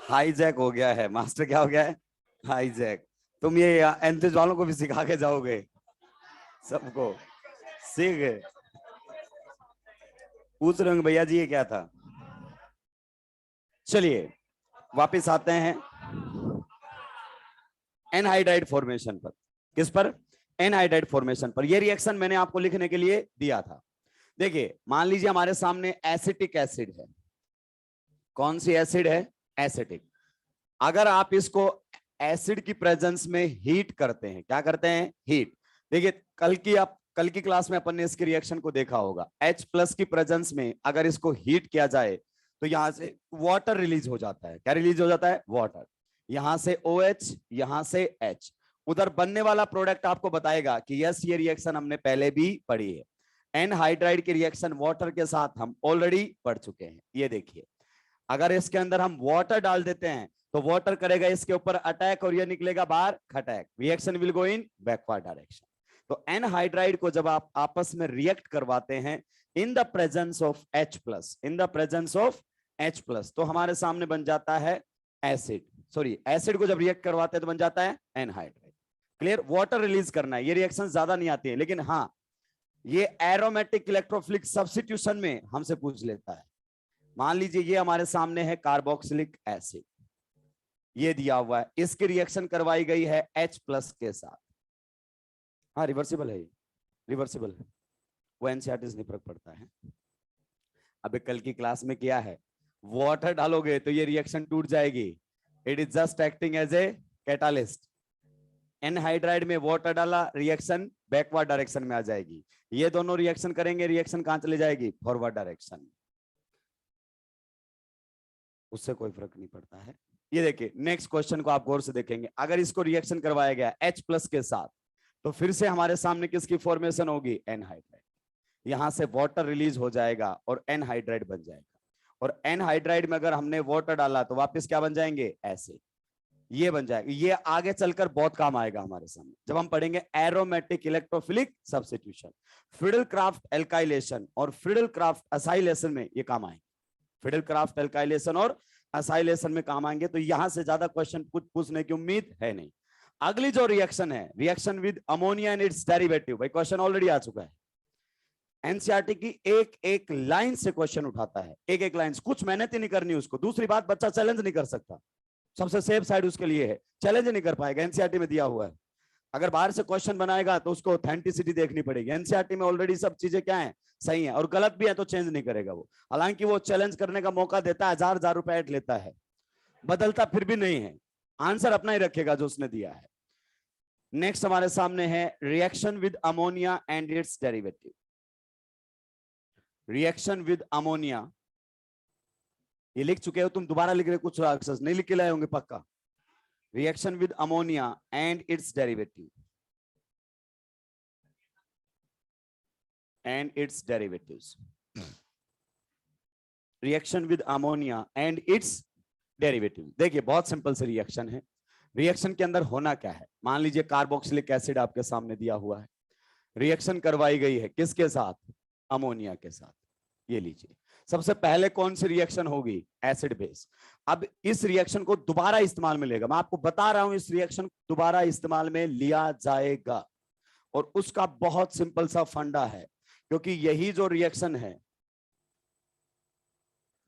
Hijack हो गया है मास्टर, क्या हो गया है? हाईजैक। तुम ये एंथ्रेस वालों को भी सिखा के जाओगे सबको? सीख गए? पूछ रहे होंगे भैया जी ये क्या था। चलिए वापिस आते हैं एनहाइड्राइड फॉर्मेशन पर। किस पर? एनहाइड्राइड फॉर्मेशन पर। यह रिएक्शन मैंने आपको लिखने के लिए दिया था। देखिए मान लीजिए हमारे सामने एसिटिक एसिड है। कौन सी एसिड है? एसिटिक। अगर आप इसको एसिड की प्रेजेंस में हीट करते हैं, क्या करते हैं? हीट। देखिए कल की क्लास में अपन ने इसके रिएक्शन को देखा होगा। H+ की प्रेजेंस में अगर इसको हीट किया जाए तो यहां से वाटर रिलीज हो जाता है। क्या रिलीज हो जाता है? वाटर। यहां से OH, यहां से H। उधर बनने वाला प्रोडक्ट आपको बताएगा कि यस ये रिएक्शन हमने पहले भी पढ़ी है। एनहाइड्राइड की रिएक्शन वाटर के साथ हम ऑलरेडी पढ़ चुके हैं। ये देखिए अगर इसके अंदर हम वाटर डाल देते हैं तो वाटर करेगा इसके ऊपर अटैक और ये निकलेगा बाहर खटैक। Reaction will go in backward direction. तो एनहाइड्राइड को जब आप आपस में रिएक्ट करवाते हैं in the presence of H+, in the presence of H+, तो हमारे सामने बन जाता है एसिड। सॉरी, एसिड को जब रिएक्ट करवाते हैं तो बन जाता है एनहाइड्राइड। क्लियर? वाटर रिलीज करना है। ये रिएक्शन ज्यादा नहीं आती है, लेकिन हाँ ये एरोमेटिक इलेक्ट्रोफिलिक सब्स्टिट्यूशन में हमसे पूछ लेता है। मान लीजिए ये हमारे सामने है कार्बोक्सिलिक एसिड, ये दिया हुआ है, इसकी रिएक्शन करवाई गई है H+ के साथ। हाँ रिवर्सिबल है, ये रिवर्सिबल है, वो एनसीईआरटी से नहीं फर्क पड़ता है। अबे कल की क्लास में क्या है, वाटर डालोगे तो ये रिएक्शन टूट जाएगी। It is just acting as a catalyst. Anhydride में वाटर डाला, रिएक्शन बैकवर्ड डायरेक्शन में आ जाएगी। ये दोनों रिएक्शन करेंगे, रिएक्शन कहां चली जाएगी? फॉरवर्ड डायरेक्शन में। उससे कोई फर्क नहीं पड़ता है। ये देखिए नेक्स्ट क्वेश्चन को आप गौर से देखेंगे। अगर इसको रिएक्शन करवाया गया H+ के साथ तो फिर से हमारे सामने किसकी फॉर्मेशन होगी? एनहाइड्राइड। यहां से वाटर रिलीज हो जाएगा और एनहाइड्राइड बन जाएगा। और एनहाइड्राइड में अगर हमने वाटर डाला तो वापस क्या बन जाएंगे? एसिड। ये बन जाएगा। ये आगे चलकर बहुत काम आएगा हमारे सामने जब हम पढ़ेंगे aromatic electrophilic substitution. Friedel craft alkylation और फ्रीडल क्राफ्ट असाइलेशन में ये काम आएंगे। फ्रीडल क्राफ्ट एल्काइलेशन और असाइलेशन में काम आएंगे। तो यहां से ज्यादा क्वेश्चन कुछ पूछने की उम्मीद है नहीं। अगली जो रिएक्शन है, reaction with ammonia and it's derivative. भाई क्वेश्चन ऑलरेडी आ चुका है। एनसीईआरटी की एक एक लाइन से क्वेश्चन उठाता है, एक एक लाइन। कुछ मेहनत ही नहीं करनी उसको। दूसरी बात, बच्चा चैलेंज नहीं कर सकता। सबसे सेफ साइड उसके लिए है, चैलेंज नहीं कर पाएगा। एनसीईआरटी में दिया हुआ है। अगर बाहर से क्वेश्चन बनाएगा तो उसको ऑथेंटिसिटी देखनी पड़ेगी। एनसीईआरटी में ऑलरेडी सब चीजें क्या है? सही है, और गलत भी है तो चेंज नहीं करेगा वो। हालांकि वो चैलेंज करने का मौका देता है, हजार रुपए ऐड लेता है, बदलता फिर भी नहीं है। आंसर अपना ही रखेगा जो उसने दिया है। नेक्स्ट हमारे सामने है reaction with ammonia and it's derivative. Reaction with ammonia, ये लिख चुके हो तुम, दोबारा लिख रहे, कुछ अक्षर नहीं लिख के लाए होंगे पक्का। Reaction with ammonia and it's derivative, and it's derivatives. Reaction with ammonia and it's derivative. देखिए बहुत सिंपल से रिएक्शन है। रिएक्शन के अंदर होना क्या है? मान लीजिए कार्बोक्सिलिक एसिड आपके सामने दिया हुआ है, रिएक्शन करवाई गई है किसके साथ? अमोनिया के साथ। ये लीजिए, सबसे पहले कौन सी रिएक्शन होगी? Acid base. अब इस रिएक्शन को दोबारा इस्तेमाल में लेगा, मैं आपको बता रहा हूं, इस रिएक्शन को दोबारा इस्तेमाल में लिया जाएगा। और उसका बहुत सिंपल सा फंडा है, क्योंकि यही जो रिएक्शन है,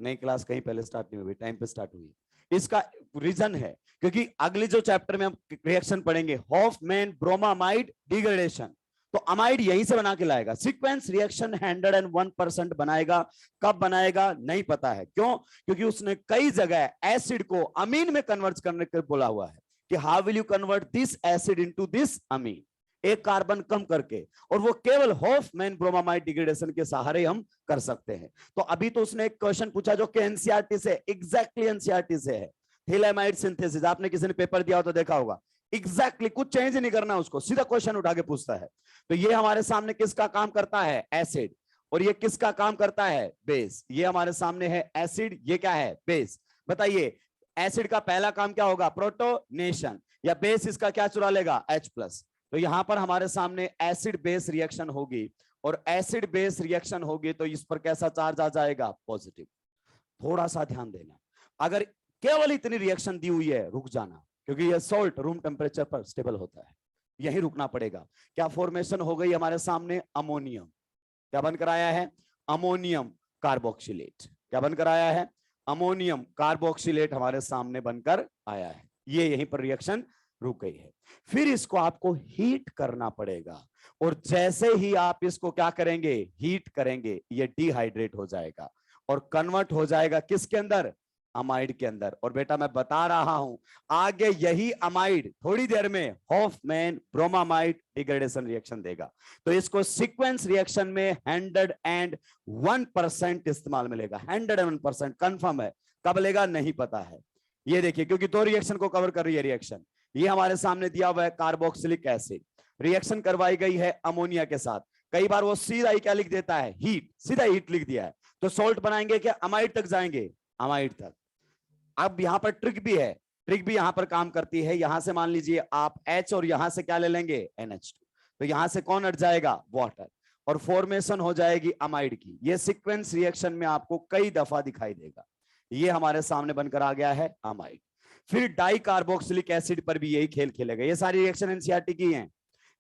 नई क्लास कहीं पहले स्टार्ट नहीं हुई, टाइम पे स्टार्ट हुई। इसका रीजन है क्योंकि अगले जो चैप्टर में हम रिएक्शन पढ़ेंगे, हॉफमैन ब्रोमामाइड डिग्रेडेशन, तो अमाइड यहीं से बना के लाएगा। सीक्वेंस रिएक्शन 101% बनाएगा। कब बनाएगा नहीं पता है, क्यों? क्योंकि उसने कई जगह एसिड को अमीन में कन्वर्ट करने के बोला हुआ है कि how will you convert this acid into this amine, एक कार्बन कम करके। और वो केवल हॉफमैन ब्रोमामाइड डिग्रेडेशन के सहारे हम कर सकते हैं। तो अभी तो उसने एक क्वेश्चन पूछा जो कि एनसीईआरटी से, एग्जैक्टली एनसीईआरटी से है, थिलामाइड सिंथेसिस। आपने किसी ने पेपर दिया हो तो देखा होगा, एग्जैक्टली कुछ चेंज नहीं करना उसको, सीधा क्वेश्चन उठा के पूछता है। तो ये हमारे सामने किसका काम करता है? एसिड। और ये किसका काम करता है? बेस। ये हमारे सामने है एसिड, ये क्या है? बेस। बताइए एसिड का पहला काम क्या होगा? प्रोटोनेशन। या बेस इसका क्या चुरा लेगा? H+। तो यहां पर हमारे सामने एसिड बेस रिएक्शन होगी, और एसिड बेस रिएक्शन होगी तो इस पर कैसा चार्ज आ जाएगा? पॉजिटिव। थोड़ा सा ध्यान देना, अगर केवल इतनी रिएक्शन दी हुई है, रुक जाना, क्योंकि यह सॉल्ट रूम टेम्परेचर पर स्टेबल होता है, यही रुकना पड़ेगा। क्या फॉर्मेशन हो गई हमारे सामने? अमोनियम। क्या बनकर आया है? Ammonium carboxylate. क्या बनकर आया है? अमोनियम कार्बोक्सिलेट हमारे सामने बनकर आया है। ये यहीं पर रिएक्शन रुक गई है। फिर इसको आपको हीट करना पड़ेगा, और जैसे ही आप इसको क्या करेंगे? हीट करेंगे, ये डिहाइड्रेट हो जाएगा और कन्वर्ट हो जाएगा किसके अंदर? अमाइड के अंदर। और बेटा मैं बता रहा हूं, आगे यही अमाइड थोड़ी देर में हॉफमैन ब्रोमामाइड डिग्रेडेशन रिएक्शन देगा। तो इसको सीक्वेंस रिएक्शन में 101% इस्तेमाल मिलेगा, 101% कंफर्म है। कब लेगा नहीं पता है। ये देखिए, क्योंकि दो रिएक्शन को कवर कर रही है रिएक्शन। ये हमारे सामने दिया हुआ है कार्बोक्सिलिक एसिड, रिएक्शन करवाई गई है अमोनिया के साथ। कई बार वो सीधा ही क्या लिख देता है? हीट, सीधा हीट लिख दिया है। तो सॉल्ट बनाएंगे क्या? अमाइड तक जाएंगे, अमाइड तक। अब यहां पर ट्रिक भी है, ट्रिक भी यहां पर काम करती है। यहां से मान लीजिए आप H और यहां से क्या ले लेंगे? NH2। तो यहां से कौन हट जाएगा? वाटर, और फॉर्मेशन हो जाएगी अमाइड की। ये सीक्वेंस रिएक्शन में आपको कई दफा दिखाई देगा। ये हमारे सामने बनकर आ गया है अमाइड। फिर डाई कार्बोक्सिलिक एसिड पर भी यही खेल खेलेगा। ये सारी रिएक्शन एनसीईआरटी की हैं।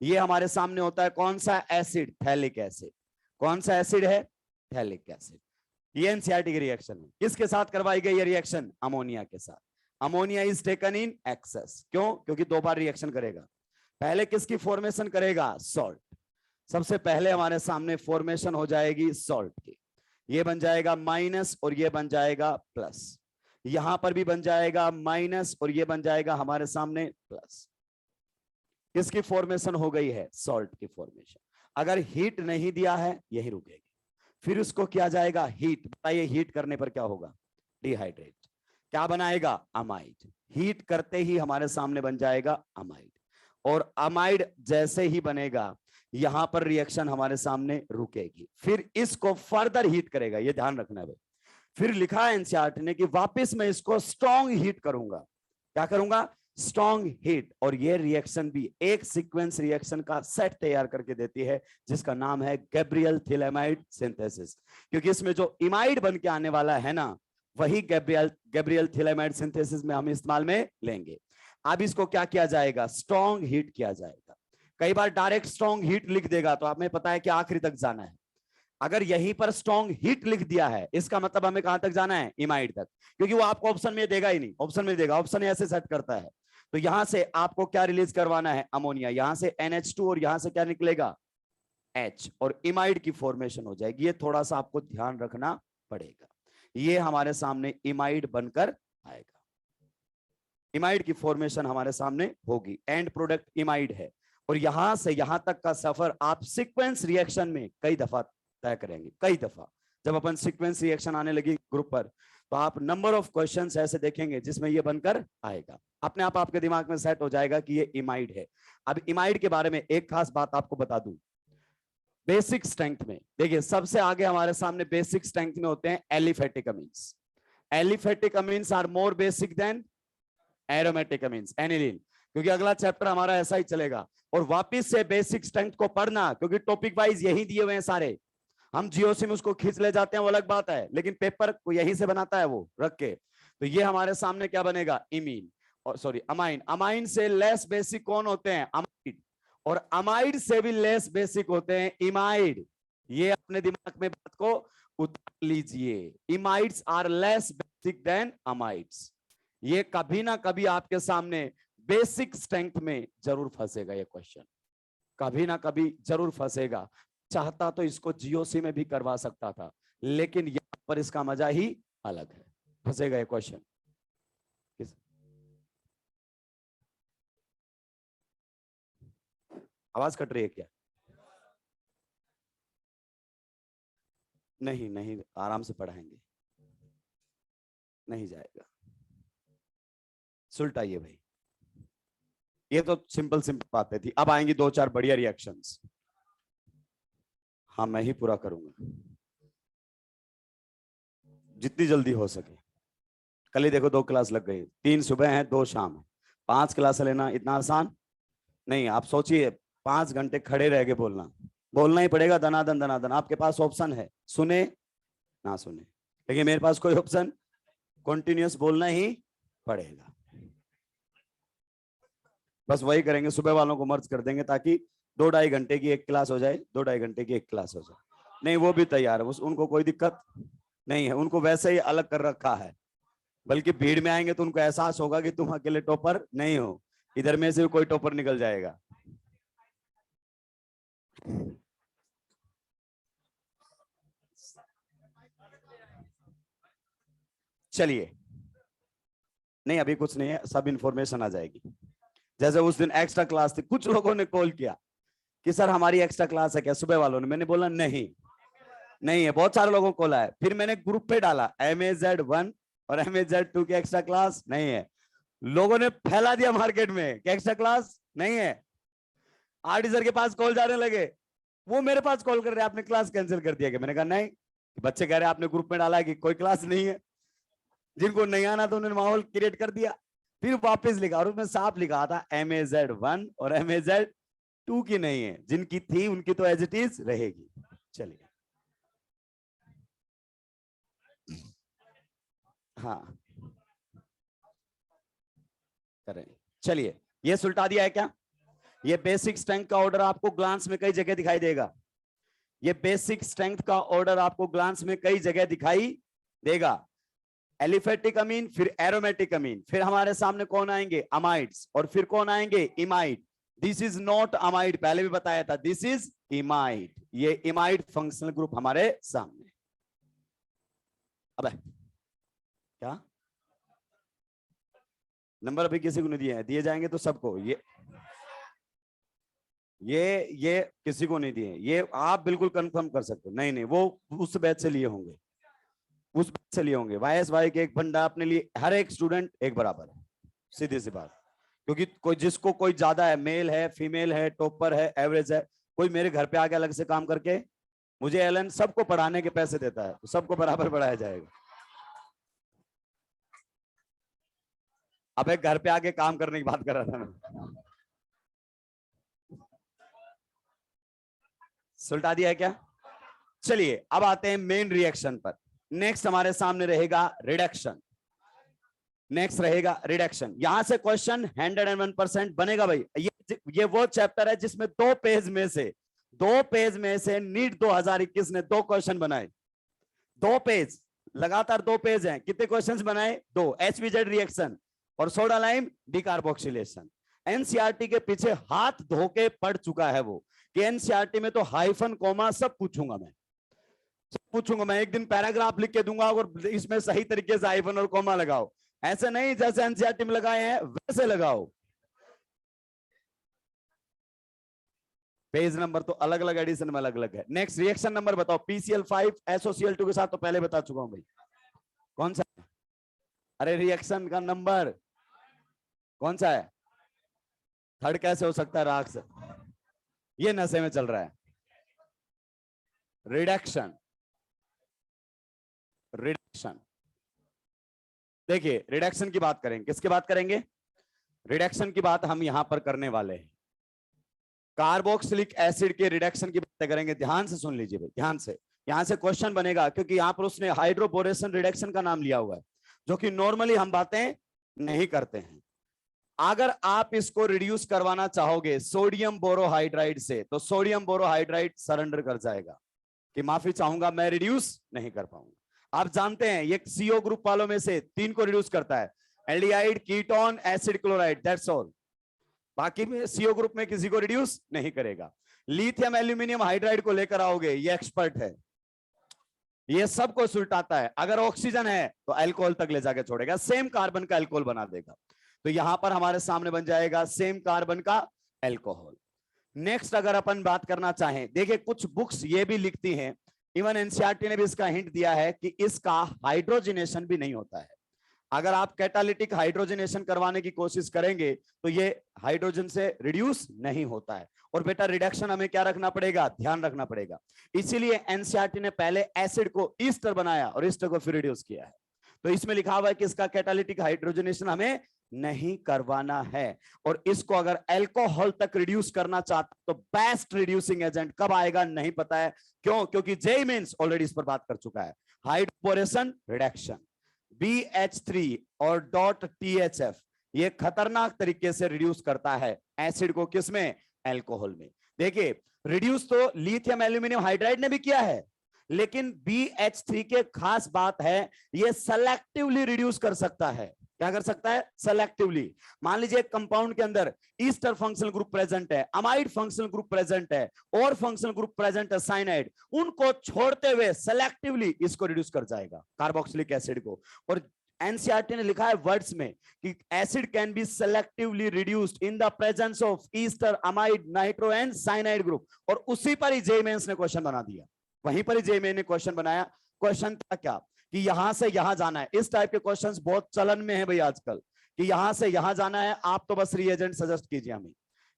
ये हमारे सामने होता है कौन सा एसिड? Phthalic acid. कौन सा एसिड है? Phthalic acid. ये एनसीईआरटी की रिएक्शन है। किसके साथ करवाई गई ये रिएक्शन? अमोनिया के साथ। Ammonia is taken in excess. क्यों? क्योंकि दो बार रिएक्शन करेगा। पहले किसकी फॉर्मेशन करेगा? सॉल्ट। सबसे पहले हमारे सामने फॉर्मेशन हो जाएगी सॉल्ट की। ये बन जाएगा माइनस और ये बन जाएगा प्लस। यहां पर भी बन जाएगा माइनस और ये बन जाएगा हमारे सामने प्लस। किसकी फॉर्मेशन हो गई है? सॉल्ट की फॉर्मेशन। अगर हीट नहीं दिया है, यही रुकेगी। फिर उसको किया जाएगा हीट। बताइए हीट करने पर क्या होगा? डिहाइड्रेट। क्या बनाएगा? अमाइड। हीट करते ही हमारे सामने बन जाएगा अमाइड, और अमाइड जैसे ही बनेगा यहां पर रिएक्शन हमारे सामने रुकेगी। फिर इसको फर्दर हीट करेगा, ये ध्यान रखना है भाई। फिर लिखा है एनसीईआरटी ने कि वापस मैं इसको स्ट्रॉन्ग हीट करूंगा। क्या करूंगा? Strong heat. और ये रिएक्शन भी एक सीक्वेंस रिएक्शन का सेट तैयार करके देती है, जिसका नाम है गैब्रियल थिलेमाइड सिंथेसिस। क्योंकि इसमें जो इमाइड बन के आने वाला है ना, वही गैब्रियल थिलेमाइड सिंथेसिस में हम इस्तेमाल में लेंगे। अब इसको क्या किया जाएगा? स्ट्रॉन्ग हीट किया जाएगा। कई बार डायरेक्ट स्ट्रॉन्ग हीट लिख देगा, तो हमें पता है कि आखिरी तक जाना है। अगर यहीं पर स्ट्रॉन्ग हीट लिख दिया है, इसका मतलब हमें कहां तक जाना है? इमाइड तक। क्योंकि वो आपको ऑप्शन में देगा ही नहीं, ऑप्शन में देगा, ऑप्शन ऐसे सेट करता है। तो यहां से आपको क्या रिलीज करवाना है? अमोनिया। यहां से NH2 और यहां से क्या निकलेगा? H, और इमाइड की फॉर्मेशन हो जाएगी। ये थोड़ा सा आपको ध्यान रखना पड़ेगा। ये हमारे सामने इमाइड बनकर आएगा। इमाइड की फॉर्मेशन हमारे सामने होगी, एंड प्रोडक्ट इमाइड है। और यहां से यहां तक का सफर आप सीक्वेंस रिएक्शन में कई दफा तय करेंगे, कई दफा। जब अपन सीक्वेंस रिएक्शन आने लगी ग्रुप पर, तो आप नंबर ऑफ क्वेश्चंस ऐसे देखेंगे जिसमें ये बनकर आएगा। अपने आप आपके दिमाग में सेट हो जाएगा कि ये इमाइड है। अब इमाइड के बारे में एक खास बात आपको बता दूं। बेसिक स्ट्रेंथ में देखिए, सबसे आगे हमारे सामने बेसिक स्ट्रेंथ में होते हैं aliphatic amines. Aliphatic amines are more basic than aromatic amines, aniline. क्योंकि अगला चैप्टर हमारा ऐसा ही चलेगा। और वापिस से बेसिक स्ट्रेंथ को पढ़ना, क्योंकि टॉपिक वाइज यही दिए हुए हैं सारे। हम जीओसी में उसको खींच ले जाते हैं, वो अलग बात है, लेकिन पेपर को यहीं से बनाता है वो रख के। तो ये हमारे सामने क्या बनेगा? इमीन, और सॉरी अमाइन। अमाइन से लेस बेसिक कौन होते हैं? अमाइड। और अमाइड से भी लेस बेसिक होते हैं इमाइड। ये अपने दिमाग में बात को उतार लीजिए। Imides are less basic than amides. ये कभी ना कभी आपके सामने बेसिक स्ट्रेंथ में जरूर फंसेगा ये क्वेश्चन, कभी ना कभी जरूर फंसेगा। चाहता तो इसको जीओसी में भी करवा सकता था, लेकिन यहां पर इसका मजा ही अलग है। फंसेगा ये क्वेश्चन। आवाज कट रही है क्या? नहीं नहीं, आराम से पढ़ाएंगे, नहीं जाएगा। सुलटाइए भाई। ये तो सिंपल सिंपल बातें थी। अब आएंगी दो चार बढ़िया रिएक्शंस। हाँ, मैं ही पूरा करूंगा जितनी जल्दी हो सके। कल ही देखो 2 क्लास लग गई, 3 सुबह हैं 2 शाम है। 5 क्लास लेना इतना आसान नहीं। आप सोचिए 5 घंटे खड़े रह के बोलना, बोलना ही पड़ेगा दनादन दनादन। आपके पास ऑप्शन है सुने ना सुने, लेकिन मेरे पास कोई ऑप्शन, कॉन्टिन्यूअस बोलना ही पड़ेगा। बस वही करेंगे, सुबह वालों को मर्ज कर देंगे ताकि 2-2.5 घंटे की एक क्लास हो जाए, 2-2.5 घंटे की एक क्लास हो जाए। नहीं, वो भी तैयार है, उनको कोई दिक्कत नहीं है, उनको वैसे ही अलग कर रखा है। बल्कि भीड़ में आएंगे तो उनको एहसास होगा कि तुम अकेले टॉपर नहीं हो, इधर में से भी कोई टॉपर निकल जाएगा। चलिए, नहीं अभी कुछ नहीं है, सब इंफॉर्मेशन आ जाएगी। जैसे उस दिन एक्स्ट्रा क्लास थी, कुछ लोगों ने कॉल किया कि सर हमारी एक्स्ट्रा क्लास है क्या, सुबह वालों ने। मैंने बोला नहीं नहीं है, बहुत सारे लोगों को कॉल आया। फिर मैंने ग्रुप पे डाला MAZ1 और MAZ2 की एक्स्ट्रा क्लास नहीं है। लोगों ने फैला दिया मार्केट में कि एक्स्ट्रा क्लास नहीं है। RD सर के पास कॉल जाने लगे, वो मेरे पास कॉल कर रहे हैं आपने क्लास कैंसिल कर दिया क्या। मैंने कहा नहीं, बच्चे कह रहे हैं आपने ग्रुप में डाला है कि कोई क्लास नहीं है। जिनको नहीं आना तो उन्होंने माहौल क्रिएट कर दिया। फिर वापस लिखा और उसमें साफ लिखा था MAZ1 और MAZ2 की नहीं है, जिनकी थी उनकी तो एज इट इज रहेगी। चलिए, हाँ करें। चलिए, ये सुलटा दिया है क्या। ये बेसिक स्ट्रेंथ का ऑर्डर आपको ग्लांस में कई जगह दिखाई देगा। ये बेसिक स्ट्रेंथ का ऑर्डर आपको ग्लांस में कई जगह दिखाई देगा। एलिफेटिक अमीन, फिर एरोमेटिक अमीन, फिर हमारे सामने कौन आएंगे, अमाइड्स, और फिर कौन आएंगे, इमाइड। दिस इज नॉट अमाइड, पहले भी बताया था, दिस इज इमाइड। ये इमाइड फंक्शनल ग्रुप हमारे सामने। अब क्या नंबर अभी किसी को नहीं दिए हैं, दिए जाएंगे तो सबको। ये किसी को नहीं दिए, ये आप बिल्कुल कंफर्म कर सकते हो। नहीं नहीं, वो उस बैच से लिए होंगे, उस बैच से लिए होंगे। YSY के एक फंडा अपने लिए, हर एक स्टूडेंट एक बराबर है, सीधी सी बात। क्योंकि कोई जिसको कोई ज्यादा है, मेल है, फीमेल है, टॉपर है, एवरेज है, कोई मेरे घर पे आके अलग से काम करके मुझे एलन सबको पढ़ाने के पैसे देता है, तो सबको बराबर पढ़ाया जाएगा। अब एक घर पे आके काम करने की बात कर रहा था मैं। सुलटा दिया है क्या। चलिए, अब आते हैं मेन रिएक्शन पर। नेक्स्ट हमारे सामने रहेगा रिडक्शन। नेक्स्ट रहेगा रिडक्शन। यहां से क्वेश्चन 101% बनेगा भाई। ये वो चैप्टर है जिसमें 2 पेज में से नीट 2021 ने 2 क्वेश्चन बनाए। 2 पेज लगातार, 2 पेज हैं। कितने क्वेश्चंस बनाए, 2। HVZ रिएक्शन और सोडा लाइम डिकार्बोक्सिलेशन। एनसीईआरटी के पीछे हाथ धोके पड़ चुका है वो, कि एनसीईआरटी में तो हाइफन कोमा सब पूछूंगा मैं, सब पूछूंगा मैं। एक दिन पैराग्राफ लिख के दूंगा और इसमें सही तरीके से हाइफन और कोमा लगाओ। ऐसे नहीं जैसे एनसीईआरटी में लगाए हैं वैसे लगाओ। पेज नंबर तो अलग अलग एडिशन में अलग अलग है। नेक्स्ट रिएक्शन नंबर बताओ। PCl5 SOCl2 के साथ तो पहले बता चुका हूं भाई, कौन सा है। अरे रिएक्शन का नंबर कौन सा है। थर्ड कैसे हो सकता है राख से, ये नशे में चल रहा है। Reduction, reduction. देखिए, रिडक्शन की बात करेंगे, किसकी बात करेंगे, रिडक्शन की बात हम यहां पर करने वाले हैं। कार्बोक्सिलिक एसिड के रिडक्शन की बात करेंगे। ध्यान से सुन लीजिए भाई, ध्यान से। यहां से क्वेश्चन बनेगा, क्योंकि यहां पर उसने हाइड्रोबोरेशन रिडक्शन का नाम लिया हुआ है, जो कि नॉर्मली हम बातें नहीं करते हैं। अगर आप इसको रिड्यूस करवाना चाहोगे सोडियम बोरोहाइड्राइड से, तो सोडियम बोरोहाइड्राइड सरेंडर कर जाएगा कि माफी चाहूंगा, मैं रिड्यूस नहीं कर पाऊंगा। आप जानते हैं ये CO ग्रुप वालों में से 3 को रिड्यूस करता है, aldehyde, ketone, acid chloride, that's all. बाकी में CO ग्रुप में किसी को रिड्यूस नहीं करेगा। लिथियम एल्यूमिनियम हाइड्राइड को लेकर आओगे, ये एक्सपर्ट है, ये सबको सुलटाता है। अगर ऑक्सीजन है तो अल्कोहल तक ले जाके छोड़ेगा, सेम कार्बन का अल्कोहल बना देगा। तो यहां पर हमारे सामने बन जाएगा सेम कार्बन का अल्कोहल। नेक्स्ट अगर अपन बात करना चाहें, देखिए कुछ बुक्स ये भी लिखती हैं, इवन एनसीईआरटी ने भी इसका हिंट दिया है कि इसका हाइड्रोजनेशन भी नहीं होता है। अगर आप कैटालिटिक हाइड्रोजनेशन करवाने की कोशिश करेंगे तो ये हाइड्रोजन से रिड्यूस नहीं होता है। और बेटा रिडक्शन हमें क्या रखना पड़ेगा, ध्यान रखना पड़ेगा। इसीलिए एनसीईआरटी ने पहले एसिड को ईस्टर बनाया और ईस्टर को फिर रिड्यूस किया है। तो इसमें लिखा हुआ है कि इसका कैटालिटिक हाइड्रोजनेशन हमें नहीं करवाना है। और इसको अगर अल्कोहल तक रिड्यूस करना चाहते तो बेस्ट रिड्यूसिंग एजेंट कब आएगा नहीं पता है। क्यों, क्योंकि जेई मेंस ऑलरेडी इस पर बात कर चुका है। हाइड्रोबोरेशन रिडक्शन, BH3 और डॉट THF ये खतरनाक तरीके से रिड्यूस करता है एसिड को, किसमें? एल्कोहल में। देखिए रिड्यूस तो लिथियम एल्यूमिनियम हाइड्राइड ने भी किया है, लेकिन BH3 के खास बात है ये सेलेक्टिवली रिड्यूस कर सकता है। क्या कर सकता है? सेलेक्टिवली। मान लीजिए एक कंपाउंड के अंदर ईस्टर फंक्शनल ग्रुप प्रेजेंट है, अमाइड फंक्शनल ग्रुप प्रेजेंट है और फंक्शनल ग्रुप प्रेजेंट है साइनाइड, उनको छोड़ते हुए सेलेक्टिवली इसको रिड्यूस कर जाएगा कार्बोक्सिलिक एसिड को। और एनसीईआरटी ने लिखा है वर्ड्स में कि acid can be selectively reduced in the presence of Easter, amide, nitro and cyanide group. और उसी पर ही जेईई मेंस ने क्वेश्चन बना दिया, वहीं पर ही जेईई मेंस ने क्वेश्चन बनाया। क्वेश्चन था क्या कि यहां से यहां जाना है। इस टाइप के क्वेश्चंस बहुत चलन में है भाई आजकल, कि यहां से यहां जाना है, आप तो बस रिएजेंट सजेस्ट कीजिए हमें।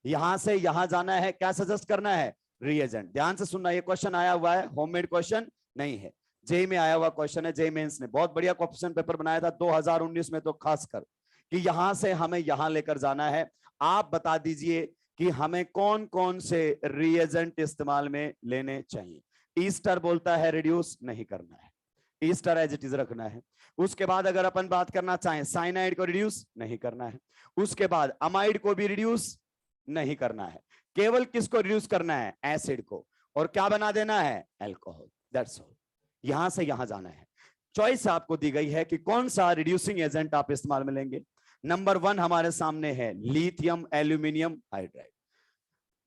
यहां से यहां जाना है, क्या सजेस्ट करना है? रिएजेंट। ध्यान से सुनना, ये क्वेश्चन आया हुआ है, होममेड क्वेश्चन नहीं है, जेईई में आया हुआ क्वेश्चन है। जेईई मेंस ने बहुत बढ़िया क्वेश्चन पेपर बनाया था 2019 में, तो खासकर कि यहां से हमें यहां लेकर जाना है। आप बता दीजिए कि हमें कौन कौन से रिएजेंट इस्तेमाल में लेने चाहिए। ईस्टर बोलता है रिड्यूस नहीं करना है, ईस्टर एज इट इज रखना है। उसके बाद अगर अपन बात करना चाहें, साइनाइड को रिड्यूस नहीं करना है। उसके बाद अमाइड को भी रिड्यूस नहीं करना है, केवल किसको रिड्यूस करना है? एसिड को। और क्या बना देना है? एल्कोहल। That's all. यहां से यहां जाना है। चॉइस आपको दी गई है कि कौन सा रिड्यूसिंग एजेंट आप इस्तेमाल में लेंगे। नंबर 1 हमारे सामने है लिथियम एल्यूमिनियम हाइड्राइड।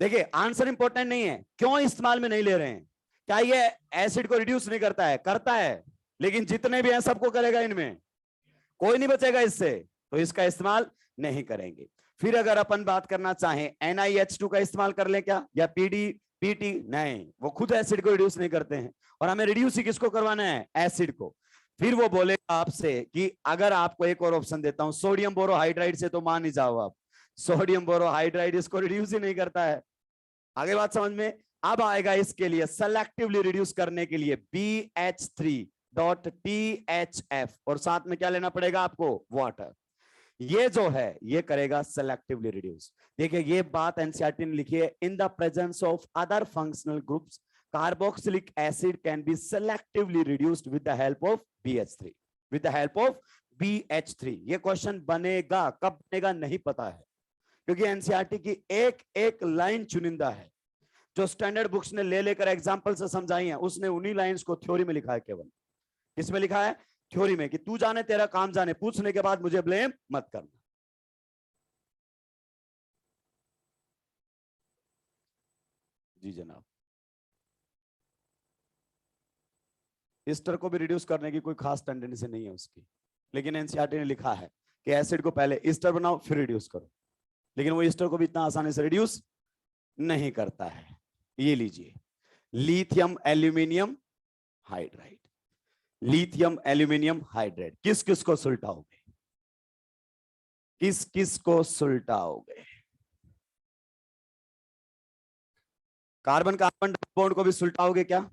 देखिए आंसर इंपॉर्टेंट नहीं है, क्यों इस्तेमाल में नहीं ले रहे हैं। क्या ये एसिड को रिड्यूस नहीं करता है? करता है, लेकिन जितने भी हैं सबको करेगा, इनमें कोई नहीं बचेगा इससे, तो इसका इस्तेमाल नहीं करेंगे। फिर अगर अपन बात करना चाहें NiH2 का इस्तेमाल कर ले क्या, या PT? नहीं, वो खुद एसिड को रिड्यूस नहीं करते हैं, और हमें रिड्यूस ही किसको करवाना है? एसिड को। फिर वो बोलेगा आपसे कि अगर आपको एक और ऑप्शन देता हूं, सोडियम बोरोहाइड्राइड से, तो मान ही जाओ आप, सोडियम बोरोहाइड्राइड इसको रिड्यूस ही नहीं करता है। आगे बात समझ में। अब आएगा इसके लिए सेलेक्टिवली रिड्यूस करने के लिए BH3.THF, और साथ में क्या लेना पड़ेगा आपको? वाटर। ये जो है ये करेगा सेलेक्टिवली रिड्यूस। देखिए ये बात एनसीईआरटी ने लिखी है, इन the presence of other functional groups carboxylic acid can be selectively reduced with the help of BH3, with the help of BH3। ये क्वेश्चन बनेगा, कब बनेगा नहीं पता है, क्योंकि एनसीईआरटी की एक एक लाइन चुनिंदा है, जो स्टैंडर्ड बुक्स ने ले लेकर एग्जांपल से समझाई है, उसने उन्हीं लाइंस को थ्योरी में लिखा है। केवल किसमें लिखा है? थ्योरी में, कि तू जाने तेरा काम जाने, पूछने के बाद मुझे ब्लेम मत करना। जी जनाब। ईस्टर को भी रिड्यूस करने की कोई खास टेंडेंसी नहीं है उसकी, लेकिन एनसीईआरटी ने लिखा है कि एसिड को पहले ईस्टर बनाओ फिर रिड्यूस करो, लेकिन वो ईस्टर को भी इतना आसानी से रिड्यूस नहीं करता है। ये लीजिए lithium aluminium hydride, lithium aluminium hydride. किस किस को सुलटाओगे? किस किस को सुलटाओगे? कार्बन कार्बन डबल बॉन्ड को भी सुलटाओगे क्या?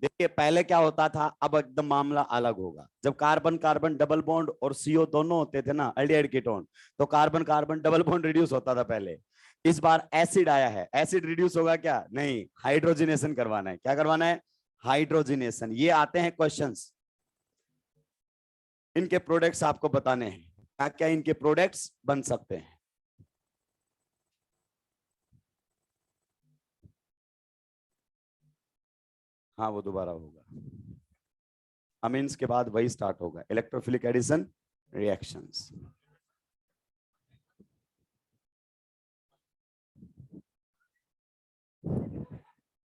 देखिए पहले क्या होता था, अब एकदम मामला अलग होगा। जब कार्बन कार्बन डबल बॉन्ड और CO दोनों होते थे ना, एल्डिहाइड कीटोन, तो carbon carbon double bond reduce होता था पहले। इस बार एसिड आया है, एसिड रिड्यूस होगा क्या? नहीं, हाइड्रोजिनेशन करवाना है। क्या करवाना है? हाइड्रोजिनेशन। ये आते हैं क्वेश्चंस, इनके प्रोडक्ट्स आपको बताने हैं, क्या क्या इनके प्रोडक्ट्स बन सकते हैं। हाँ वो दोबारा होगा, अमीन्स के बाद वही स्टार्ट होगा, इलेक्ट्रोफिलिक एडिशन रिएक्शंस।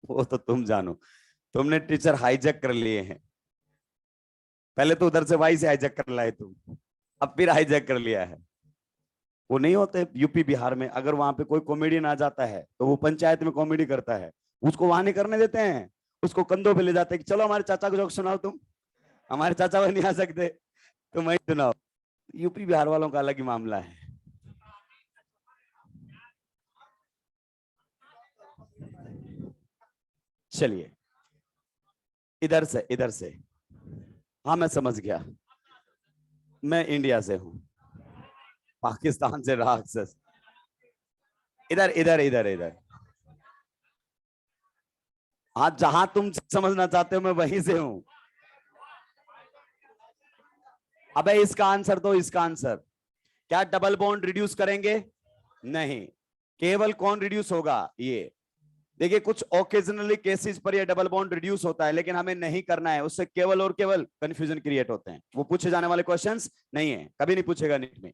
वो तो तुम जानो, तुमने टीचर हाईजैक कर लिए हैं। पहले तो उधर से वाई से हाईजैक कर लाए तुम, अब फिर हाईजैक कर लिया है। वो नहीं होते यूपी बिहार में, अगर वहां पे कोई कॉमेडियन आ जाता है तो वो पंचायत में कॉमेडी करता है, उसको वहां नहीं करने देते हैं, उसको कंधों पे ले जाते हैं कि चलो हमारे चाचा को जोक सुनाओ तुम। हमारे चाचा वो नहीं आ सकते, तुम वही सुनाओ। यूपी बिहार वालों का अलग ही मामला है। चलिए इधर से, इधर से। हाँ मैं समझ गया, मैं इंडिया से हूं, पाकिस्तान से राक्षस। इधर इधर इधर इधर। हाँ जहां तुम समझना चाहते हो मैं वहीं से हूं। अबे इसका आंसर दो, इसका आंसर। क्या डबल बॉन्ड रिड्यूस करेंगे? नहीं, केवल कौन रिड्यूस होगा? ये देखिए, कुछ ओकेजनली केसेस पर ये डबल बॉन्ड रिड्यूस होता है, लेकिन हमें नहीं करना है, उससे केवल और केवल कंफ्यूजन क्रिएट होते हैं। वो पूछे जाने वाले क्वेश्चंस नहीं है, कभी नहीं पूछेगा नीट में।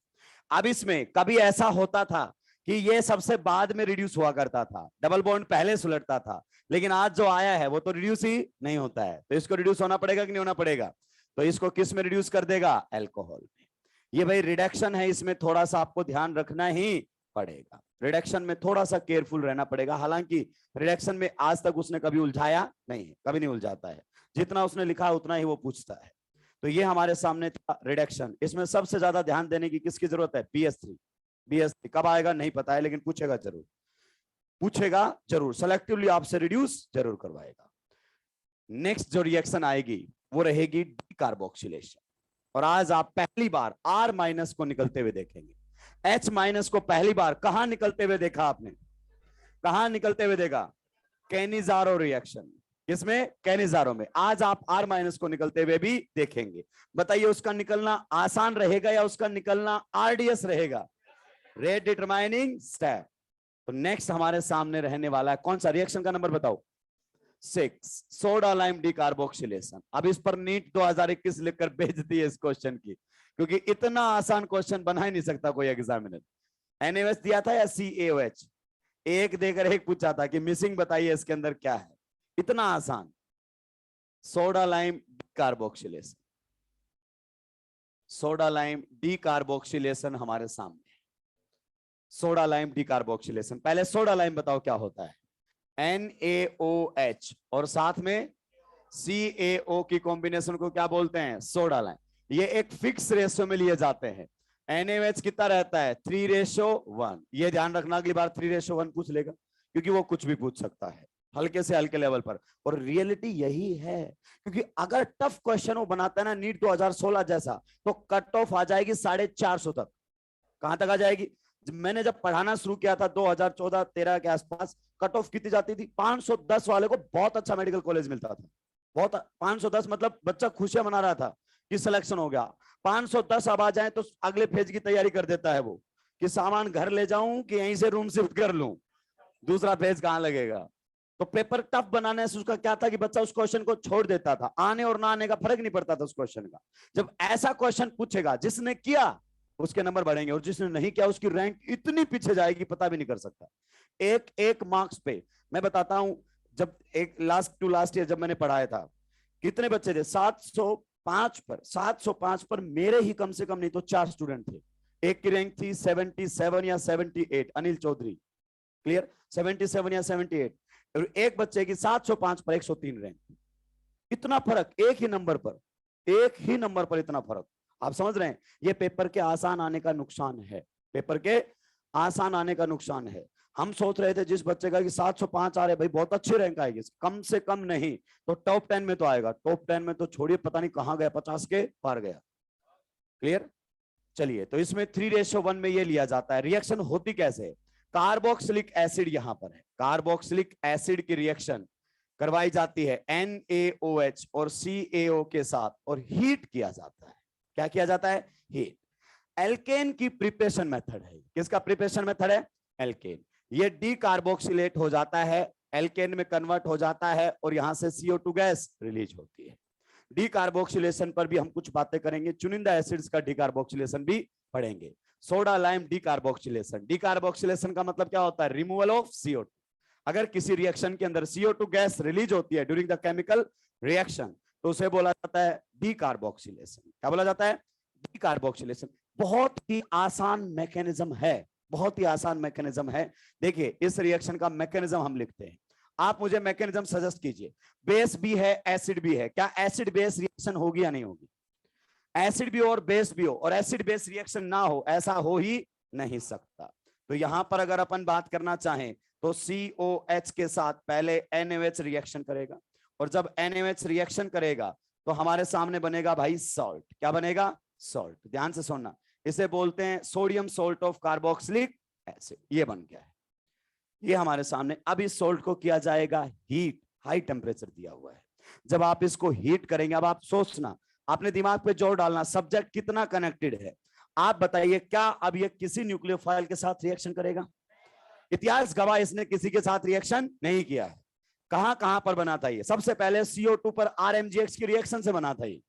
अब इसमें कभी ऐसा होता था कि ये सबसे बाद में रिड्यूस हुआ करता था, डबल बॉन्ड पहले सुलटता था, लेकिन आज जो आया है वो तो रिड्यूस ही नहीं होता है, तो इसको रिड्यूस होना पड़ेगा कि नहीं होना पड़ेगा? तो इसको किस में रिड्यूस कर देगा? अल्कोहल में। ये भाई रिडक्शन है, इसमें थोड़ा सा आपको ध्यान रखना ही पड़ेगा, रिडक्शन में थोड़ा सा केयरफुल रहना पड़ेगा। हालांकि रिडक्शन में आज तक उसने कभी उलझाया नहीं है, कभी नहीं उलझाता है, जितना उसने लिखा उतना ही वो पूछता है। तो ये हमारे सामने था रिडक्शन। इसमें सबसे ज्यादा ध्यान देने की किसकी जरूरत है? BS3। BS3 कब आएगा नहीं पता है, लेकिन पूछेगा जरूर, पूछेगा जरूर, सेलेक्टिवली आपसे रिड्यूस जरूर करवाएगा। नेक्स्ट जो रिएक्शन आएगी वो रहेगी डीकार्बोक्सिलेशन। और आज आप पहली बार R- को निकलते हुए देखेंगे। H- को पहली बार कहां निकलते हुए देखा आपने? कहां निकलते हुए देखा? Cannizzaro reaction. किसमें? कैनिजारो में। आज आप R- को निकलते हुए भी देखेंगे। बताइए उसका निकलना आसान रहेगा या उसका निकलना आरडीएस रहेगा? Rate determining step. तो नेक्स्ट हमारे सामने रहने वाला है कौन सा? रिएक्शन का नंबर बताओ। 6, सोडा लाइम डीकार्बोक्सिलेशन। अब इस पर नीट 2021 लिखकर भेजती है इस क्वेश्चन की, क्योंकि इतना आसान क्वेश्चन बना ही नहीं सकता कोई एग्जामिनर। NaOH दिया था या CaOH? एक देकर एक पूछा था कि मिसिंग बताइए इसके अंदर क्या है। इतना आसान। Soda lime decarboxylation, soda lime decarboxylation हमारे सामने। सोडा लाइम डीकार्बोक्सिलेशन, पहले सोडा लाइम बताओ क्या होता है? NaOH और साथ में CaO की कॉम्बिनेशन को क्या बोलते हैं? Soda lime. ये एक फिक्स रेशियो में लिए जाते हैं। NaOH कितना रहता है? 3:1। ये ध्यान रखना, अगली बार 3:1 पूछ लेगा, क्योंकि वो कुछ भी पूछ सकता है हल्के से हल्के लेवल पर। और रियलिटी यही है, क्योंकि अगर टफ क्वेश्चन वो बनाता है ना नीट 2016 जैसा, तो कट ऑफ आ जाएगी 450 तक। कहां तक आ जाएगी? मैंने जब पढ़ाना शुरू किया था 2014-13 के आसपास, कट ऑफ कितनी जाती थी? 510 वाले को बहुत अच्छा मेडिकल कॉलेज मिलता था। बहुत 510 मतलब बच्चा खुशियां मना रहा था कि सिलेक्शन हो गया। 510 अब आ जाए तो अगले फेज की तैयारी कर देता है वो, कि सामान घर ले जाऊं कि यहीं से रूम शिफ्ट कर लूं, दूसरा फेज कहां लगेगा। तो पेपर टफ बनाने से उसका क्या था कि बच्चा उस क्वेश्चन को छोड़ देता था, आने और ना आने का फर्क नहीं पड़ता था उस क्वेश्चन का। जब ऐसा क्वेश्चन पूछेगा, जिसने किया उसके नंबर बढ़ेंगे, और जिसने नहीं किया उसकी रैंक इतनी पीछे जाएगी पता भी नहीं कर सकता। एक एक मार्क्स पे मैं बताता हूं, जब एक लास्ट टू लास्ट ईयर जब मैंने पढ़ाया था, कितने बच्चे थे? 705 पर मेरे ही कम से कम नहीं तो 4 स्टूडेंट थे। एक की रैंक थी 77 या 78, अनिल चौधरी, क्लियर, 77 या 78। और एक बच्चे की 705 पर 103 रैंक। इतना फर्क एक ही नंबर पर, एक ही नंबर पर इतना फर्क। आप समझ रहे हैं? ये पेपर के आसान आने का नुकसान है, पेपर के आसान आने का नुकसान है। हम सोच रहे थे जिस बच्चे का कि 705 आ रहे भाई बहुत अच्छी रैंक आएगी, कम से कम नहीं तो टॉप 10 में तो आएगा। टॉप 10 में तो छोड़िए, पता नहीं कहां गया, 50 के पार गया। क्लियर? चलिए, तो इसमें 3:1 में ये लिया जाता है। रिएक्शन होती कैसे है? कार्बोक्सिलिक एसिड यहां पर है, कार्बोक्सिलिक एसिड की रिएक्शन करवाई जाती है NaOH और CaO के साथ, और हीट किया जाता है। क्या किया जाता है? हीट। एल्केन की प्रिपरेशन मेथड है। किसका प्रिपरेशन मेथड है? एल्केन। ये डीकार्बोक्सिलेट हो जाता है, एल्केन में कन्वर्ट हो जाता है, और यहां से CO2 गैस रिलीज होती है। डीकार्बोक्सिलेशन पर भी हम कुछ बातें करेंगे, चुनिंदा एसिड्स का डीकार्बोक्सिलेशन भी पढ़ेंगे। सोडा लाइम डीकार्बोक्सिलेशन, डीकार्बोक्सिलेशन का मतलब क्या होता है? Removal of CO2। अगर किसी रिएक्शन के अंदर CO2 गैस रिलीज होती है ड्यूरिंग द केमिकल रिएक्शन, तो उसे बोला जाता है डीकार्बोक्सिलेशन। क्या बोला जाता है? डीकार्बोक्सिलेशन। बहुत ही आसान मैकेनिज्म है, बहुत ही आसान मैकेनिज्म है। देखिए, इस रिएक्शन का मैकेनिज्म हम लिखते हैं, आप मुझे मैकेनिज्म सजेस्ट कीजिए। बेस भी है, एसिड भी है, क्या एसिड बेस रिएक्शन होगी या नहीं होगी? एसिड भी हो और बेस भी हो, और एसिड बेस रिएक्शन ना हो, ऐसा हो ही नहीं सकता। तो यहां पर अगर अपन बात करना चाहें तो COH के साथ पहले NaOH रिएक्शन करेगा, और जब NaOH रिएक्शन करेगा तो हमारे सामने बनेगा भाई सॉल्ट। क्या बनेगा? सॉल्ट। ध्यान से सुनना, इसे बोलते हैं sodium salt of carboxylic acid. ये बन गया है, ये हमारे सामने। अब इस सोल्ट को किया जाएगा हीट, हाई टेम्परेचर दिया हुआ है। जब आप इसको हीट करेंगे, अब आप सोचना, आपने दिमाग पे जोर डालना, सब्जेक्ट कितना कनेक्टेड है। आप बताइए क्या अब ये किसी न्यूक्लियोफाइल के साथ रिएक्शन करेगा? इतिहास गवाह इसने किसी के साथ रिएक्शन नहीं किया है। कहां कहां पर बना था ये? सबसे पहले CO2 पर RMGX की रिएक्शन से बना था ये,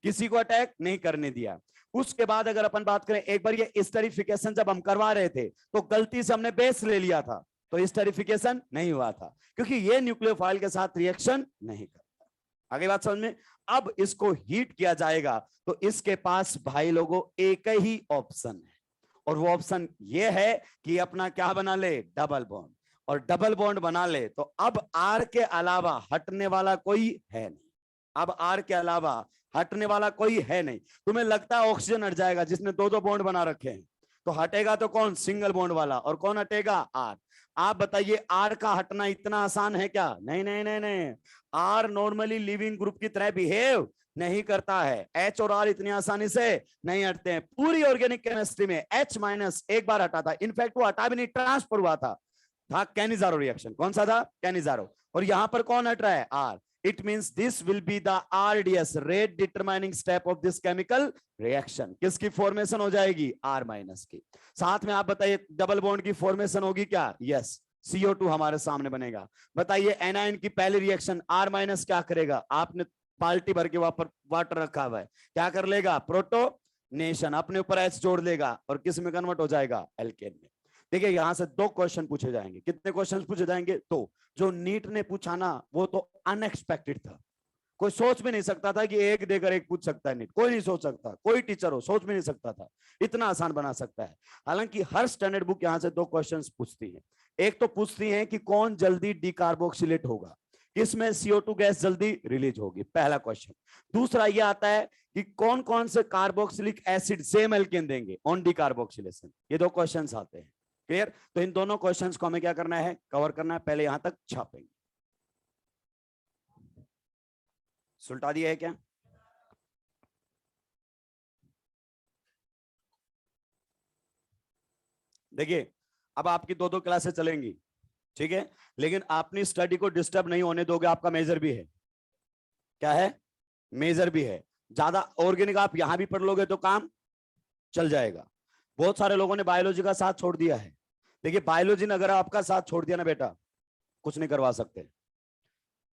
किसी को अटैक नहीं करने दिया। उसके बाद अगर अपन बात करें, एक बार ये स्टेरिफिकेशन जब हम करवा रहे थे तो गलती से हमने बेस ले लिया था, तो स्टेरिफिकेशन नहीं हुआ था, क्योंकि ये न्यूक्लियोफाइल के साथ रिएक्शन नहीं करता। आगे बात समझ में? अब इसको हीट किया जाएगा तो इसके पास भाई लोगों एक ही ऑप्शन है, और वो ऑप्शन ये है कि अपना क्या बना ले, डबल बॉन्ड। और डबल बॉन्ड बना ले तो अब R के अलावा हटने वाला कोई है नहीं, अब R के अलावा हटने वाला कोई है नहीं। तुम्हें लगता है ऑक्सीजन हट जाएगा जिसने दो दो बॉन्ड बना रखे हैं, तो हटेगा तो कौन? सिंगल बॉन्ड वाला। और कौन हटेगा? R। आप बताइए R का हटना इतना आसान है क्या? नहीं नहीं नहीं नहीं। R नॉर्मली लिविंग ग्रुप की तरह बिहेव नहीं करता है। H और R इतनी आसानी से नहीं हटते हैं। पूरी ऑर्गेनिक केमिस्ट्री में H- एक बार हटा था, इनफैक्ट वो हटा भी नहीं, ट्रांसफर हुआ था कैनिजारो रिएक्शन। कौन सा था? कैनिजारो। और यहां पर कौन हट रहा है? R। It means this will be the RDS, rate determining step of this chemical reaction। किसकी फॉर्मेशन हो जाएगी? R- की। साथ में आप बताइए डबल बॉन्ड की फॉर्मेशन होगी क्या? यस, CO2 हमारे सामने बनेगा। बताइए एनायन की पहली रिएक्शन R- क्या करेगा? आपने बाल्टी भर के वाटर रखा हुआ है, क्या कर लेगा? प्रोटोनेशन, अपने ऊपर H जोड़ लेगा और किस में कन्वर्ट हो जाएगा? एल्केन में। देखिए यहां से 2 क्वेश्चन पूछे जाएंगे। कितने क्वेश्चन पूछे जाएंगे? 2। जो नीट ने पूछा ना वो तो अनएक्सपेक्टेड था, कोई सोच भी नहीं सकता था कि एक देकर एक पूछ सकता है नीट, कोई नहीं सोच सकता, कोई टीचर हो सोच भी नहीं सकता था इतना आसान बना सकता है। हालांकि हर स्टैंडर्ड बुक यहां से 2 क्वेश्चंस पूछती है। एक तो पूछती है कि कौन जल्दी डिकार्बोक्सिलेट होगा, किसमें CO2 गैस जल्दी रिलीज होगी, पहला क्वेश्चन। दूसरा ये आता है कि कौन कौन से कार्बोक्सिलिक एसिड सेम एल्केन देंगे ऑन डिकार्बोक्सिलेशन। ये 2 क्वेश्चंस आते हैं। क्लियर? तो इन दोनों क्वेश्चंस को हमें क्या करना है? कवर करना है। पहले यहां तक छापेंगे। सुलटा दिया है क्या? देखिए अब आपकी 2-2 क्लासेस चलेंगी, ठीक है, लेकिन अपनी स्टडी को डिस्टर्ब नहीं होने दोगे। आपका मेजर भी है, क्या है? मेजर भी है। ज्यादा ऑर्गेनिक आप यहां भी पढ़ लोगे तो काम चल जाएगा। बहुत सारे लोगों ने बायोलॉजी का साथ छोड़ दिया है। देखिए बायोलॉजी ने अगर आपका साथ छोड़ दिया ना बेटा, कुछ नहीं करवा सकते।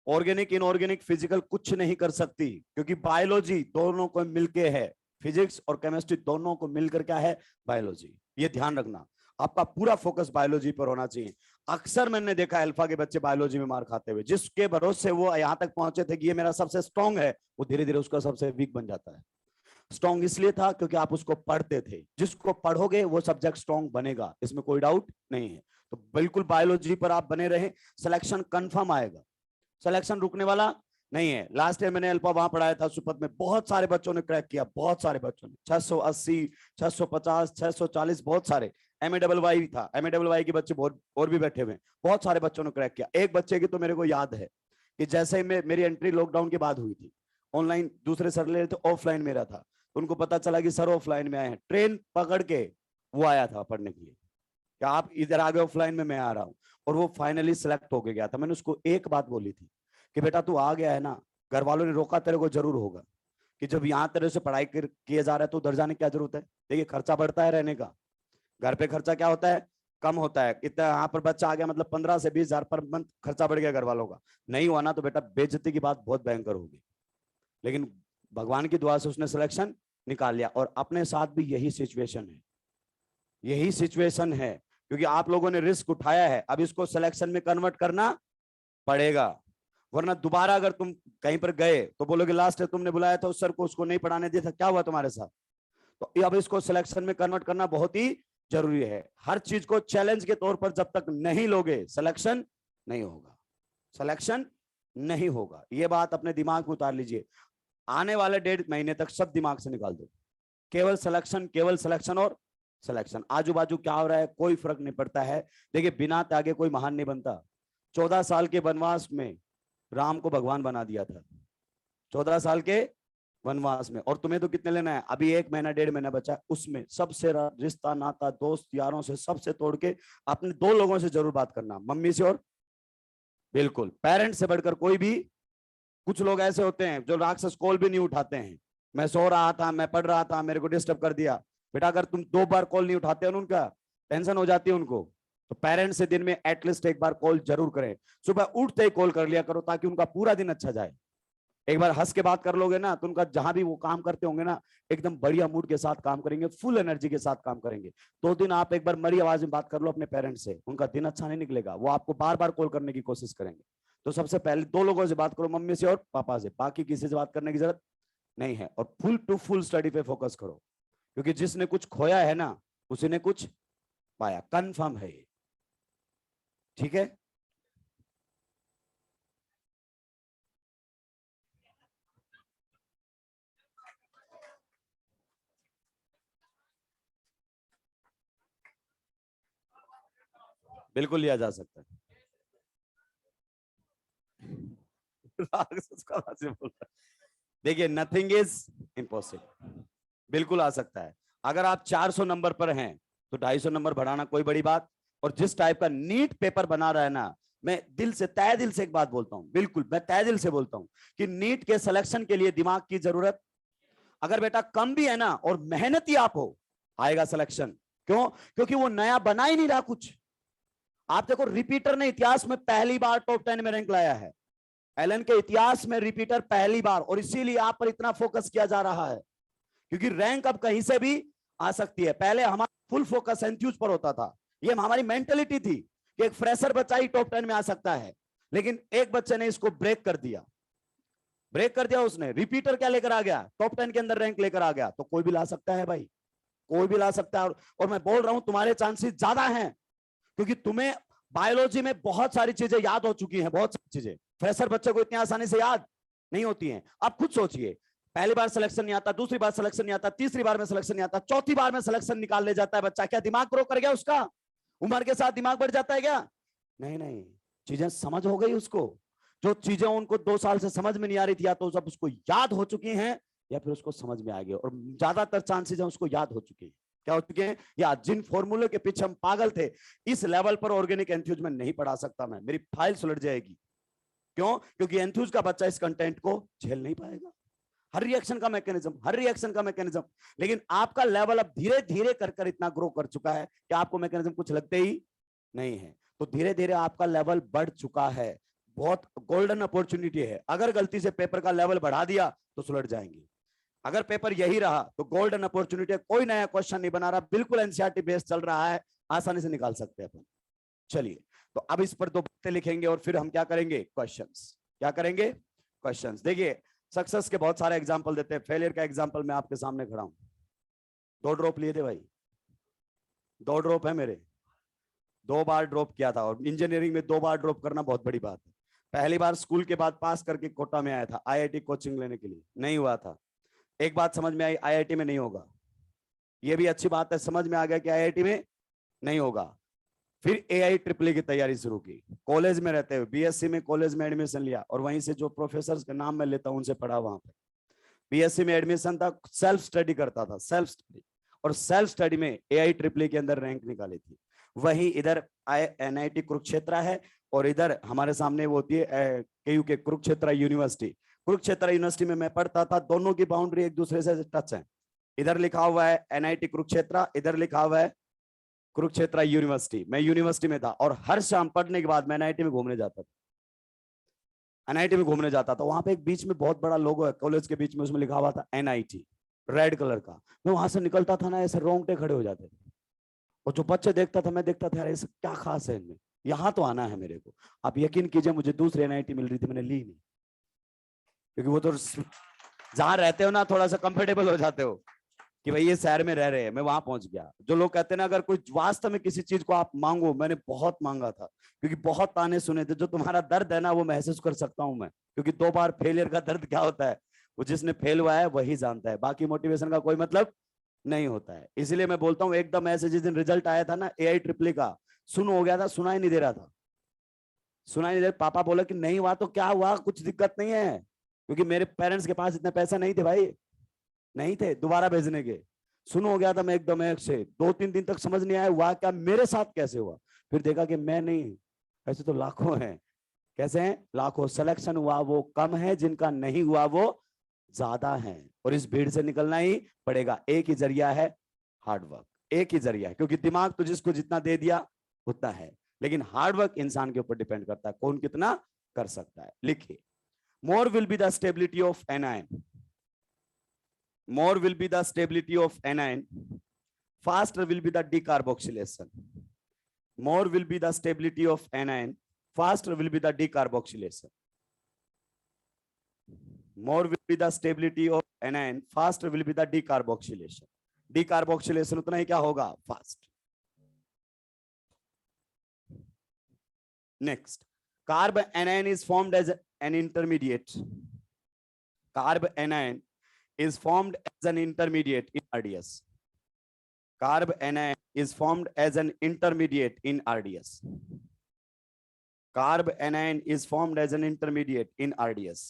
ऑर्गेनिक इनऑर्गेनिक फिजिकल कुछ नहीं कर सकती, क्योंकि बायोलॉजी दोनों को मिलके है, फिजिक्स और केमिस्ट्री दोनों को मिलकर क्या है? बायोलॉजी। ये ध्यान रखना, आपका पूरा फोकस बायोलॉजी पर होना चाहिए। अक्सर मैंने देखा अल्फा के बच्चे बायोलॉजी में मार खाते हुए, जिसके भरोसे वो यहां तक पहुंचे थे कि ये मेरा सबसे स्ट्रॉन्ग है, वो धीरे धीरे उसका सबसे वीक बन जाता है। स्ट्रॉन्ग इसलिए था क्योंकि आप उसको पढ़ते थे, जिसको पढ़ोगे वो सब्जेक्ट स्ट्रॉन्ग बनेगा, इसमें कोई डाउट नहीं है। तो बिल्कुल बायोलॉजी पर आप बने रहे, सिलेक्शन कंफर्म आएगा, सिलेक्शन रुकने वाला नहीं है। लास्ट ईयर मैंने अल्फा वहां पढ़ाया था सुपथ में, बहुत सारे बच्चों ने क्रैक किया, बहुत सारे बच्चों ने 680, 650, 640, बहुत सारे। MAYY था, MAYY के बच्चे बहुत और भी बैठे हुए, बहुत सारे बच्चों ने क्रैक किया। एक बच्चे की तो मेरे को याद है कि जैसे ही मेरी एंट्री लॉकडाउन के बाद हुई थी, ऑनलाइन दूसरे सर ले रहे थे, ऑफलाइन मेरा था, तो उनको पता चला कि सर ऑफलाइन में आए हैं, ट्रेन पकड़ के वो आया था पढ़ने के लिए, क्या आप इधर आ गए ऑफलाइन में, मैं आ रहा हूँ। और वो फाइनली सिलेक्ट होके गया था। मैंने उसको एक बात बोली थी कि बेटा तू आ गया है ना, घर वालों ने रोका तेरे को जरूर होगा कि जब यहाँ तेरे से पढ़ाई किए जा रहा है तो उधर जाने की क्या जरूरत है। देखिए खर्चा बढ़ता है रहने का, घर पे खर्चा क्या होता है? कम होता है। इतना यहाँ पर बच्चा आ गया मतलब 15 से 20 हजार पर मंथ खर्चा बढ़ गया घर वालों का। नहीं हुआ ना तो बेटा बेइज्जती की बात बहुत भयंकर होगी। लेकिन भगवान की दुआ से उसने सिलेक्शन निकाल लिया, और अपने साथ भी यही सिचुएशन है, यही सिचुएशन है, क्योंकि आप लोगों ने रिस्क उठाया है। अब इसको सिलेक्शन में कन्वर्ट करना पड़ेगा, वरना दोबारा अगर तुम कहीं पर गए तो बोलोगे लास्ट ईयर तुमने बुलाया था उस सर को, उसको नहीं पढ़ाने दिया था, क्या हुआ तुम्हारे साथ? तो अब इसको सिलेक्शन में कन्वर्ट करना बहुत ही जरूरी है। हर चीज को चैलेंज के तौर पर जब तक नहीं लोगे सिलेक्शन नहीं होगा, सिलेक्शन नहीं होगा। ये बात अपने दिमाग में उतार लीजिए। आने वाले 1.5 महीने तक सब दिमाग से निकाल दो, केवल सिलेक्शन, केवल सिलेक्शन और सिलेक्शन। आजू बाजू क्या हो रहा है कोई फर्क नहीं पड़ता है। देखिए बिना त्यागे कोई महान नहीं बनता। 14 साल के वनवास में राम को भगवान बना दिया था, 14 साल के वनवास में। और तुम्हें तो कितने लेना है? अभी 1 महीना 1.5 महीना बचा, उसमें सबसे रिश्ता नाता दोस्त यारों से सबसे तोड़ के अपने 2 लोगों से जरूर बात करना, मम्मी से और बिल्कुल पेरेंट्स से बढ़कर कोई भी। कुछ लोग ऐसे होते हैं जो राक्षस कॉल भी नहीं उठाते हैं, मैं सो रहा था, मैं पढ़ रहा था, मेरे को डिस्टर्ब कर दिया। बेटा अगर तुम 2 बार कॉल नहीं उठाते हो उनका, टेंशन हो जाती है उनको। तो पेरेंट्स से दिन में एटलीस्ट 1 बार कॉल जरूर करें। सुबह उठते ही कॉल कर लिया करो ताकि उनका पूरा दिन अच्छा जाए। एक बार हंस के बात कर लोगे ना तो उनका जहां भी वो काम करते होंगे ना, एकदम बढ़िया मूड के साथ काम करेंगे, फुल एनर्जी के साथ काम करेंगे। 2 दिन आप एक बार मरी आवाज में बात कर लो अपने पेरेंट्स से, उनका दिन अच्छा नहीं निकलेगा, वो आपको बार बार कॉल करने की कोशिश करेंगे। तो सबसे पहले 2 लोगों से बात करो, मम्मी से और पापा से, बाकी किसी से बात करने की जरूरत नहीं है। और फुल टू फुल स्टडी पे फोकस करो, क्योंकि जिसने कुछ खोया है ना उसी ने कुछ पाया, कंफर्म है ये। ठीक है, बिल्कुल लिया जा सकता है। देखिए नथिंग इज इम्पॉसिबल, बिल्कुल आ सकता है। अगर आप 400 नंबर पर हैं तो 250 नंबर बढ़ाना कोई बड़ी बात। और जिस टाइप का नीट पेपर बना रहा है ना, मैं दिल से, तय दिल से एक बात बोलता हूं, बिल्कुल मैं तय दिल से बोलता हूं कि नीट के सिलेक्शन के लिए दिमाग की जरूरत, अगर बेटा कम भी है ना और मेहनती आप हो, आएगा सिलेक्शन। क्यों? क्योंकि वो नया बना ही नहीं रहा कुछ। आप देखो रिपीटर ने इतिहास में पहली बार टॉप 10 में रैंक लाया है, एलन के इतिहास में रिपीटर पहली बार, और इसीलिए आप पर इतना फोकस किया जा रहा है, क्योंकि रैंक अब कहीं से भी आ सकती है। पहले हमारा फुल फोकस एंथ्यूज पर होता था, ये हमारी मेंटेलिटी थी कि एक फ्रेशर बच्चा ही टॉप 10 में आ सकता है, लेकिन एक बच्चे ने इसको ब्रेक कर दिया, ब्रेक कर दिया उसने। रिपीटर क्या लेकर आ गया? टॉप 10 के अंदर रैंक लेकर आ गया। तो कोई भी ला सकता है भाई, कोई भी ला सकता है। और मैं बोल रहा हूं तुम्हारे चांसेस ज्यादा हैं, क्योंकि तुम्हें बायोलॉजी में बहुत सारी चीजें याद हो चुकी हैं, बहुत सारी चीजें फ्रेशर बच्चे को इतनी आसानी से याद नहीं होती हैं। आप खुद सोचिए, पहली बार सिलेक्शन नहीं आता, दूसरी बार सिलेक्शन नहीं आता, तीसरी बार में सिलेक्शन नहीं आता, चौथी बार में सिलेक्शन निकाल ले जाता है बच्चा, क्या दिमाग ग्रो कर गया उसका? उम्र के साथ दिमाग बढ़ जाता है क्या? नहीं नहीं, चीजें समझ हो गई उसको। जो चीजें उनको 2 साल से समझ में नहीं आ रही थी, या तो जब उसको याद हो चुकी हैं या फिर उसको समझ में आ गई, और ज्यादातर चांसेस है उसको याद हो चुकी है। क्या हो चुके हैं? या जिन फॉर्मूले के पीछे हम पागल थे, इस लेवल पर ऑर्गेनिक एंथ्यूज में नहीं पढ़ा सकता मैं, मेरी फाइल सुलट जाएगी। क्यों? क्योंकि एंथ्यूज का बच्चा इस कंटेंट को झेल नहीं पाएगा। हर रिएक्शन का मैकेनिज्म, हर रिएक्शन का मैकेनिज्म। लेकिन आपका लेवल अब धीरे धीरे कर कर इतना ग्रो कर चुका है कि आपको मैकेनिज्म कुछ लगते ही नहीं है। तो धीरे धीरे आपका लेवल बढ़ चुका है, बहुत गोल्डन अपॉर्चुनिटी है। अगर गलती से पेपर का लेवल बढ़ा दिया तो सुलट जाएंगे। अगर पेपर यही रहा तो गोल्डन अपॉर्चुनिटी है, कोई नया क्वेश्चन नहीं बना रहा, बिल्कुल एनसीईआरटी बेस चल रहा है, आसानी से निकाल सकते हैं अपन। चलिए, तो अब इस पर 2 बातें लिखेंगे और फिर हम क्या करेंगे? क्वेश्चंस। क्या करेंगे? क्वेश्चंस। देखिए सक्सेस के बहुत सारे एग्जांपल देते हैं, फेलियर का एग्जांपल मैं आपके सामने खड़ा हूं। 2 ड्रॉप लिए थे भाई, 2 ड्रॉप है मेरे, 2 बार ड्रॉप किया था। और इंजीनियरिंग में 2 बार ड्रॉप करना बहुत बड़ी बात है। पहली बार स्कूल के बाद पास करके कोटा में आया था आईआईटी कोचिंग लेने के लिए, नहीं हुआ था। एक बात समझ में आई, आईआईटी में नहीं होगा। ये भी अच्छी बात है, समझ में आ गया कि आईआईटी में नहीं होगा। फिर AIEEE की तैयारी शुरू की, कॉलेज में रहते हुए बीएससी में कॉलेज में एडमिशन लिया, और वहीं से जो प्रोफेसर का नाम मैं लेता हूं उनसे पढ़ा वहां पे। बीएससी में एडमिशन था, सेल्फ स्टडी करता था, सेल्फ स्टडी। और सेल्फ स्टडी में AIEEE के अंदर रैंक निकाली थी। वहीं इधर NIT कुरुक्षेत्र है, और इधर हमारे सामने वो होती है KU के कुरुक्षेत्र यूनिवर्सिटी। कुरुक्षेत्र यूनिवर्सिटी में मैं पढ़ता था, दोनों की बाउंड्री एक दूसरे से टच है। इधर लिखा हुआ है NIT कुरुक्षेत्र, इधर लिखा हुआ है कुरुक्षेत्र यूनिवर्सिटी। मैं यूनिवर्सिटी में था, और हर शाम पढ़ने के बाद मैं NIT में घूमने जाता था। NIT में घूमने जाता था, वहां पे एक बीच में बहुत बड़ा लोगो है कॉलेज के बीच में, उसमें लिखा हुआ था NIT, रेड कलर का। मैं वहां से निकलता था ना, ऐसे रोंगटे खड़े हो जाते थे। और जो बच्चे देखता था, मैं देखता था यार ऐसा क्या खास है इनमें, यहाँ तो आना है मेरे को। आप यकीन कीजिए मुझे दूसरी NIT मिल रही थी, मैंने ली नहीं, क्योंकि वो तो जहां रहते हो ना थोड़ा सा कंफर्टेबल हो जाते हो कि भाई ये शहर में रह रहे हैं। मैं वहां पहुंच गया। जो लोग कहते हैं ना, अगर कोई वास्तव में किसी चीज को आप मांगो, मैंने बहुत मांगा था, क्योंकि बहुत ताने सुने थे। जो तुम्हारा दर्द है ना, वो महसूस कर सकता हूं मैं, क्योंकि 2 बार फेलियर का दर्द क्या होता है वो जिसने फेल हुआ है वही जानता है। बाकी मोटिवेशन का कोई मतलब नहीं होता है। इसलिए मैं बोलता हूँ, एकदम ऐसे जिस दिन रिजल्ट आया था ना AIEEE का, सुन हो गया था, सुना ही नहीं दे रहा था, सुना ही नहीं दे। पापा बोला कि नहीं हुआ तो क्या हुआ, कुछ दिक्कत नहीं है, क्योंकि मेरे पेरेंट्स के पास इतने पैसा नहीं थे भाई, नहीं थे दोबारा भेजने के। सुन हो गया था मैं एकदम एक से। 2-3 दिन तक समझ नहीं आया हुआ क्या, मेरे साथ कैसे हुआ। फिर देखा कि मैं नहीं, ऐसे तो लाखों हैं। कैसे हैं? लाखों। सिलेक्शन हुआ वो कम है, जिनका नहीं हुआ वो ज्यादा हैं और इस भीड़ से निकलना ही पड़ेगा। एक ही जरिया है, हार्ड वर्क, एक ही जरिया है, क्योंकि दिमाग तो जिसको जितना दे दिया उतना है, लेकिन हार्ड वर्क इंसान के ऊपर डिपेंड करता है कौन कितना कर सकता है। लिखिए, more will be the stability of anion, more will be the stability of anion, faster will be the decarboxylation. More will be the stability of anion, faster will be the decarboxylation. More will be the stability of anion, faster will be the decarboxylation. Decarboxylation उतना ही क्या होगा, fast. Next, carbanion is formed as an intermediate. Carbanion is formed as an intermediate in RDS. Carbanion is formed as an intermediate in RDS. Carbanion is formed as an intermediate in RDS.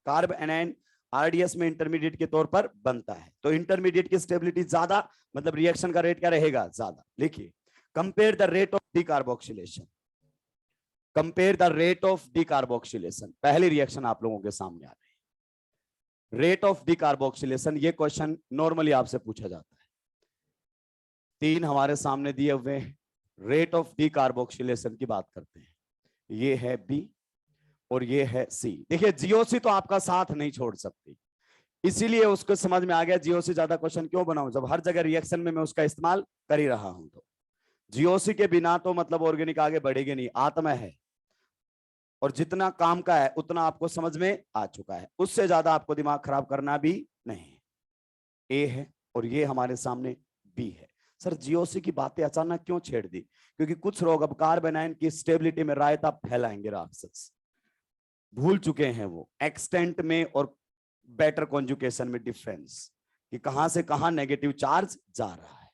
Carbanion RDS में intermediate के तौर पर बनता है, तो intermediate की stability ज्यादा, मतलब रिएक्शन का रेट क्या रहेगा, ज्यादा। लिखिए, compare the rate of decarboxylation, compare the rate of decarboxylation. पहली रिएक्शन आप लोगों के सामने आ रही है, रेट ऑफ डिकार्बोक्सिलेशन। ये क्वेश्चन नॉर्मली आपसे पूछा जाता है, तीन हमारे सामने दिए हुए, रेट ऑफ डिकार्बोक्सिलेशन की बात करते हैं। ये है बी और ये है सी। देखिए, जीओसी तो आपका साथ नहीं छोड़ सकती, इसीलिए उसको समझ में आ गया जीओसी ज्यादा क्वेश्चन क्यों बनाऊं, जब हर जगह रिएक्शन में मैं उसका इस्तेमाल कर ही रहा हूं। तो जीओसी के बिना तो मतलब ऑर्गेनिक आगे बढ़ेगी नहीं, आत्मा है और जितना काम का है उतना आपको समझ में आ चुका है, उससे ज्यादा आपको दिमाग खराब करना भी नहीं। ए है और ये हमारे सामने बी है। सर जीओसी की बातें अचानक क्यों छेड़ दी, क्योंकि कुछ लोग अब कार्बोनाइन की स्टेबिलिटी में रायता फैलाएंगे, राक्षस भूल चुके हैं वो एक्सटेंट में और बेटर कॉन्जुकेशन में डिफरेंस, कि कहां से कहां नेगेटिव चार्ज जा रहा है।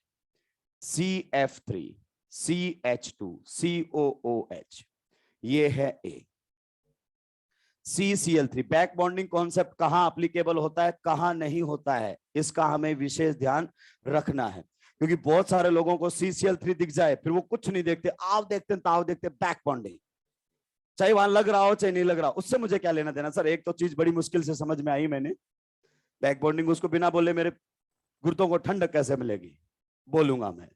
CF3 CH2 COOH, ये है ए। CCl3 बैक बॉन्डिंग कॉन्सेप्ट कहां एप्लीकेबल होता है, कहां नहीं होता है, इसका हमें विशेष ध्यान रखना है, क्योंकि बहुत सारे लोगों को CCl3 दिख जाए फिर वो कुछ नहीं देखते, आप देखते ताव देखते बैक बॉन्डिंग, चाहे वहां लग रहा हो चाहे नहीं लग रहा, उससे मुझे क्या लेना देना। सर एक तो चीज बड़ी मुश्किल से समझ में आई मैंने, बैक बॉन्डिंग, उसको बिना बोले मेरे गुर्दों को ठंडक कैसे मिलेगी, बोलूंगा मैं,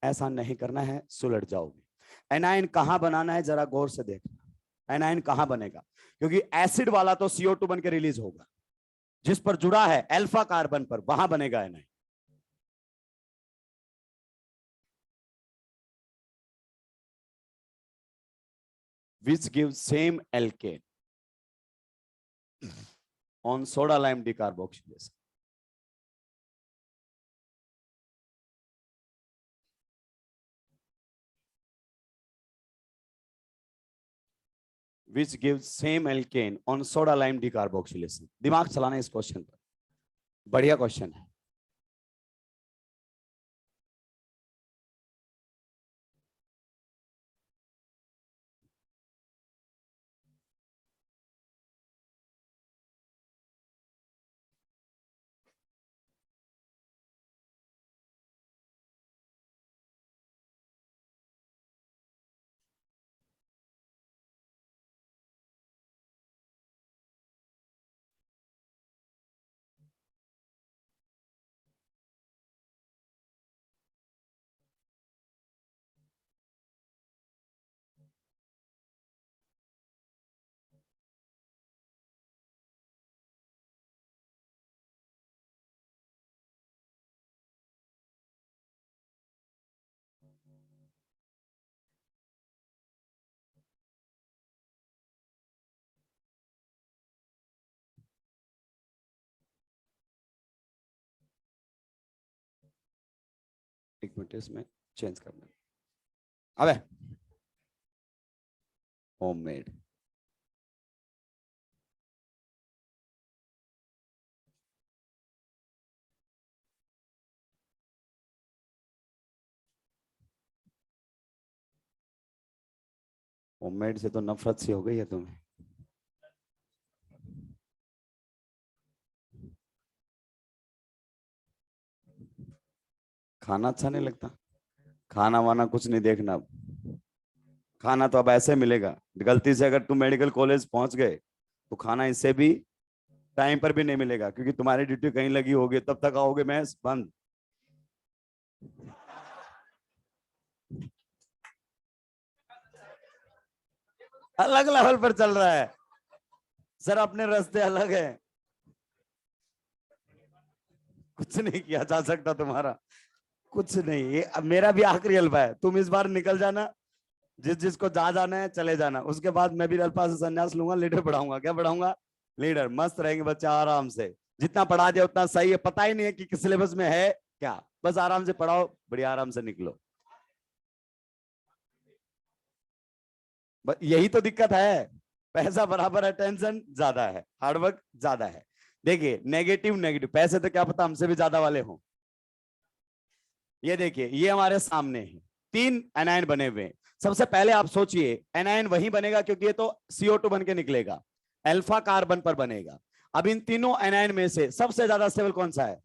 ऐसा नहीं करना है, सुलझ जाओगे। एनायन कहां बनाना है जरा गौर से देखना, एनायन कहां बनेगा, क्योंकि एसिड वाला तो CO2 बन के रिलीज होगा, जिस पर जुड़ा है अल्फा कार्बन पर, वहां बनेगा anion. which gives same alkane on soda lime decarboxylation. Which gives same alkane on soda lime decarboxylation. दिमाग चलाना इस क्वेश्चन पर, बढ़िया क्वेश्चन है। एक मिनट इसमें चेंज करना, अबे होममेड। होममेड से तो नफरत सी हो गई है तुम्हें। खाना अच्छा नहीं लगता, खाना वाना कुछ नहीं देखना, खाना तो अब ऐसे मिलेगा। गलती से अगर तुम मेडिकल कॉलेज पहुंच गए तो खाना इससे भी टाइम पर भी नहीं मिलेगा, क्योंकि तुम्हारी ड्यूटी कहीं लगी होगी, तब तक आओगे मैच बंद। अलग लेवल पर चल रहा है सर, अपने रास्ते अलग है, कुछ नहीं किया जा सकता तुम्हारा, कुछ नहीं। ये अब मेरा भी आखिरी हलवा है, तुम इस बार निकल जाना, जिस जिसको जा जाना है चले जाना, उसके बाद मैं भी अल्फा से संन्यास लूंगा, लीडर पढ़ाऊंगा। क्या पढ़ाऊंगा? लीडर। मस्त रहेंगे बच्चे आराम से, जितना पढ़ा दिया उतना सही है, पता ही नहीं है कि किस सिलेबस में है क्या, बस आराम से पढ़ाओ, बढ़िया आराम से निकलो। यही तो दिक्कत है, पैसा बराबर है, टेंशन ज्यादा है, हार्डवर्क ज्यादा है। देखिए नेगेटिव नेगेटिव, पैसे तो क्या पता हमसे भी ज्यादा वाले हों। ये देखिए ये हमारे सामने है, 3 एनायन बने हुए हैं। सबसे पहले आप सोचिए एनायन वही बनेगा क्योंकि ये तो CO2 बन के निकलेगा, अल्फा कार्बन पर बनेगा। अब इन तीनों एनायन में से सबसे ज्यादा स्टेबल कौन सा है?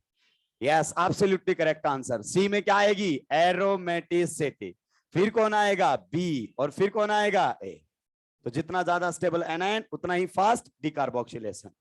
Yes, absolutely correct answer. C में क्या आएगी? एरोमेटिसिटी। फिर कौन आएगा? बी। और फिर कौन आएगा? ए। तो जितना ज्यादा स्टेबल एनायन उतना ही फास्ट डिकार्बोक्सिलेशन।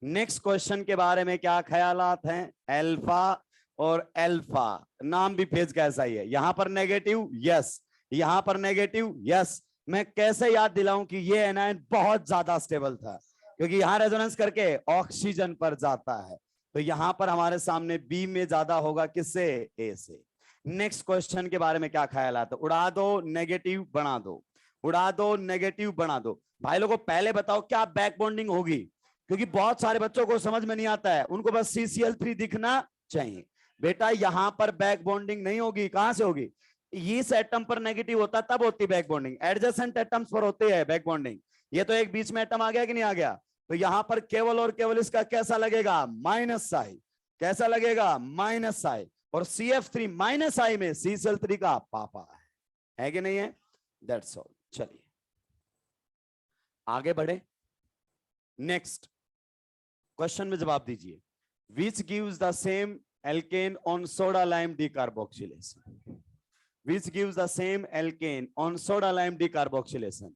नेक्स्ट क्वेश्चन के बारे में क्या ख्यालात हैं? अल्फा और अल्फा, नाम भी फेज कैसा ही है, यहां पर नेगेटिव यस, यहां पर नेगेटिव यस। मैं कैसे याद दिलाऊं कि ये एनायन बहुत ज्यादा स्टेबल था, क्योंकि यहां रेजोनेंस करके ऑक्सीजन पर जाता है, तो यहां पर हमारे सामने बी में ज्यादा होगा, किससे? ए से। नेक्स्ट क्वेश्चन के बारे में क्या ख्यालात है? उड़ा दो नेगेटिव बना दो, उड़ा दो नेगेटिव बना दो। भाई लोगों पहले बताओ क्या बैक बॉन्डिंग होगी, क्योंकि बहुत सारे बच्चों को समझ में नहीं आता है, उनको बस CCl3 दिखना चाहिए। बेटा यहां पर बैक बॉन्डिंग नहीं होगी, कहां से होगी? इस एटम पर नेगेटिव होता तब होती बैक बॉन्डिंग, एडजेसेंट एटम्स पर होती है बैक बॉन्डिंग। ये तो एक बीच में एटम आ गया कि नहीं आ गया, तो यहां पर केवल और केवल इसका कैसा लगेगा? Minus sign. कैसा लगेगा? Minus sign. और CF3 माइनस आई में CCl3 का पापा है कि नहीं है? That's all. चलिए आगे बढ़े, नेक्स्ट क्वेश्चन में जवाब दीजिए। Which gives the same alkane on soda lime decarboxylation? Which gives the same alkane on soda lime decarboxylation?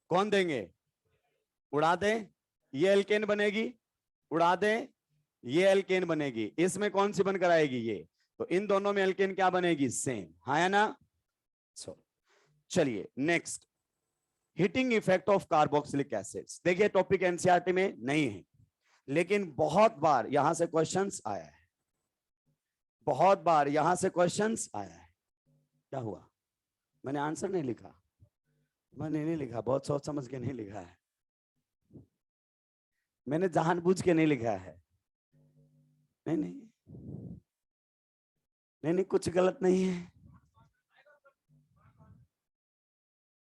कौन देंगे? उड़ा दें, ये एल्केन बनेगी, उड़ा दें, ये एल्केन बनेगी, इसमें कौन सी बनकर आएगी? ये। तो इन दोनों में एल्केन क्या बनेगी? सेम, है ना? चलिए next, heating effect of carboxylic acids. देखिए टॉपिक एनसीईआरटी में नहीं है, लेकिन बहुत बार यहां से क्वेश्चंस आया है, बहुत बार यहां से क्वेश्चंस आया है। क्या हुआ? मैंने आंसर नहीं लिखा, मैंने नहीं लिखा, बहुत सोच समझ के नहीं लिखा है, मैंने जानबूझ के नहीं लिखा है। नहीं नहीं नहीं नहीं, कुछ गलत नहीं है,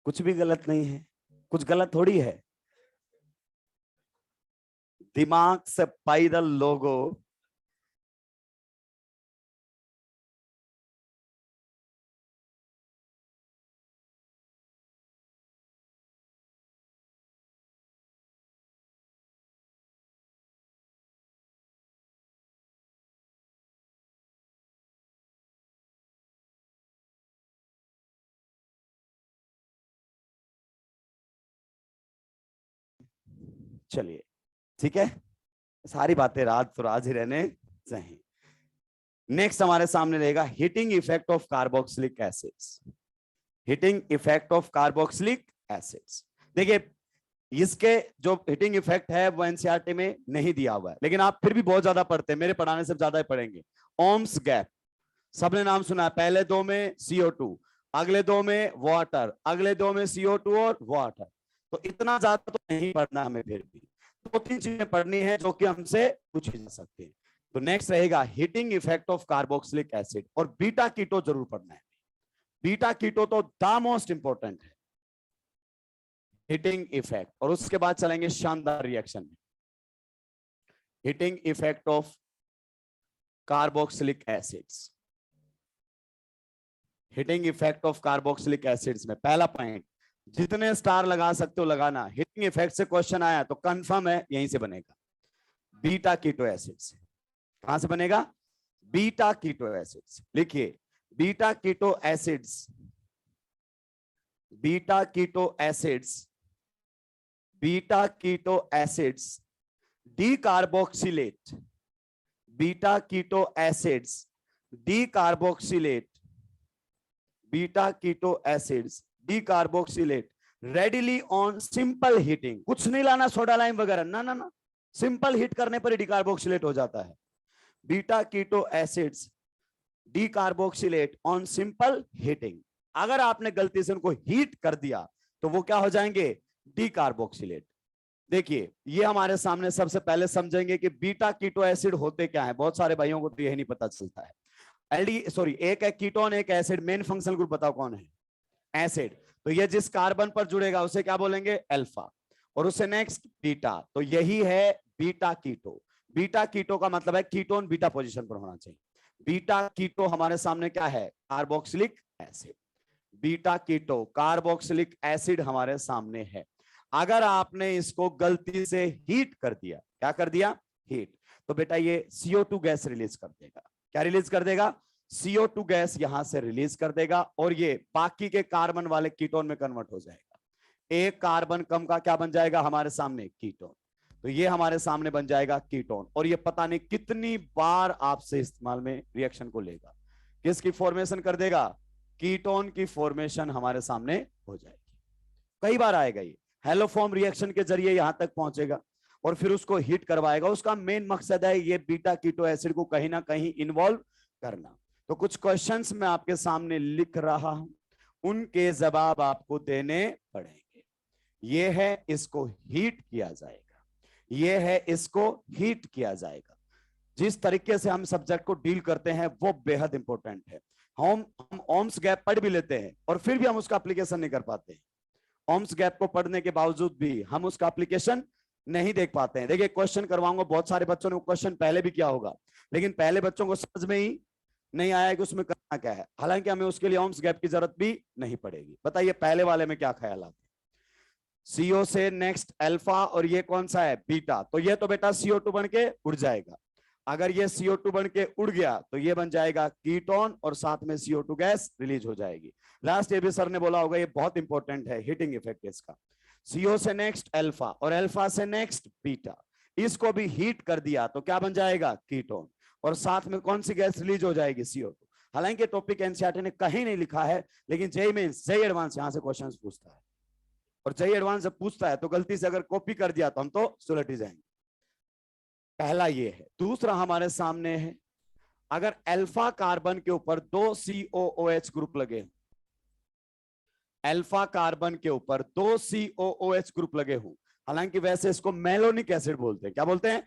कुछ भी गलत नहीं है, कुछ गलत थोड़ी है। दिमाग से पैदल लोगों, चलिए ठीक है, सारी बातें राज तो राज ही रहने चाहिए। नेक्स्ट हमारे सामने रहेगा heating effect of carboxylic acids. Heating effect of carboxylic acids, देखिए इसके जो हीटिंग इफेक्ट है वो एनसीईआरटी में नहीं दिया हुआ है, लेकिन आप फिर भी बहुत ज्यादा पढ़ते हैं, मेरे पढ़ाने से ज्यादा ही पढ़ेंगे। ओम्स गैप, सबने नाम सुना है, पहले दो में CO2, अगले दो में वाटर, अगले दो में CO2 और वाटर। तो इतना ज्यादा तो नहीं पढ़ना हमें, फिर भी 2-3 चीजें पढ़नी है जो कि हमसे पूछी जा सकती है। तो नेक्स्ट रहेगा heating effect of carboxylic acid, और बीटा कीटो जरूर पढ़ना है। बीटा कीटो तो द मोस्ट इंपॉर्टेंट है, हीटिंग इफेक्ट। और उसके बाद चलेंगे शानदार रिएक्शन में, heating effect of carboxylic acids. Heating effect of carboxylic acids में पहला पॉइंट, जितने स्टार लगा सकते हो लगाना, हीटिंग इफेक्ट से क्वेश्चन आया तो कंफर्म है यहीं से बनेगा, बीटा कीटो एसिड से। कहां से बनेगा? Beta keto acids. लिखिए beta keto acids, beta keto acids, beta keto acids decarboxylate beta keto acids, decarboxylate beta keto acids, decarboxylate readily on simple heating, कुछ नहीं लाना soda lime वगैरह, ना ना ना, सिंपल हीट करने पर ही डी कार्बोक्सिलेट हो जाता है। Beta keto acids decarboxylate on simple heating, अगर आपने गलती से उनको हीट कर दिया तो वो क्या हो जाएंगे, डी कार्बोक्सिलेट। देखिए ये हमारे सामने सबसे पहले समझेंगे कि बीटा कीटो एसिड होते क्या है, बहुत सारे भाइयों को तो यही नहीं पता चलता है। एक है कीटोन, एक एसिड, मेन फंक्शनल ग्रुप बताओ कौन है, एसिड। तो ये जिस कार्बन पर जुड़ेगा उसे क्या बोलेंगे, अल्फा, और उससे नेक्स्ट बीटा, तो यही है बीटा कीटो। बीटा कीटो का मतलब है कीटोन बीटा पोजीशन पर होना चाहिए। बीटा कीटो हमारे सामने क्या है, carboxylic acid. Beta keto carboxylic acid हमारे सामने है। अगर आपने इसको गलती से हीट कर दिया, क्या कर दिया, हीट, तो बेटा ये CO2 गैस रिलीज कर देगा। क्या रिलीज कर देगा, CO2 गैस यहां से रिलीज कर देगा, और ये बाकी के कार्बन वाले कीटोन में कन्वर्ट हो जाएगा। एक कार्बन कम का क्या बन जाएगा हमारे सामने, कीटोन। तो ये हमारे सामने बन जाएगा कीटोन, और ये पता नहीं कितनी बार आपसे इस्तेमाल में रिएक्शन को लेगा, किसकी फॉर्मेशन कर देगा, कीटोन की फॉर्मेशन हमारे सामने हो जाएगी। कई बार आएगा ये, हेलोफॉर्म रिएक्शन के जरिए यहां तक पहुंचेगा और फिर उसको हीट करवाएगा। उसका मेन मकसद है ये बीटा कीटो एसिड को कहीं ना कहीं इन्वॉल्व करना। तो कुछ क्वेश्चंस मैं आपके सामने लिख रहा हूं, उनके जवाब आपको देने पड़ेंगे। ये है, इसको हीट किया जाएगा, ये है, इसको हीट किया जाएगा। जिस तरीके से हम सब्जेक्ट को डील करते हैं वो बेहद इंपॉर्टेंट है। हम ओम्स गैप पढ़ भी लेते हैं और फिर भी हम उसका एप्लीकेशन नहीं कर पाते हैं। ओम्स गैप को पढ़ने के बावजूद भी हम उसका एप्लीकेशन नहीं देख पाते हैं। देखिए क्वेश्चन करवाऊंगा, बहुत सारे बच्चों ने क्वेश्चन पहले भी किया होगा, लेकिन पहले बच्चों को समझ में ही नहीं आया कि उसमें करना क्या है। हालांकि हमें उसके लिए ओम्स गैप की जरूरत भी नहीं पड़ेगी। बताइए पहले वाले में क्या ख्याल आता है, CO से नेक्स्ट अल्फा, और ये कौन सा है, बीटा। तो ये तो बेटा CO2 बन के उड़ जाएगा। अगर ये CO2 बन के उड़ गया तो ये बन जाएगा कीटोन, और साथ में CO2 गैस रिलीज हो जाएगी। लास्ट ये भी सर ने बोला होगा, ये बहुत इंपॉर्टेंट है, हीटिंग इफेक्ट इसका। CO से नेक्स्ट अल्फा, और अल्फा से नेक्स्ट बीटा, इसको भी हीट कर दिया तो क्या बन जाएगा, कीटोन, और साथ में कौन सी गैस रिलीज हो जाएगी, CO2। हालांकि टॉपिक एनसीईआरटी ने कहीं नहीं लिखा है, लेकिन जेईई मेंस, जेईई एडवांस यहां से क्वेश्चन पूछता है, और जेईई एडवांस जब पूछता है तो गलती से अगर कॉपी कर दिया तो हम तो सुलट ही जाएंगे। पहला ये है। दूसरा हमारे सामने है, अगर अल्फा कार्बन के ऊपर 2 COOH ग्रुप लगे, अल्फा कार्बन के ऊपर 2 COOH ग्रुप लगे हो, हालांकि वैसे इसको मेलोनिक एसिड बोलते हैं। क्या बोलते हैं,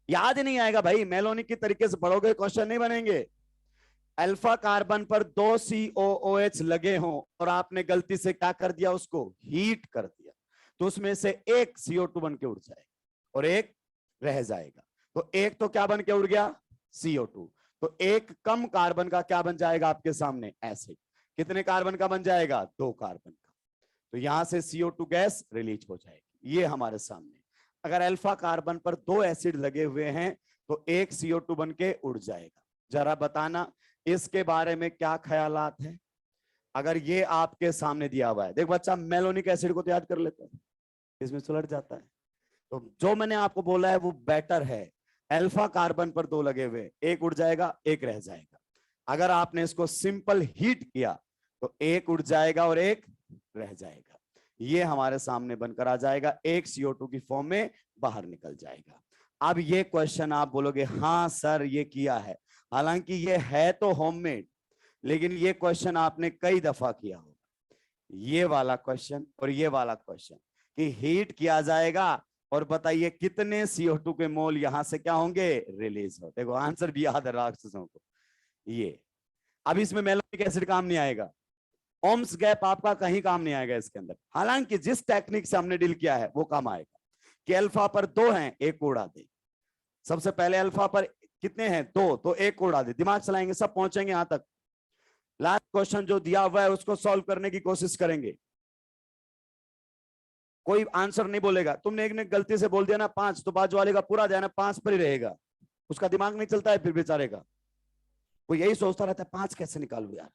याद नहीं आएगा भाई, मेलोनिक की तरीके से पढ़ोगे क्वेश्चन नहीं बनेंगे। अल्फा कार्बन पर 2 COOH लगे हों और आपने गलती से क्या कर दिया, उसको हीट कर दिया, तो उसमें से एक CO2 बन के उड़ जाएगा और एक रह जाएगा। तो एक तो क्या बन के उड़ गया, CO2, तो एक कम कार्बन का क्या बन जाएगा आपके सामने, एसिड। कितने कार्बन का बन जाएगा, 2 कार्बन का। तो यहां से CO2 गैस रिलीज हो जाएगी। ये हमारे सामने, अगर अल्फा कार्बन पर 2 एसिड लगे हुए हैं तो एक CO2 बन के उड़ जाएगा। जरा बताना इसके बारे में क्या ख्यालात है। अगर ये आपके सामने दिया हुआ है, देख बच्चा मेलोनिक एसिड को तो याद कर लेता है, इसमें सुलट जाता है। तो जो मैंने आपको बोला है वो बेटर है। अल्फा कार्बन पर 2 लगे हुए, एक उड़ जाएगा, एक रह जाएगा। अगर आपने इसको सिंपल हीट किया तो एक उड़ जाएगा और एक रह जाएगा। ये हमारे सामने बनकर आ जाएगा, एक CO2 की फॉर्म में बाहर निकल जाएगा। अब ये क्वेश्चन आप बोलोगे हाँ सर ये किया है, हालांकि ये है तो होममेड, लेकिन ये क्वेश्चन आपने कई दफा किया होगा, ये वाला क्वेश्चन और ये वाला क्वेश्चन, कि हीट किया जाएगा और बताइए कितने CO2 के मोल यहां से क्या होंगे, रिलीज हो। देखो आंसर भी याद है राक्षसों को। ये अब इसमें मेलोनिक एसिड काम नहीं आएगा, ओम्स गैप आपका कहीं काम नहीं आएगा इसके अंदर। हालांकि जिस टेक्निक से हमने डील किया है वो काम आएगा, कि अल्फा पर 2 हैं, एक को उड़ा दे। सबसे पहले अल्फा पर कितने हैं, 2, तो एक को उड़ा दे। दिमाग चलाएंगे, सब पहुंचेंगे यहां तक। लास्ट क्वेश्चन जो दिया हुआ है उसको सॉल्व करने की कोशिश करेंगे। कोई आंसर नहीं बोलेगा। तुमने एक ने गलती से बोल दिया ना 5, तो बाजू वाले का पूरा ध्यान 5 पर ही रहेगा, उसका दिमाग नहीं चलता है फिर बेचारे का। वो यही सोचता रहता है 5 कैसे निकालू यार।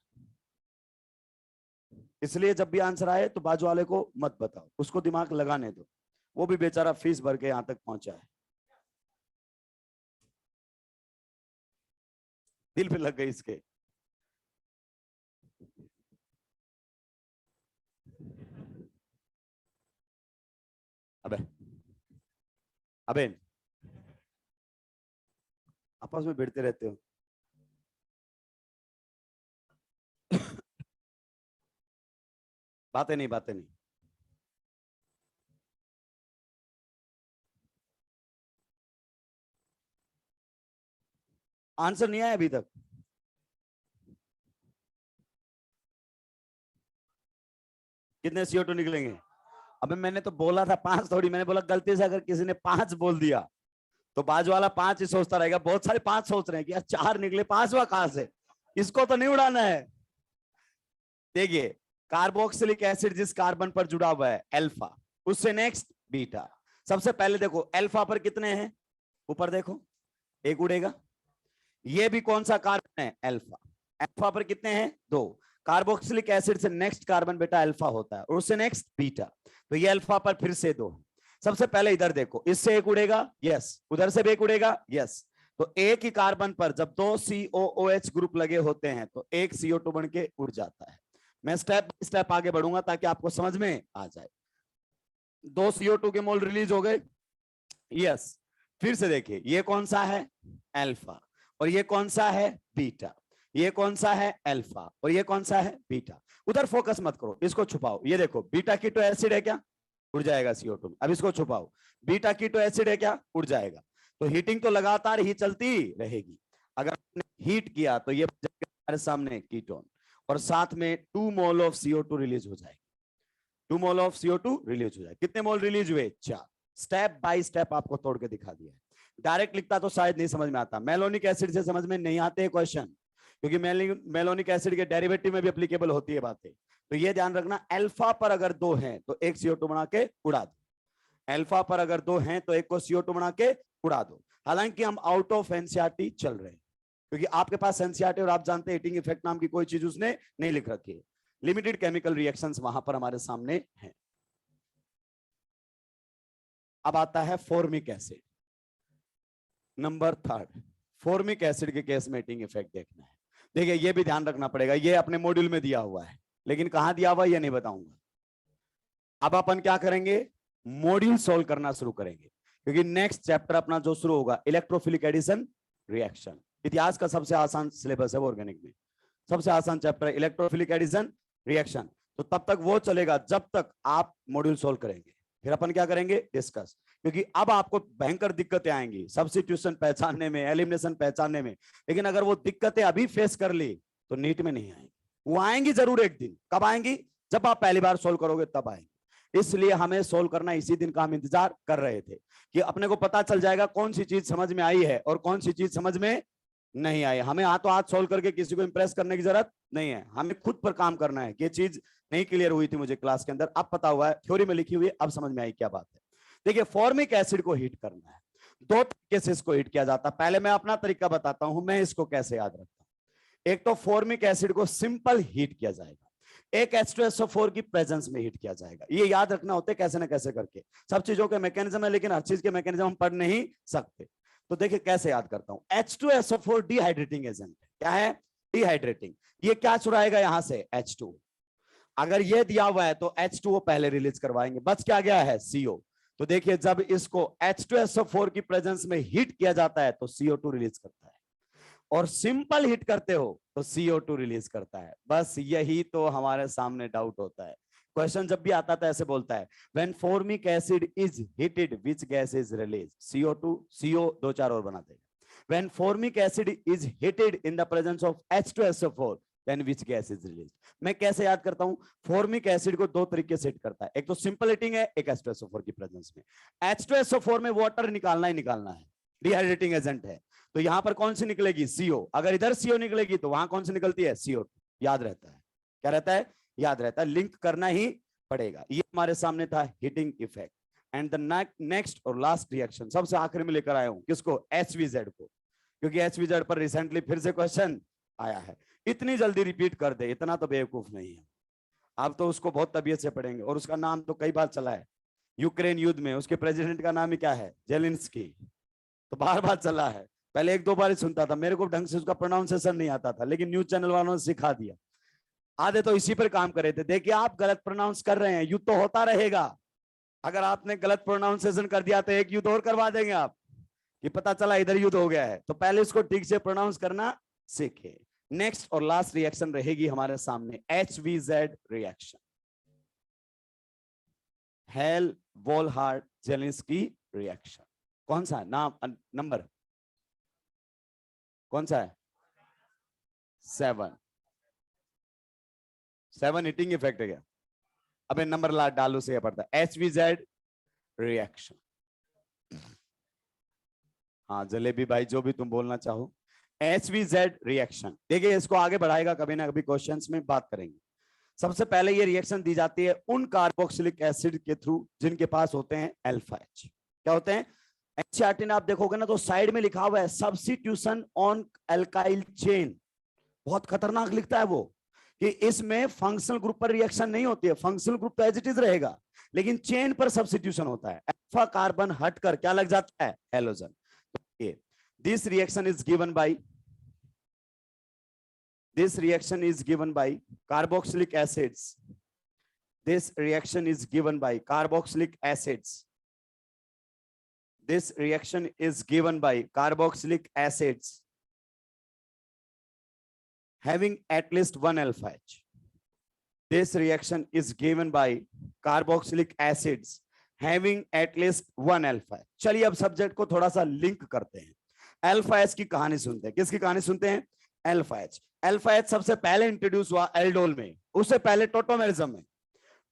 इसलिए जब भी आंसर आए तो बाजू वाले को मत बताओ, उसको दिमाग लगाने दो, वो भी बेचारा फीस भर के यहां तक पहुंचा है। दिल पे लग गई इसके। अबे अबे आपस में भिड़ते रहते हो। बातें नहीं, बातें नहीं। आंसर नहीं आया अभी तक। कितने CO2 निकलेंगे? अबे मैंने तो बोला था 5 थोड़ी, मैंने बोला गलती से अगर किसी ने 5 बोल दिया तो बाजू वाला 5 ही सोचता रहेगा। बहुत सारे 5 सोच रहे हैं कि यार 4 निकले, 5वां कहां से, इसको तो नहीं उड़ाना है। देखिए कार्बोक्सिलिक एसिड जिस कार्बन पर जुड़ा हुआ है अल्फा, उससे नेक्स्ट बीटा। सबसे पहले देखो अल्फा पर कितने हैं, ऊपर देखो एक उड़ेगा। ये भी कौन सा कार्बन है, अल्फा। अल्फा पर कितने हैं, 2। कार्बोक्सिलिक एसिड से नेक्स्ट कार्बन बेटा अल्फा होता है और उससे नेक्स्ट बीटा। तो ये अल्फा पर फिर से 2। सबसे पहले इधर देखो, इससे एक उड़ेगा, यस, उधर से भी एक उड़ेगा, यस। तो एक ही कार्बन पर जब 2 COOH ग्रुप लगे होते हैं तो एक CO2 बन के उड़ जाता है। मैं स्टेप बाय स्टेप आगे बढ़ूंगा ताकि आपको समझ में आ जाए। 2 CO2 के मोल रिलीज हो गए, यस। फिर से देखिए ये कौन सा है, अल्फा, और ये कौन सा है, बीटा। ये कौन सा है, अल्फा, और ये कौन सा है, बीटा। उधर फोकस मत करो, इसको छुपाओ। ये देखो बीटा कीटो एसिड है क्या, उड़ जाएगा CO2 में। अब इसको छुपाओ, बीटा कीटो एसिड है क्या, उड़ जाएगा। तो हीटिंग तो लगातार ही चलती रहेगी। अगर हीट किया तो ये हमारे सामने कीटोन, और साथ में 2 मोल ऑफ CO2 रिलीज हो जाएगी। 2 मोल ऑफ CO2 रिलीज हो जाए। कितने मोल रिलीज हुए, 4। स्टेप बाय स्टेप आपको तोड़ के दिखा दिया है। डायरेक्ट लिखता तो शायद नहीं समझ में आता। मेलोनिक एसिड से समझ में नहीं आते क्वेश्चन, क्योंकि मेलोनिक एसिड के डेरिवेटिव में भी एप्लीकेबल होती है बातें। तो ये ध्यान रखना, अल्फा पर अगर 2 हैं तो एक CO2 बना के उड़ा दो। अल्फा पर अगर 2 हैं तो एक को CO2 बना के उड़ा दो। हालांकि हम आउट ऑफ एनसीईआरटी चल रहे हैं, क्योंकि आपके पास एनसीईआरटी और आप जानते हैं हीटिंग इफेक्ट नाम की कोई चीज उसने नहीं लिख रखी है। लिमिटेड केमिकल रिएक्शंस वहां पर हमारे सामने हैं। अब आता है formic acid, number 3। Formic acid के केस में हीटिंग इफेक्ट देखना है। देखिए ये भी ध्यान रखना पड़ेगा, ये अपने मॉड्यूल में दिया हुआ है, लेकिन कहां दिया हुआ ये नहीं बताऊंगा। अब अपन क्या करेंगे, मॉड्यूल सोल्व करना शुरू करेंगे, क्योंकि नेक्स्ट चैप्टर अपना जो शुरू होगा इलेक्ट्रोफिलिक एडिशन रिएक्शन। इतिहास का सबसे आसान सिलेबस है वो, ऑर्गेनिक में सबसे आसान चैप्टर है इलेक्ट्रोफिलिक एडिशन रिएक्शन। तो तब तक वो चलेगा जब तक आप मॉड्यूल सोल्व करेंगे। फिर अपन क्या करेंगे, डिस्कस, क्योंकि अब आपको भयंकर दिक्कतें आएंगी सब्स्टिट्यूशन पहचानने में, एलिमिनेशन पहचानने में। लेकिन अगर वो दिक्कतें अभी फेस कर ली तो नीट में नहीं आएंगी। वो आएंगी जरूर एक दिन। कब आएंगी, जब आप पहली बार सोल्व करोगे तब आएंगी। इसलिए हमें सोल्व करना इसी दिन का हम इंतजार कर रहे थे, कि अपने को पता चल जाएगा कौन सी चीज समझ में आई है और कौन सी चीज समझ में नहीं आई। हमें हाथों हाथ सोल्व करके किसी को इंप्रेस करने की जरूरत नहीं है, हमें खुद पर काम करना है। ये चीज नहीं क्लियर हुई थी मुझे क्लास के अंदर, अब पता हुआ है, थ्योरी में लिखी हुई है, अब समझ में आई क्या बात है। देखिए फॉर्मिक एसिड को हीट करना है, 2 तरीके से इसको हीट किया जाता है। पहले मैं अपना तरीका बताता हूं, मैं इसको कैसे याद रखता हूं। एक तो फॉर्मिक एसिड को सिंपल हीट किया जाएगा, एक H2SO4 की प्रेजेंस में हीट किया जाएगा। ये याद रखना होता है कैसे ना कैसे करके। सब चीजों के मैकेनिज्म है, लेकिन हर चीज के मैकेनिज्म हम पढ़ नहीं सकते। तो देखिए कैसे याद करता हूं। H2SO4 डिहाइड्रेटिंग एजेंट क्या है, डिहाइड्रेटिंग। ये क्या चुराएगा यहां से, H2। अगर ये दिया हुआ है तो H2O पहले रिलीज करवाएंगे, बच क्या गया है, CO। तो देखिए जब इसको H2SO4 की प्रेजेंस में हीट किया जाता है तो CO2 रिलीज करता है, और सिंपल हिट करते हो तो CO2 रिलीज करता है। बस यही तो हमारे सामने डाउट होता है। क्वेश्चन जब भी आता था ऐसे बोलता है, when formic acid is heated which gas is release, CO2, CO 2-4 और बना देगा। When formic acid is heated in the presence of H2SO4 then which gas is release. मैं कैसे याद करता हूं, फॉर्मिक एसिड को 2 तरीके से हिट करता है, एक तो सिंपल हिटिंग है, एक H2SO4 की प्रेजेंस में। H2SO4 में वाटर निकालना ही निकालना है, डिहाइड्रेटिंग एजेंट है। तो यहां पर कौन सी निकलेगी, CO। अगर इधर CO निकलेगी तो वहां कौन सी निकलती है, CO2। याद रहता है, क्या रहता है, याद रहता है, लिंक करना ही पड़ेगा। ये हमारे सामने था heating effect. And the next और लास्ट रिएक्शन सबसे आखिर में लेकर आया हूं, किसको, HVZ को, क्योंकि HVZ पर रिसेंटली फिर से क्वेश्चन आया है। इतनी जल्दी रिपीट कर दे इतना तो बेवकूफ नहीं है। आप तो उसको बहुत तबीयत से पढ़ेंगे, और उसका नाम तो कई बार चला है। यूक्रेन युद्ध में उसके प्रेसिडेंट का नाम ही क्या है, जेलेंस्की, तो बार बार चला है। पहले एक दो बार ही सुनता था, मेरे को ढंग से उसका प्रोनाउंसिएशन नहीं आता था, लेकिन न्यूज चैनल वालों ने सिखा दिया। आधे तो इसी पर काम कर रहे थे। देखिए आप गलत प्रोनाउंस कर रहे हैं, युद्ध तो होता रहेगा। अगर आपने गलत प्रोनाउंसिएशन कर दिया तो एक युद्ध और करवा देंगे आप, कि पता चला इधर युद्ध हो गया है। तो पहले इसको ठीक से प्रोनाउंस करना सीखे। नेक्स्ट और लास्ट रिएक्शन रहेगी हमारे सामने HVZ reaction, Hell Volhard Zelinsky reaction. कौन सा है नाम, नंबर कौन सा है? 7 हीटिंग इफेक्ट है क्या? अबे नंबर ला डालू से पड़ता है HVZ रिएक्शन। हाँ जलेबी भाई, जो भी तुम बोलना चाहो। HVZ रिएक्शन, देखिए इसको आगे बढ़ाएगा कभी ना कभी, क्वेश्चंस में बात करेंगे। सबसे पहले ये रिएक्शन दी जाती है उन कार्बोक्सिलिक एसिड के थ्रू जिनके पास होते हैं अल्फा H। क्या होते हैं? एनसीईआरटी ने आप देखोगे ना तो साइड में लिखा हुआ है सब्स्टिट्यूशन ऑन अल्काइल चेन। बहुत खतरनाक लिखता है वो, कि इसमें फंक्शनल ग्रुप पर रिएक्शन नहीं होती है, फंक्शनल ग्रुप तो एज इट इज रहेगा, लेकिन चेन पर सब्स्टिट्यूशन होता है। अल्फा कार्बन हटकर क्या लग जाता है? Halogen. This reaction is given by carboxylic acids. This reaction is given by carboxylic acids. This reaction is given by carboxylic acids having at least one alpha H. This reaction is given by carboxylic acids having at least one alpha H. चलिए अब subject को थोड़ा सा link करते हैं। Alpha H की कहानी सुनते हैं। किसकी कहानी सुनते हैं? Alpha H. अल्फा एच सबसे पहले इंट्रोड्यूस हुआ एल्डोल में, उससे पहले टोटोमेरिज्म में।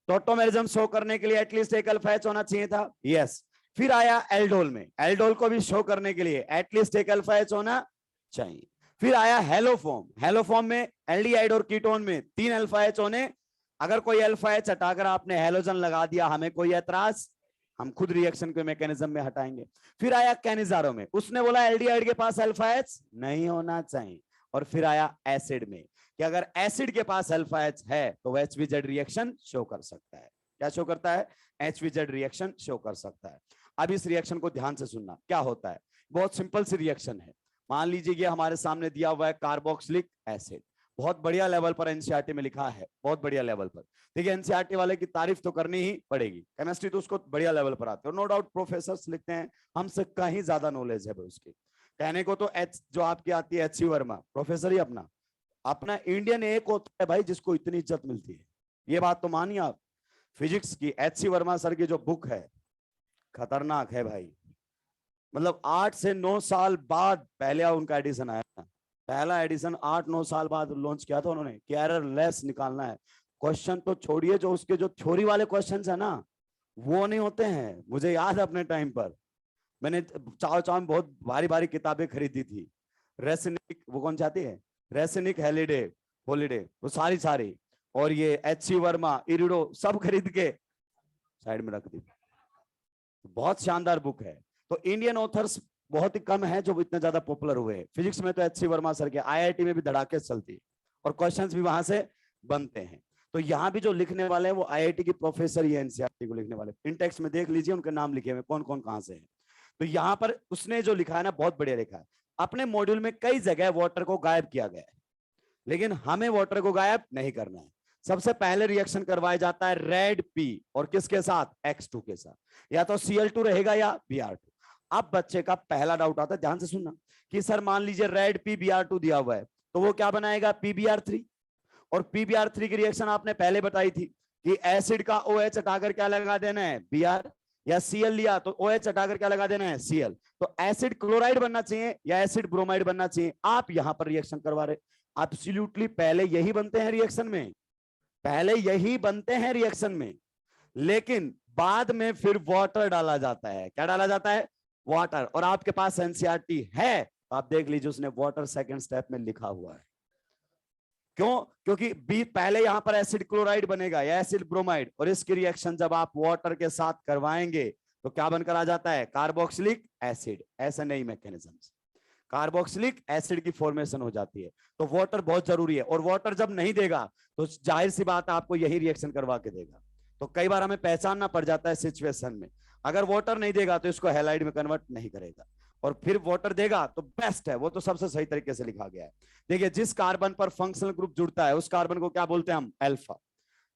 टोटोमेरिज्म शो करने के लिए एटलीस्ट एक अल्फा एच होना चाहिए था, यस। फिर आया एल्डोल में, एल्डोल को भी शो करने के लिए एटलीस्ट एक अल्फा एच होना चाहिए। फिर आया हेलोफॉर्म, हेलोफॉर्म में एल्डिहाइड और कीटोन में 3 अल्फा एच होने। अगर कोई अल्फा एच हटाकर आपने हेलोजन लगा दिया, हमें कोई ऐतराज, हम खुद रिएक्शन के मैकेनिज्म में हटाएंगे। फिर आया कैनिजारो में, उसने बोला एल्डिहाइड के पास अल्फा एच नहीं होना चाहिए। और फिर आया एसिड में, कि अगर एसिड के पास अल्फा एच है तो वह HVZ रिएक्शन शो कर सकता है। क्या शो करता है? HVZ रिएक्शन शो कर सकता है। अब इस रिएक्शन को ध्यान से सुनना, क्या होता है? बहुत सिंपल सी रिएक्शन है। मान लीजिए ये हमारे सामने दिया हुआ है कार्बोक्सिलिक एसिड, बहुत बढ़िया लेवल पर एनसीईआरटी में लिखा है, बहुत बढ़िया लेवल पर। देखिए एनसीईआरटी वाले की तारीफ तो करनी ही पड़ेगी, केमिस्ट्री तो उसको बढ़िया लेवल पर आते हैं, नो डाउट प्रोफेसर्स लिखते हैं, हमसे कहीं ज्यादा नॉलेज है उसकी। कहने को तो एच जो आपकी आती है HC वर्मा, प्रोफेसर ही अपना अपना इंडियन एक होता है भाई जिसको इतनी इज्जत मिलती है, ये बात तो मानिए आप। फिजिक्स की HC वर्मा सर की जो बुक है खतरनाक है भाई, मतलब 8 से 9 साल बाद पहले उनका एडिशन आया था। पहला एडिशन 8-9 साल बाद लॉन्च किया था उन्होंने, कि एरर लेस निकालना है। क्वेश्चन तो छोड़िए, जो उसके जो थ्योरी वाले क्वेश्चंस है ना वो नहीं होते हैं। मुझे याद है अपने टाइम पर मैंने चाव में बहुत भारी भारी किताबें खरीदी थी, रेसिनिक, वो कौन चाहती है, रेसिनिक हॉलीडे वो सारी, और ये HC वर्मा, इरिडो सब खरीद के साइड में रख दी। बहुत शानदार बुक है। तो इंडियन ऑथर्स बहुत ही कम है जो इतने ज्यादा पॉपुलर हुए। फिजिक्स में तो HC वर्मा सर के, IIT में भी धड़ाके चलती है और क्वेश्चंस भी वहां से बनते हैं। तो यहाँ भी जो लिखने वाले हैं वो IIT की प्रोफेसर ही है, एनसीईआरटी को लिखने वाले। इंटेक्स में देख लीजिए उनके नाम लिखे हुए कौन कौन कहां से है। तो यहाँ पर उसने जो लिखा है ना बहुत बढ़िया लिखा है। अपने मॉड्यूल में कई जगह वाटर को गायब किया गया है, लेकिन हमें वाटर को गायब नहीं करना है। सबसे पहले रिएक्शन करवाया जाता है रेड P और किसके साथ? X2 के साथ, या तो Cl2 रहेगा या Br2। अब बच्चे का पहला डाउट आता है, ध्यान से सुनना, कि सर मान लीजिए रेड P Br2 दिया हुआ है तो वो क्या बनाएगा? PBr3। और PBr3 की रिएक्शन आपने पहले बताई थी कि एसिड का OH हटाकर क्या लगा देना है? Br, या Cl लिया तो OH हटाकर क्या लगा देना है? Cl। तो एसिड क्लोराइड बनना चाहिए या एसिड ब्रोमाइड बनना चाहिए? आप यहां पर रिएक्शन करवा रहे, एब्सोल्युटली पहले यही बनते हैं रिएक्शन में, पहले यही बनते हैं रिएक्शन में, लेकिन बाद में फिर वाटर डाला जाता है। क्या डाला जाता है? वाटर। और आपके पास एनसीईआरटी है तो आप देख लीजिए उसने वाटर सेकंड स्टेप में लिखा हुआ है। क्यों? क्योंकि बी पहले यहां पर एसिड क्लोराइड बनेगा या एसिड ब्रोमाइड, और इसकी रिएक्शन जब आप वाटर के साथ करवाएंगे तो क्या बनकर आ जाता है? Carboxylic acid. ऐसा नहीं मैकेनिज्म, कार्बोक्सिलिक एसिड की फॉर्मेशन हो जाती है। तो वाटर बहुत जरूरी है, और वाटर जब नहीं देगा तो जाहिर सी बात है आपको यही रिएक्शन करवा के देगा। तो कई बार हमें पहचानना पड़ जाता है सिचुएशन में, अगर वाटर नहीं देगा तो इसको हैलाइड में कन्वर्ट नहीं करेगा। और फिर वाटर देगा तो बेस्ट है, वो तो सबसे सही तरीके से लिखा गया है। देखिए जिस कार्बन पर फंक्शनल ग्रुप जुड़ता है उस कार्बन को क्या बोलते हैं हम, अल्फा।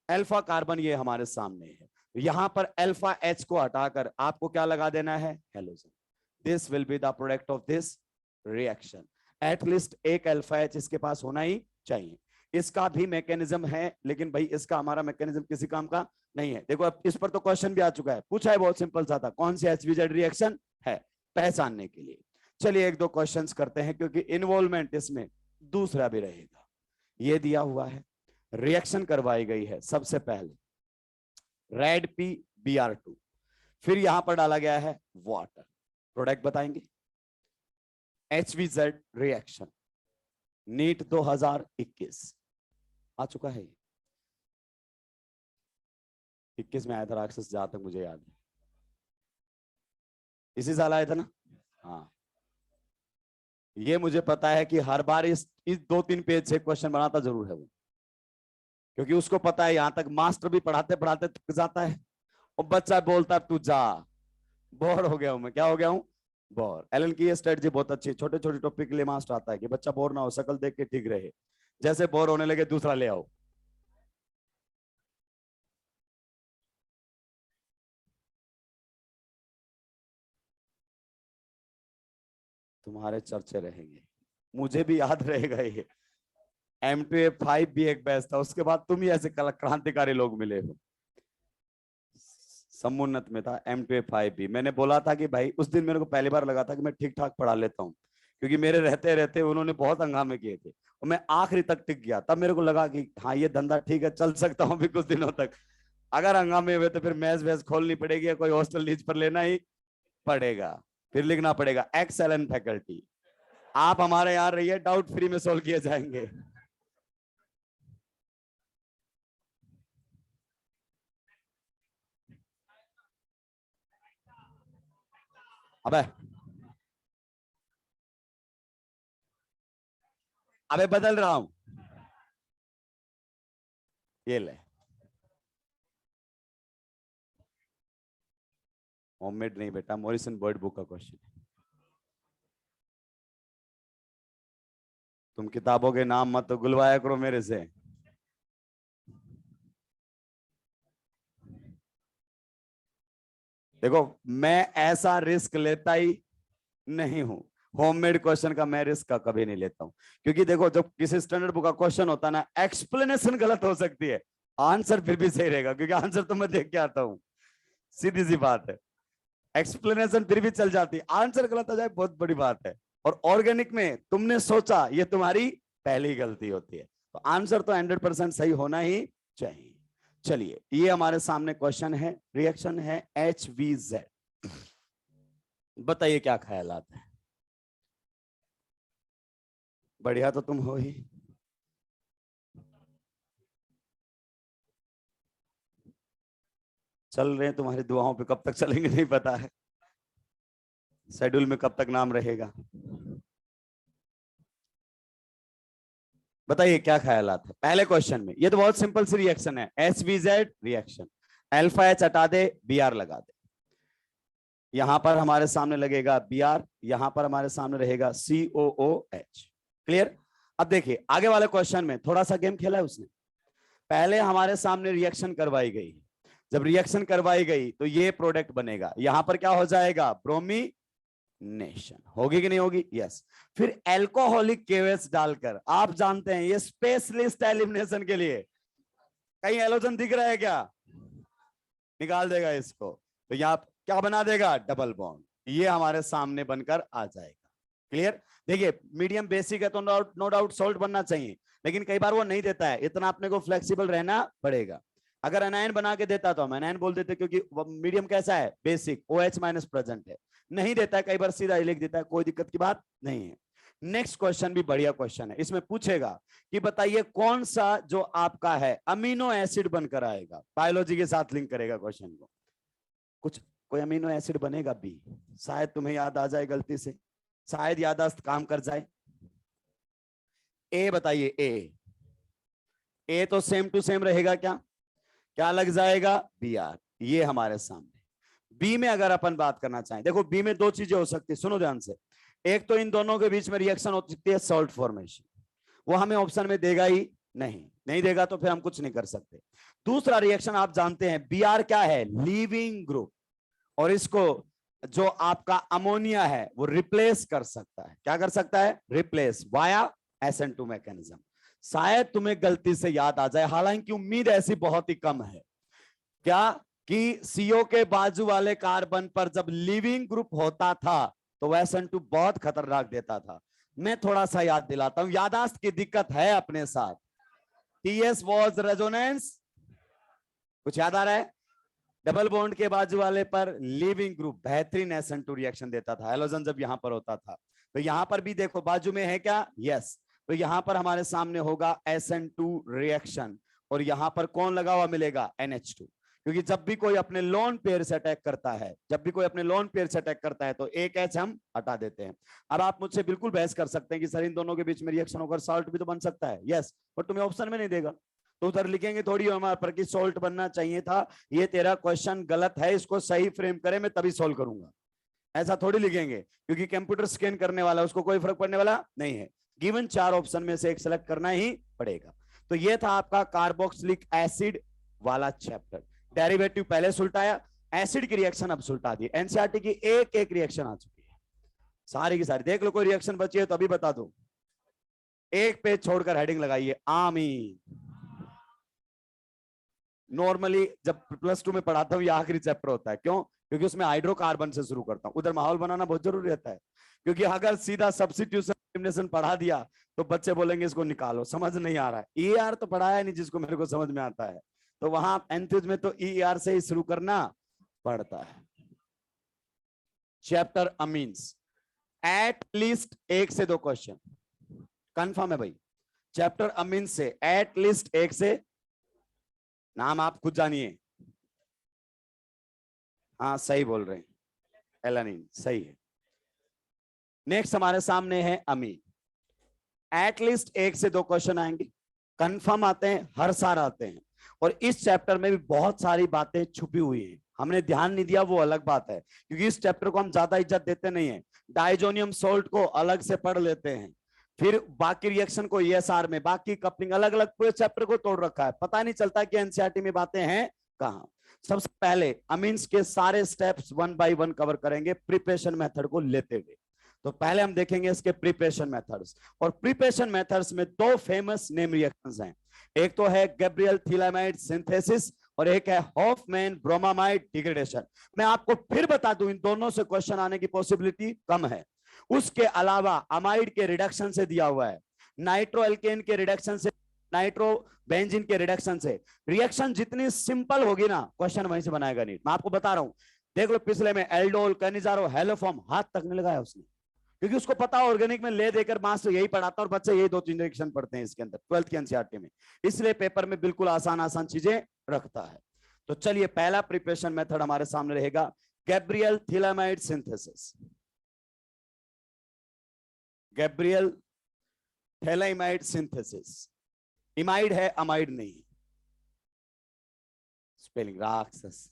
अल्फा कार्बन ये हमारे सामने है, यहां पर अल्फा एच को हटाकर आपको क्या लगा देना है, halogen. This will be the product of this reaction. At least एक अल्फा एच इसके पास होना ही चाहिए। इसका भी मैकेनिज्म है, लेकिन भाई इसका हमारा मैकेनिज्म किसी काम का नहीं है। देखो अब इस पर तो क्वेश्चन भी आ चुका है, पूछा है, बहुत सिंपल सा था, कौन सी HVZ रिएक्शन है पहचानने के लिए। चलिए एक दो क्वेश्चंस करते हैं, क्योंकि इन्वॉल्वमेंट इसमें दूसरा भी रहेगा। ये दिया हुआ है, रिएक्शन करवाई गई है सबसे पहले रेड PBr2, फिर यहां पर डाला गया है वाटर, प्रोडक्ट बताएंगे HVZ रिएक्शन। नीट 2021 आ चुका है, 21 में आया था राक्षस, जहां तक मुझे याद है इसी साल आया था ना। हाँ ये मुझे पता है कि हर बार इस 2-3 पेज से क्वेश्चन बनाता जरूर है वो, क्योंकि उसको पता है यहां तक मास्टर भी पढ़ाते पढ़ाते थक जाता है और बच्चा बोलता है तू जा, बोर हो गया हूं मैं, क्या हो गया हूं, बोर। एलन की ये स्ट्रेटजी बहुत अच्छी, छोटे छोटे टॉपिक के लिए मास्टर आता है कि बच्चा बोर ना हो, शकल देख के ठीक रहे, जैसे बोर होने लगे दूसरा ले आओ। तुम्हारे चर्चे रहेंगे, मुझे भी याद रहेगा ये। M2A5 भी एक बैच था, उसके बाद तुम ही ऐसे क्रांतिकारी लोग मिले हो। समुन्नत में था M2A5 भी, मैंने बोला था कि भाई उस दिन मेरे को पहली बार लगा था कि मैं ठीक ठाक पढ़ा लेता हूँ, क्योंकि मेरे रहते रहते उन्होंने बहुत हंगामे किए थे और मैं आखिरी तक टिक गया। तब मेरे को लगा कि हाँ ये धंधा ठीक है, चल सकता हूँ भी कुछ दिनों तक। अगर हंगामे हुए तो फिर मैच वैच खोलनी पड़ेगी, कोई हॉस्टल लीज पर लेना ही पड़ेगा, फिर लिखना पड़ेगा एक्सेलेंट फैकल्टी। आप हमारे यहाँ रहिए, डाउट फ्री में सोल्व किए जाएंगे। अबे अबे बदल रहा हूं, ये ले होममेड नहीं बेटा, मॉरिसन बर्ड बुक का क्वेश्चन। तुम किताबों के नाम मत तो गुलवाया करो मेरे से। देखो मैं ऐसा रिस्क लेता ही नहीं हूं, होममेड क्वेश्चन का मैं रिस्क का कभी नहीं लेता हूं, क्योंकि देखो जब किसी स्टैंडर्ड बुक का क्वेश्चन होता है ना, एक्सप्लेनेशन गलत हो सकती है, आंसर फिर भी सही रहेगा, क्योंकि आंसर तो मैं देख के आता हूं, सीधी सी बात है। एक्सप्लेनेशन फिर भी चल जाती है, आंसर गलत हो जाए बहुत बड़ी बात है। और ऑर्गेनिक में तुमने सोचा, ये तुम्हारी पहली गलती होती है, तो आंसर तो 100% सही होना ही चाहिए। चलिए ये हमारे सामने क्वेश्चन है, रिएक्शन है HVZ। बताइए क्या ख्यालात है, बढ़िया तो तुम हो ही। चल रहे हैं तुम्हारी दुआओं पे, कब तक चलेंगे नहीं पता है, शेड्यूल में कब तक नाम रहेगा। बताइए क्या ख्यालात है पहले क्वेश्चन में। ये तो बहुत सिंपल सी रिएक्शन है, HVZ रिएक्शन, अल्फा एच हटा दे, Br लगा दे, यहां पर हमारे सामने लगेगा Br, यहां पर हमारे सामने रहेगा COOH। क्लियर। अब देखिए आगे वाले क्वेश्चन में थोड़ा सा गेम खेला है उसने, पहले हमारे सामने रिएक्शन करवाई गई, जब रिएक्शन करवाई गई तो ये प्रोडक्ट बनेगा, यहां पर क्या हो जाएगा, ब्रोमीनेशन, होगी कि नहीं होगी, यस। फिर एल्कोहलिक केवेस डालकर, आप जानते हैं ये स्पेशलिस्ट एलिमिनेशन के लिए, कहीं एलोजन दिख रहा है क्या, निकाल देगा इसको, तो यहाँ क्या बना देगा, डबल बॉन्ड, ये हमारे सामने बनकर आ जाएगा। क्लियर। देखिए मीडियम बेसिक है तो नो डाउट सॉल्ट बनना चाहिए, लेकिन कई बार वो नहीं देता है, इतना अपने को फ्लेक्सिबल रहना पड़ेगा। अगर एनायन बना के देता तो हम एनायन बोल देते, क्योंकि मीडियम कैसा है, बेसिक, OH माइनस प्रेजेंट है। नहीं देता है, कई बार सीधा ही लिख देता है, कोई दिक्कत की बात नहीं है। नेक्स्ट क्वेश्चन भी बढ़िया क्वेश्चन है, इसमें पूछेगा कि बताइए कौन सा जो आपका है अमीनो एसिड बनकर आएगा, बायोलॉजी के साथ लिंक करेगा क्वेश्चन को, कुछ कोई अमीनो एसिड बनेगा बी, शायद तुम्हें याद आ जाए गलती से, शायद याददाश्त काम कर जाए। ए बताइए, ए तो सेम टू सेम रहेगा क्या, क्या लग जाएगा, Br, ये हमारे सामने। बी में अगर अपन बात करना चाहें, देखो बी में दो चीजें हो सकती है, सुनो ध्यान से। एक तो इन दोनों के बीच में रिएक्शन हो सकती है सॉल्ट फॉर्मेशन, वो हमें ऑप्शन में देगा ही नहीं देगा तो फिर हम कुछ नहीं कर सकते। दूसरा रिएक्शन आप जानते हैं बी आर क्या है, लीविंग ग्रुप, और इसको जो आपका अमोनिया है वो रिप्लेस कर सकता है। क्या कर सकता है? Replace via SN2 mechanism. शायद तुम्हें गलती से याद आ जाए, हालांकि उम्मीद ऐसी बहुत ही कम है, क्या कि CO के बाजू वाले कार्बन पर जब लिविंग ग्रुप होता था तो वह SN2 बहुत खतरनाक देता था। मैं थोड़ा सा याद दिलाता हूं, यादाश्त की दिक्कत है अपने साथ। TS वॉज रेजोनेंस, कुछ याद आ रहा है? डबल बॉन्ड के बाजू वाले पर लिविंग ग्रुप बेहतरीन SN2 रिएक्शन देता था, हेलोजन जब यहां पर होता था। तो यहां पर भी देखो बाजू में है क्या, यस, तो यहां पर हमारे सामने होगा SN2 रिएक्शन, और यहां पर कौन लगा हुआ मिलेगा, NH2, क्योंकि जब भी कोई अपने लोन पेयर से अटैक करता है, जब भी कोई अपने लोन पेयर से अटैक करता है तो एक H हम हटा देते हैं। अब आप मुझसे बिल्कुल बहस कर सकते हैं कि सर इन दोनों के बीच में रिएक्शन होकर सॉल्ट भी तो बन सकता है, यस, पर तुम्हें ऑप्शन में नहीं देगा, तो उधर लिखेंगे थोड़ी हमारे पर कि सॉल्ट बनना चाहिए था, ये तेरा क्वेश्चन गलत है, इसको सही फ्रेम करे मैं तभी सॉल्व करूंगा, ऐसा थोड़ी लिखेंगे, क्योंकि कंप्यूटर स्कैन करने वाला उसको कोई फर्क पड़ने वाला नहीं है। गिवन 4 ऑप्शन में से एक सेलेक्ट करना ही पड़ेगा। तो ये था आपका कार्बोक्सिलिक एसिड वाला चैप्टर। डेरिवेटिव पहले सुलटाया, एसिड की रिएक्शन अब सुलटा दी। एनसीईआरटी की एक एक रिएक्शन आ चुकी है, सारी की सारी देख लो, कोई रिएक्शन बची है तो अभी बता दो, एक पेज छोड़कर हेडिंग लगाइए आमीन। नॉर्मली जब +2 में पढ़ाता हूँ ये आखिरी चैप्टर होता है, क्यों? क्योंकि उसमें हाइड्रोकार्बन से शुरू करता हूँ, उधर माहौल बनाना बहुत जरूरी रहता है, क्योंकि अगर सीधा सब्स्टिट्यूशन एलिमिनेशन पढ़ा दिया तो बच्चे बोलेंगे इसको निकालो, समझ नहीं आ रहा है। ER तो पढ़ाया नहीं जिसको मेरे को समझ में आता है, तो वहां एंथ्यूज में तो ER से ही शुरू करना पड़ता है। चैप्टर अमीन्स, एट लीस्ट 1 से 2 क्वेश्चन कंफर्म है भाई। चैप्टर अमीन्स से एट लीस्ट 1 से, नाम आप खुद जानिए। हाँ सही बोल रहे हैं, एलानिन सही है। नेक्स्ट हमारे सामने है अमीन, एटलीस्ट 1 से 2 क्वेश्चन आएंगे, कंफर्म आते हैं, हर साल आते हैं, और इस चैप्टर में भी बहुत सारी बातें छुपी हुई हैं, हमने ध्यान नहीं दिया वो अलग बात है, क्योंकि इस चैप्टर को हम ज्यादा इज्जत देते नहीं है। डाइजोनियम सोल्ट को अलग से पढ़ लेते हैं, फिर बाकी रिएक्शन को ESR में, बाकी कपलिंग अलग अलग पूरे चैप्टर को तोड़ रखा है, पता नहीं चलता कि एनसीईआरटी में बातें हैं कहां। सबसे पहले अमीन्स के सारे स्टेप्स 1 बाय 1 कवर करेंगे प्रिपरेशन मेथड को लेते हुए। तो पहले हम देखेंगे इसके प्रिपरेशन मेथड्स, और प्रिपरेशन मेथड्स में 2 फेमस नेम रिएक्शंस हैं, एक तो है गैब्रियल थिलामाइड सिंथेसिस और एक है हॉफमैन ब्रोमामाइड डिग्रेडेशन। मैं आपको फिर बता दूं इन दोनों से क्वेश्चन आने की पॉसिबिलिटी कम है। उसके अलावा अमाइड के रिडक्शन से दिया हुआ है, नाइट्रो एल्केन के रिडक्शन से, नाइट्रो बेंजीन के रिडक्शन से। रिएक्शन जितनी सिंपल होगी ना क्वेश्चन वहीं से बनाएगा नीट, मैं आपको बता रहा हूं। देख लो पिछले में एल्डोल, कैनिजारो, हेलोफॉर्म, हाथ तक नहीं लगाया उसने, क्योंकि उसको पता ऑर्गेनिक में ले देकर मास्टर यही पढ़ाता और बच्चे यही 2-3 रिएक्शन पढ़ते हैं इसके अंदर 12th की एनसीईआरटी में, इसलिए पेपर में बिल्कुल आसान आसान चीजें रखता है। तो चलिए पहला प्रिपरेशन मेथड हमारे सामने रहेगा गैब्रियल थिलामाइड सिंथेसिस। गैब्रियल थैलाइमाइड सिंथेसिस, इमाइड है अमाइड नहीं, स्पेलिंग राक्षस।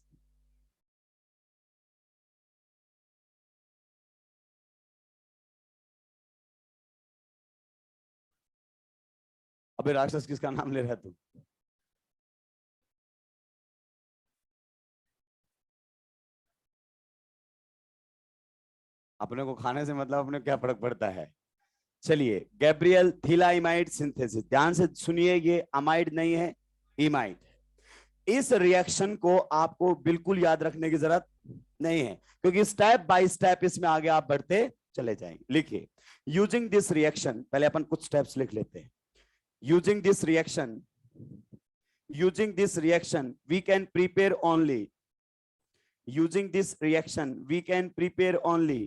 अबे राक्षस किसका नाम ले रहा है तू? अपने को खाने से मतलब अपने क्या फर्क पड़ता है। चलिए गैब्रियल थिलाइमाइड सिंथेसिस, ध्यान से सुनिए, ये अमाइड नहीं है, इमाइड। इस रिएक्शन को आपको बिल्कुल याद रखने की जरूरत नहीं है, क्योंकि स्टेप बाय स्टेप इसमें आगे आप बढ़ते चले जाएंगे। लिखिए, यूजिंग दिस रिएक्शन, पहले अपन कुछ स्टेप्स लिख लेते हैं। Using this reaction, using this reaction we can prepare only, using this reaction we can prepare only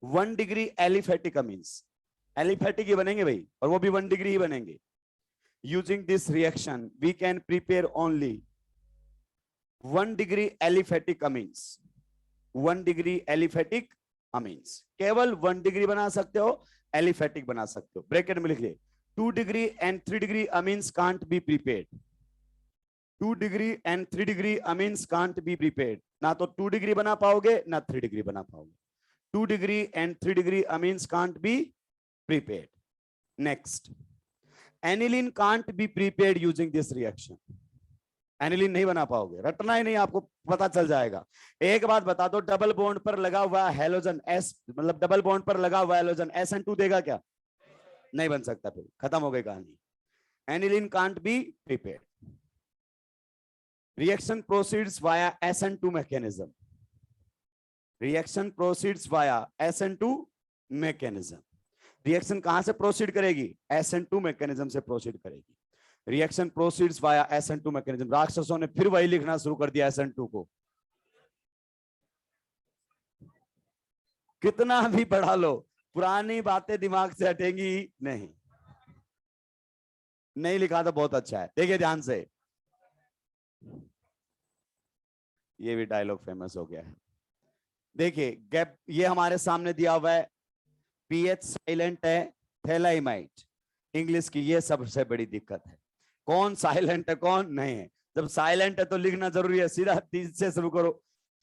1 degree aliphatic amines. Aliphatic ही बनेंगे भाई, और वो भी 1 डिग्री ही बनेंगे। Using this reaction, we can prepare only 1 degree aliphatic amines, 1 degree aliphatic amines, केवल 1 degree बना सकते हो, एलिफेटिक बना सकते हो। ब्रैकेट में लिख लिए 2 degree and 3 degree amines can't be prepared, 2 degree and 3 degree amines can't be prepaid. ना तो 2 डिग्री बना पाओगे ना 3 डिग्री बना पाओगे। 2 degree and 3 degree amines can't be prepaid. Next, aniline can't be prepaid using this reaction. Aniline नहीं बना पाओगे, रटना ही नहीं, आपको पता चल जाएगा। एक बात बता दो, डबल बॉन्ड पर लगा हुआ हेलोजन एस, मतलब डबल बॉन्ड पर लगा हुआ हेलोजन SN2 देगा क्या? नहीं बन सकता, फिर खत्म हो गई कहानी। Aniline can't be prepaid. Reaction proceeds via SN2 mechanism. Reaction proceeds via SN2 mechanism. Reaction कहां से प्रोसीड करेगी? SN2 मैकेनिज्म से प्रोसीड करेगी। Reaction proceeds via SN2 mechanism. राक्षसों ने फिर वही लिखना शुरू कर दिया SN2 को, कितना भी पढ़ा लो, पुरानी बातें दिमाग से हटेंगी नहीं। नहीं लिखा तो बहुत अच्छा है। देखिए ध्यान से, ये भी डायलॉग फेमस हो गया है। देखिए गैप, ये हमारे सामने दिया हुआ है, पीएच साइलेंट है, थैलाइमाइड। इंग्लिश की ये सबसे बड़ी दिक्कत है, कौन साइलेंट है कौन नहीं है। जब साइलेंट है तो लिखना जरूरी है, सीधा 3 से शुरू करो,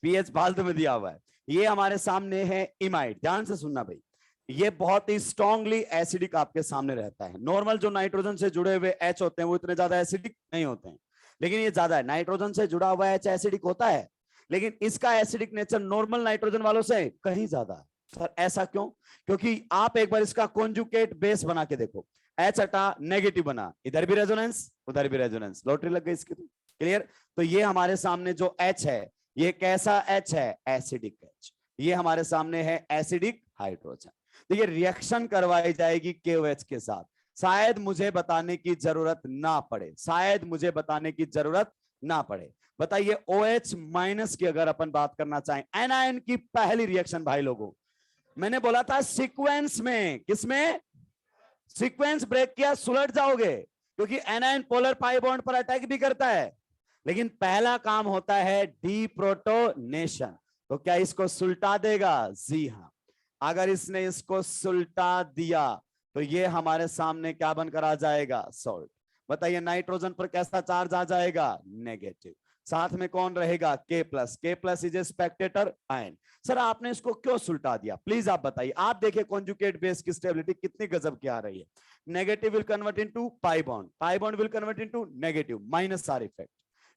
पीएच फालतू में दिया हुआ है। ये हमारे सामने है इमाइड। ध्यान से सुनना भाई, ये बहुत ही स्ट्रांगली एसिडिक आपके सामने रहता है। नॉर्मल जो नाइट्रोजन से जुड़े हुए H होते हैं वो इतने ज्यादा एसिडिक नहीं होते हैं, लेकिन ये ज्यादा है। नाइट्रोजन से जुड़ा हुआ H एसिडिक होता है, लेकिन इसका एसिडिक नेचर नॉर्मल नाइट्रोजन वालों से कहीं ज्यादा है। सर ऐसा क्यों? क्योंकि आप एक बार इसका कॉन्जुगेट बेस बना के देखो, H हटा नेगेटिव बना, इधर भी रेजोनेंस उधर भी रेजोनेंस, लॉटरी लग गई इसकी तो। क्लियर? तो ये हमारे सामने जो H है, ये कैसा H है? Acidic H। ये हमारे सामने है एसिडिक हाइड्रोजन। देखिए रिएक्शन करवाई जाएगी KOH के साथ, शायद मुझे बताने की जरूरत ना पड़े, शायद मुझे बताने की जरूरत ना पड़े। बताइए OH माइनस की अगर अपन बात करना चाहें, एनायन की पहली रिएक्शन भाई लोगों, मैंने बोला था सीक्वेंस में, किसमें? सीक्वेंस ब्रेक किया सुलट जाओगे, क्योंकि एनायन पोलर पाई बॉन्ड पर अटैक भी करता है, लेकिन पहला काम होता है डीप्रोटोनेशन। तो क्या इसको सुलटा देगा? जी हां। अगर इसने इसको सुलटा दिया तो ये हमारे सामने क्या बनकर आ जाएगा? सॉल्ट। बताइए नाइट्रोजन पर कैसा चार्ज आ जाएगा? नेगेटिव। साथ में कौन रहेगा? K plus. K plus is a Spectator ion. Sir आपने इसको क्यों सुलटा दिया, प्लीज आप बताइए। आप देखिए कॉन्जुगेट बेस की स्टेबिलिटी कितनी गजब की आ रही है। Negative will convert into pi bond, pi bond will convert into negative minus are effect.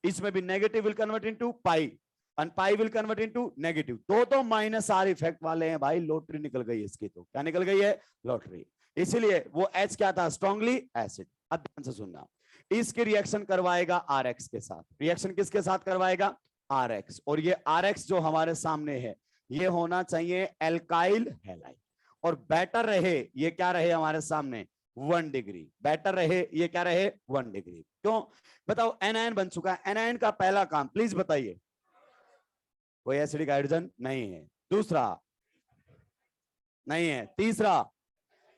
इसमें भी negative will convert into pi and pi will convert into negative. दो तो माइनस आर इफेक्ट वाले हैं भाई, लॉटरी निकल गई इसकी। तो क्या निकल गई है? लॉटरी। इसीलिए वो H क्या था? Strongly acid. अब ध्यान से सुनना, इसकी रिएक्शन करवाएगा RX के साथ। रिएक्शन किसके साथ करवाएगा? RX। और ये RX जो हमारे सामने है, ये होना चाहिए एल्काइल हैलाइड। और बेटर रहे, ये क्या रहे हमारे सामने? 1 डिग्री। बेटर रहे, ये क्या रहे? 1 डिग्री। क्यों बताओ? एनायन बन चुका है। एनायन का पहला काम प्लीज बताइए, कोई एसिडिक हाइड्रोजन नहीं है। दूसरा नहीं है। तीसरा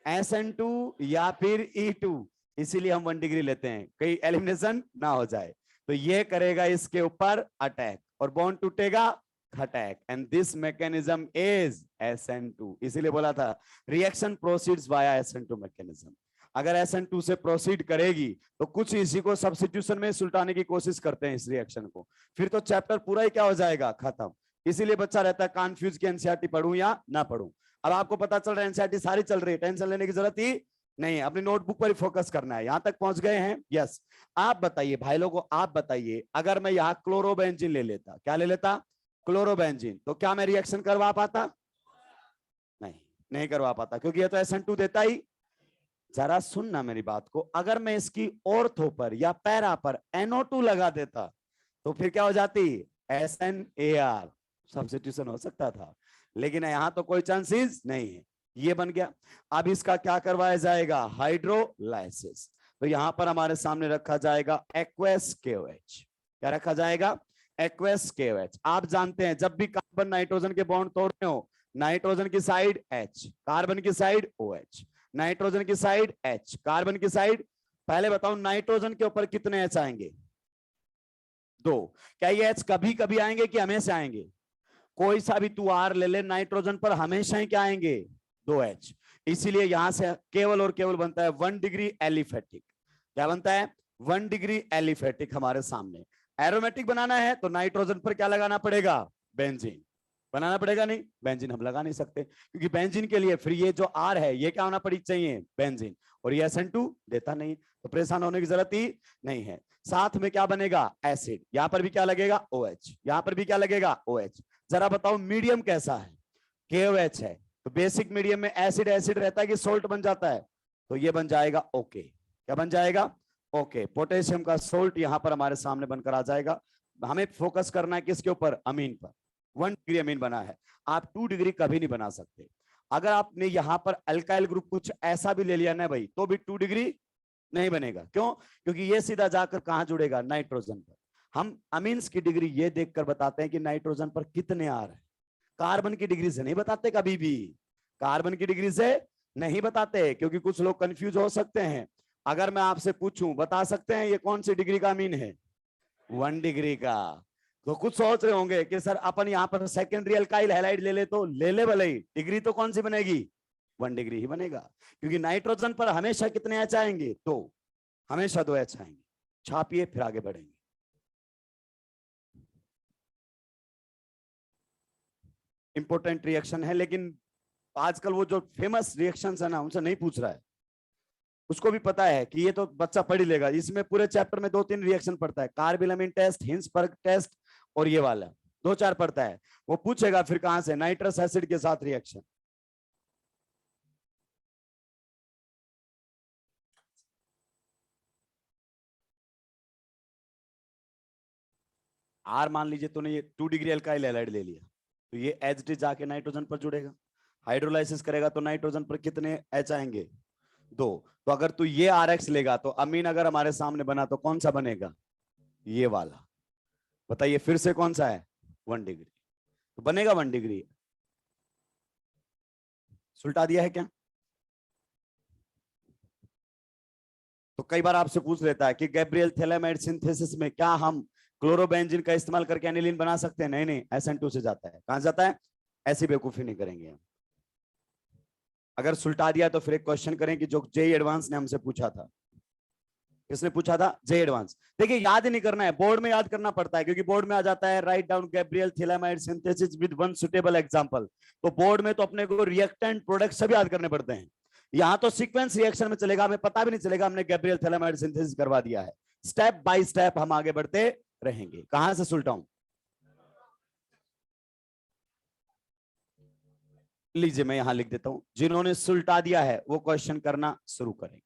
SN2 या फिर E2, इसीलिए हम 1 डिग्री लेते हैं, कहीं एलिमिनेशन ना हो जाए। तो ये करेगा इसके ऊपर अटैक और बॉन्ड टूटेगा, attack, and this mechanism is SN2। इसीलिए बोला था reaction proceeds via SN2 mechanism. अगर SN2 से प्रोसीड करेगी तो कुछ इसी को सब्स्टिट्यूशन में सुलटाने की कोशिश करते हैं इस रिएक्शन को, फिर तो चैप्टर पूरा ही क्या हो जाएगा? खत्म। इसीलिए बच्चा रहता है कंफ्यूज कि एनसीईआरटी पढ़ूं या ना पढ़ूं। अब आपको पता चल रहा है एनसीईआरटी सारी चल रही है, टेंशन लेने की जरूरत ही नहीं है, अपनी नोटबुक पर ही फोकस करना है। यहां तक पहुंच गए हैं? यस। आप बताइए भाई लोगों, आप बताइए, अगर मैं यहाँ क्लोरोबेंजीन ले लेता, क्या ले लेता? क्लोरोबेंजीन, तो क्या मैं रिएक्शन करवा पाता? नहीं करवा पाता, क्योंकि ये तो SN2 देता ही। जरा सुनना मेरी बात को, अगर मैं इसकी ऑर्थो पर या पैरा पर NO2 लगा देता तो फिर क्या हो जाती? SNAR। सब्स्टिट्यूशन हो सकता था, लेकिन यहां तो कोई चांसेस नहीं है। ये बन गया। अब इसका क्या करवाया जाएगा? हाइड्रोलाइसिस। तो यहां पर हमारे सामने रखा जाएगा एक्वस KOH। क्या रखा जाएगा? Aqueous KOH। आप जानते हैं जब भी कार्बन नाइट्रोजन के बॉन्ड तोड़ते हो, नाइट्रोजन की साइड H, कार्बन की साइड OH, नाइट्रोजन की साइड H, कार्बन की साइड। पहले बताओ नाइट्रोजन के ऊपर कितने H आएंगे? 2। क्या ये H कभी कभी आएंगे कि हमेशा आएंगे? कोई सा भी तू R ले ले, नाइट्रोजन पर हमेशा ही क्या आएंगे? 2H। इसीलिए यहां से केवल और केवल बनता है 1 डिग्री एलिफेटिक। क्या बनता है? 1 डिग्री एलिफेटिक हमारे सामने। एरोमेटिक बनाना है तो नाइट्रोजन पर क्या लगाना पड़ेगा? बेंजीन। बनाना पड़ेगा नहीं? बेंजीन हम लगा नहीं सकते, क्योंकि बेंजीन के लिए फिर ये जो आर है ये क्या होना पड़ी चाहिए? बेंजीन। और ये SN2 देता नहीं, तो परेशान होने की जरूरत ही नहीं है। साथ में क्या बनेगा? एसिड। यहां पर भी क्या लगेगा? OH। यहां पर भी क्या लगेगा? OH। जरा बताओ मीडियम कैसा है? KOH है। तो बेसिक मीडियम में एसिड एसिड रहता है कि सोल्ट बन जाता है? तो ये बन जाएगा ओके। क्या बन जाएगा? ओके। पोटेशियम का सोल्ट यहां पर हमारे सामने बनकर आ जाएगा। हमें फोकस करना है किसके ऊपर? अमीन पर। 1 डिग्री अमीन बना है, आप 2 डिग्री कभी नहीं बना सकते। अगर आपने यहां पर अल्काइल ग्रुप कुछ ऐसा भी ले लिया ना भाई, तो भी 2 डिग्री नहीं बनेगा। क्यों? क्योंकि ये सीधा जाकर कहां जुड़ेगा? नाइट्रोजन पर। हम अमीन्स की डिग्री ये देखकर बताते हैं कि नाइट्रोजन पर कितने आ रहे हैं, कार्बन की डिग्री से नहीं बताते कभी भी। कार्बन की डिग्री से नहीं बताते, क्योंकि कुछ लोग कंफ्यूज हो सकते हैं। अगर मैं आपसे पूछूं, बता सकते हैं ये कौन सी डिग्री का अमीन है? 1 डिग्री का। तो कुछ सोच रहे होंगे कि सर अपन यहाँ पर सेकेंडरी अल्काइल हैलाइड ले ले, तो ले ले भले ही, डिग्री तो कौन सी बनेगी? 1 डिग्री ही बनेगा। क्योंकि नाइट्रोजन पर हमेशा कितने एच आएंगे? 2। हमेशा 2 एच आएंगे। छापिए फिर आगे बढ़ेंगे। इंपॉर्टेंट रिएक्शन है, लेकिन आजकल वो जो फेमस रिएक्शंस है ना, उनसे नहीं पूछ रहा है। उसको भी पता है कि ये तो बच्चा पढ़ ही लेगा। इसमें पूरे चैप्टर में 2-3 रिएक्शन पढ़ता है, कार्बिलमिन टेस्ट, हिंसबर्ग टेस्ट, और ये वाला 2-4 पढ़ता है। वो पूछेगा फिर कहां से? नाइट्रस एसिड के साथ रिएक्शन। आर मान लीजिए तूने ये 2 डिग्री अल्काइल हैलाइड ले लिया, तो ये एच जाके नाइट्रोजन पर जुड़ेगा। हाइड्रोलाइसिस करेगा तो नाइट्रोजन पर कितने एच आएंगे? 2। तो अगर तू ये RX लेगा तो अमीन अगर हमारे सामने बना तो कौन सा बनेगा? ये वाला। बताइए फिर से कौन सा है? 1 डिग्री। तो बनेगा 1 डिग्री। सुलटा दिया है क्या? तो कई बार आपसे पूछ लेता है कि गैब्रियल थैलेमाइड सिंथेसिस में क्या हम क्लोरोबेंजीन का इस्तेमाल करके एनिलीन बना सकते हैं? नहीं नहीं, SN2 से जाता है। कहां जाता है? ऐसी बेवकूफी नहीं करेंगे हम। अगर सुलटा दिया तो फिर एक क्वेश्चन करें कि जो JEE एडवांस ने हमसे पूछा था। किसने पूछा था? JEE advance. देखिए याद नहीं करना है, बोर्ड में याद करना पड़ता है, क्योंकि बोर्ड में आ जाता है write down Gabriel phthalimide synthesis with one suitable example. तो बोर्ड में तो अपने को रिएक्टेंट प्रोडक्ट सब याद करने पड़ते हैं। यहां तो सीक्वेंस रिएक्शन में चलेगा, हमें पता भी नहीं चलेगा हमने गैब्रियल थैलेमाइड सिंथेसिस करवा दिया है। स्टेप बाय स्टेप हम आगे बढ़ते रहेंगे। कहां से सुलटाऊं? लीजिए मैं यहां लिख देता हूं, जिन्होंने सुलटा दिया है वो क्वेश्चन करना शुरू करेंगे,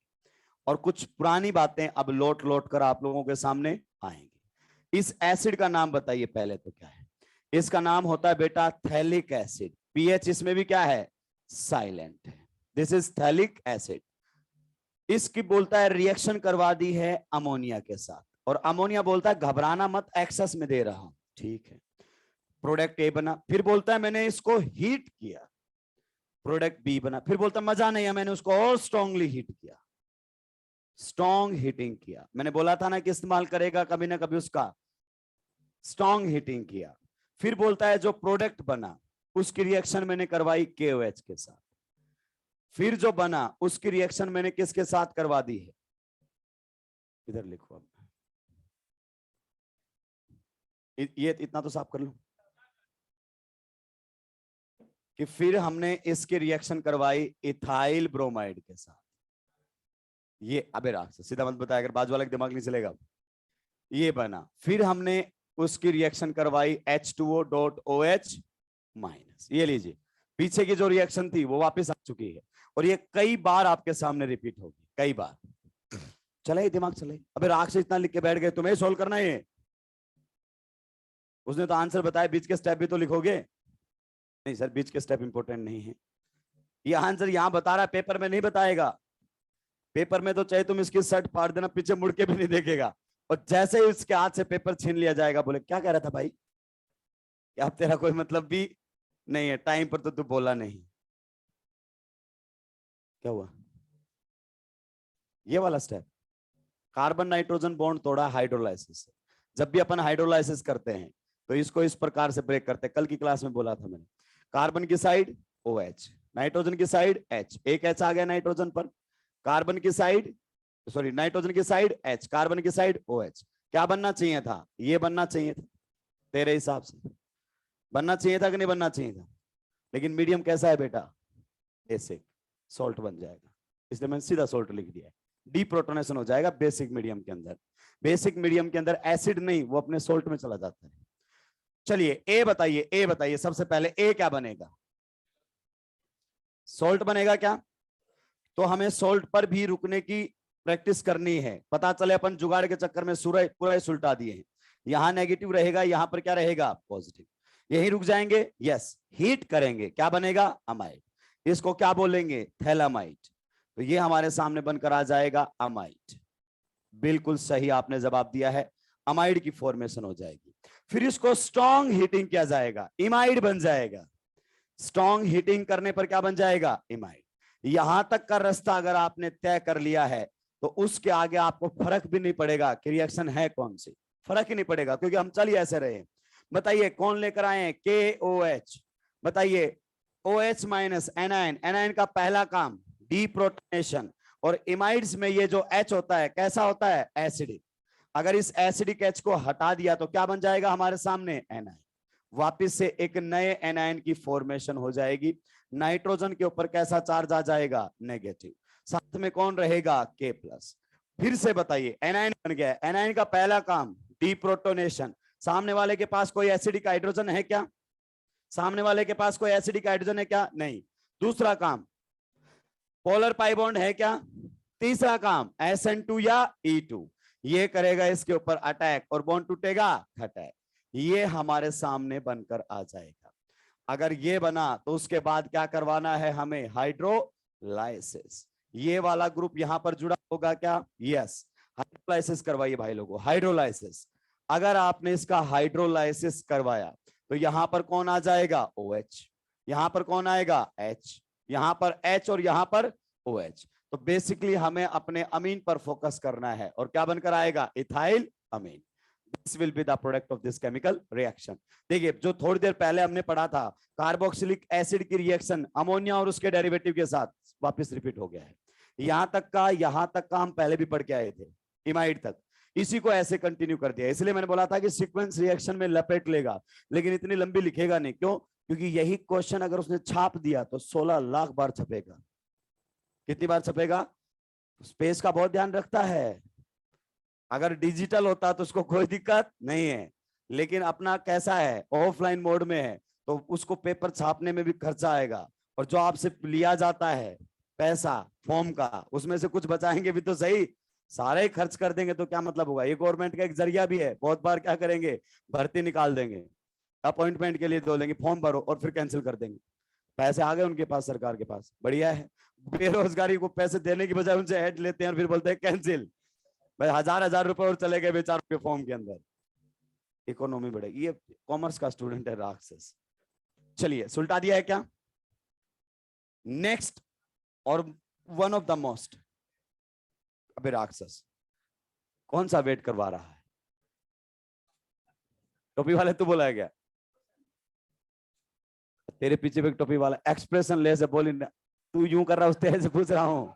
और कुछ पुरानी बातें अब लौट लौट कर आप लोगों के सामने आएंगी। इस एसिड का नाम बताइए पहले तो क्या है? इसका नाम होता है बेटा थैलिक एसिड। पीएच इसमें भी क्या है? साइलेंट है। This is phthalic acid. इसकी बोलता है रिएक्शन करवा दी है अमोनिया के साथ, और अमोनिया बोलता है घबराना मत, एक्सेस में दे रहा हूं। ठीक है, प्रोडक्ट ए बना। फिर बोलता है मैंने इसको हीट किया, प्रोडक्ट बी बना। फिर बोलता है मजा नहीं है, मैंने उसको और स्ट्रांगली हीट किया, स्ट्रॉन्ग हीटिंग किया। मैंने बोला था ना कि इस्तेमाल करेगा कभी ना कभी उसका। स्ट्रॉन्ग हीटिंग किया। फिर बोलता है जो प्रोडक्ट बना उसकी रिएक्शन मैंने करवाई KOH के साथ। फिर जो बना उसकी रिएक्शन मैंने किसके साथ करवा दी है? इधर लिखो। अब ये इतना तो साफ कर लो कि फिर हमने इसकी रिएक्शन करवाई इथाइल ब्रोमाइड के साथ। ये अबे राख सीधा मत बताया, अगर बाजू वाले दिमाग नहीं चलेगा। ये बना। फिर हमने उसकी रिएक्शन करवाई H2O.OH-। ये लीजिए, पीछे की जो रिएक्शन थी वो वापस आ चुकी है, और ये कई बार आपके सामने रिपीट होगी, कई बार। चले दिमाग चले। अबे राख से इतना लिख के बैठ गए, तुम्हें सोल्व करना है ये। उसने तो आंसर बताया, बीच के स्टेप भी तो लिखोगे। नहीं सर, बीच के स्टेप इंपॉर्टेंट नहीं है। ये आंसर यहां बता रहा है, पेपर में नहीं बताएगा। पेपर में तो चाहे तुम इसकी शर्ट फाड़ देना, पीछे मुड़ के भी नहीं देखेगा, और जैसे ही उसके हाथ से पेपर छीन लिया जाएगा, बोले क्या कह रहा था भाई? क्या तेरा कोई मतलब भी नहीं है, टाइम पर तो तू बोला नहीं। क्या हुआ? ये वाला स्टेप, कार्बन नाइट्रोजन बॉन्ड तोड़ा हाइड्रोलाइसिस से। जब भी अपन हाइड्रोलाइसिस करते हैं तो इसको इस प्रकार से ब्रेक करते हैं। कल की क्लास में बोला था मैंने, कार्बन की साइड OH, नाइट्रोजन की साइड H, एक H आ गया नाइट्रोजन पर। कार्बन की साइड सॉरी नाइट्रोजन की साइड H, कार्बन की साइड OH। क्या बनना चाहिए था? ये बनना चाहिए था, तेरे हिसाब से बनना चाहिए था कि नहीं बनना चाहिए था? लेकिन मीडियम कैसा है बेटा? बेसिक, सॉल्ट बन जाएगा, इसलिए मैंने सीधा सॉल्ट लिख दिया है। डीप्रोटोनेशन हो जाएगा बेसिक मीडियम के अंदर। बेसिक मीडियम के अंदर एसिड नहीं, वो अपने सॉल्ट में चला जाता है। चलिए ए बताइए, ए बताइए सबसे पहले, ए क्या बनेगा? सॉल्ट बनेगा क्या? तो हमें सॉल्ट पर भी रुकने की प्रैक्टिस करनी है। पता चले अपन जुगाड़ के चक्कर में सूरज पूरा सुलटा दिए हैं। यहां नेगेटिव रहेगा, यहां पर क्या रहेगा? पॉजिटिव। यही रुक जाएंगे? यस। हीट करेंगे, क्या बनेगा? अमाइड। इसको क्या बोलेंगे? थैलामाइड। तो ये हमारे सामने बनकर आ जाएगा अमाइड। बिल्कुल सही आपने जवाब दिया है, अमाइड की फॉर्मेशन हो जाएगी। फिर इसको स्ट्रॉन्ग हीटिंग किया जाएगा, इमाइड बन जाएगा। स्ट्रॉन्ग हीटिंग करने पर क्या बन जाएगा? इमाइड। यहां तक का रास्ता अगर आपने तय कर लिया है तो उसके आगे आपको फर्क भी नहीं पड़ेगा कि रिएक्शन है कौन सी, फर्क ही नहीं पड़ेगा, क्योंकि हम चल ही ऐसे रहे। बताइए कौन लेकर आए? KOH। बताइए OH माइनस एनायन, एनायन का पहला काम डीप्रोटोनेशन। और इमाइड्स में ये जो H होता है कैसा होता है? एसिडिक। अगर इस एसिडिक H को हटा दिया तो क्या बन जाएगा हमारे सामने? एनायन। वापिस से एक नए एनायन की फॉर्मेशन हो जाएगी। नाइट्रोजन के ऊपर कैसा चार्ज आ जाएगा? नेगेटिव। साथ में कौन रहेगा? K plus. फिर से बताइए, एनायन बन गया है, एनायन का पहला काम डीप्रोटोनेशन। सामने वाले के पास कोई एसिडिक हाइड्रोजन है क्या? सामने वाले के पास कोई एसिडिक हाइड्रोजन है क्या? नहीं। दूसरा काम पोलर पाई बॉन्ड है क्या? तीसरा काम SN2 या E2, ये करेगा इसके ऊपर अटैक और बॉन्ड टूटेगा, अटैक। ये हमारे सामने बनकर आ जाएगा। अगर ये बना तो उसके बाद क्या करवाना है हमें? हाइड्रोलाइसिस। ये वाला ग्रुप यहां पर जुड़ा होगा क्या? यस। हाइड्रोलाइसिस करवाइए भाई लोगों, हाइड्रोलाइसिस। अगर आपने इसका हाइड्रोलाइसिस करवाया तो यहां पर कौन आ जाएगा? OH। यहां पर कौन आएगा? H। यहां पर H और यहां पर OH। तो बेसिकली हमें अपने अमीन पर फोकस करना है और क्या बनकर आएगा? Ethyl amine. This will be the product of this chemical reaction। देखिए जो थोड़ी देर पहले हमने पढ़ा था कार्बोक्सिलिक एसिड की रिएक्शन अमोनिया और उसके डेरिवेटिव के साथ वापस रिपीट हो गया है। यहां तक का हम पहले भी पढ़ के आए थे, इमाइड तक। इसी को ऐसे कंटिन्यू कर दिया, इसलिए मैंने बोला था कि सीक्वेंस रिएक्शन में लपेट लेगा, लेकिन इतनी लंबी लिखेगा नहीं। क्यों? क्योंकि यही क्वेश्चन अगर उसने छाप दिया तो 16 लाख बार छपेगा। कितनी बार छपेगा? स्पेस का बहुत ध्यान रखता है। अगर डिजिटल होता तो उसको कोई दिक्कत नहीं है, लेकिन अपना कैसा है? ऑफलाइन मोड में है, तो उसको पेपर छापने में भी खर्चा आएगा। और जो आपसे लिया जाता है पैसा फॉर्म का, उसमें से कुछ बचाएंगे भी तो सही, सारे ही खर्च कर देंगे तो क्या मतलब होगा? ये गवर्नमेंट का एक जरिया भी है। बहुत बार क्या करेंगे? भर्ती निकाल देंगे, अपॉइंटमेंट के लिए बोलेंगे फॉर्म भरो और फिर कैंसिल कर देंगे। पैसे आ गए उनके पास, सरकार के पास, बढ़िया है। बेरोजगारी को पैसे देने की बजाय उनसे हेड लेते हैं और फिर बोलते हैं कैंसिल। भाई हजार रुपए और चले गए बेचारों के फॉर्म के अंदर, इकोनॉमी बढ़ेगी। ये कॉमर्स का स्टूडेंट है राक्षस। चलिए सुलटा दिया है क्या? नेक्स्ट और वन ऑफ द मोस्ट, अबे राक्षस कौन सा वेट करवा रहा है? टोपी वाले तू बोला है क्या? तेरे पीछे भी एक टोपी वाला एक्सप्रेशन ले से बोली, तू यूं कर रहा उस तेरे से पूछ रहा हूं,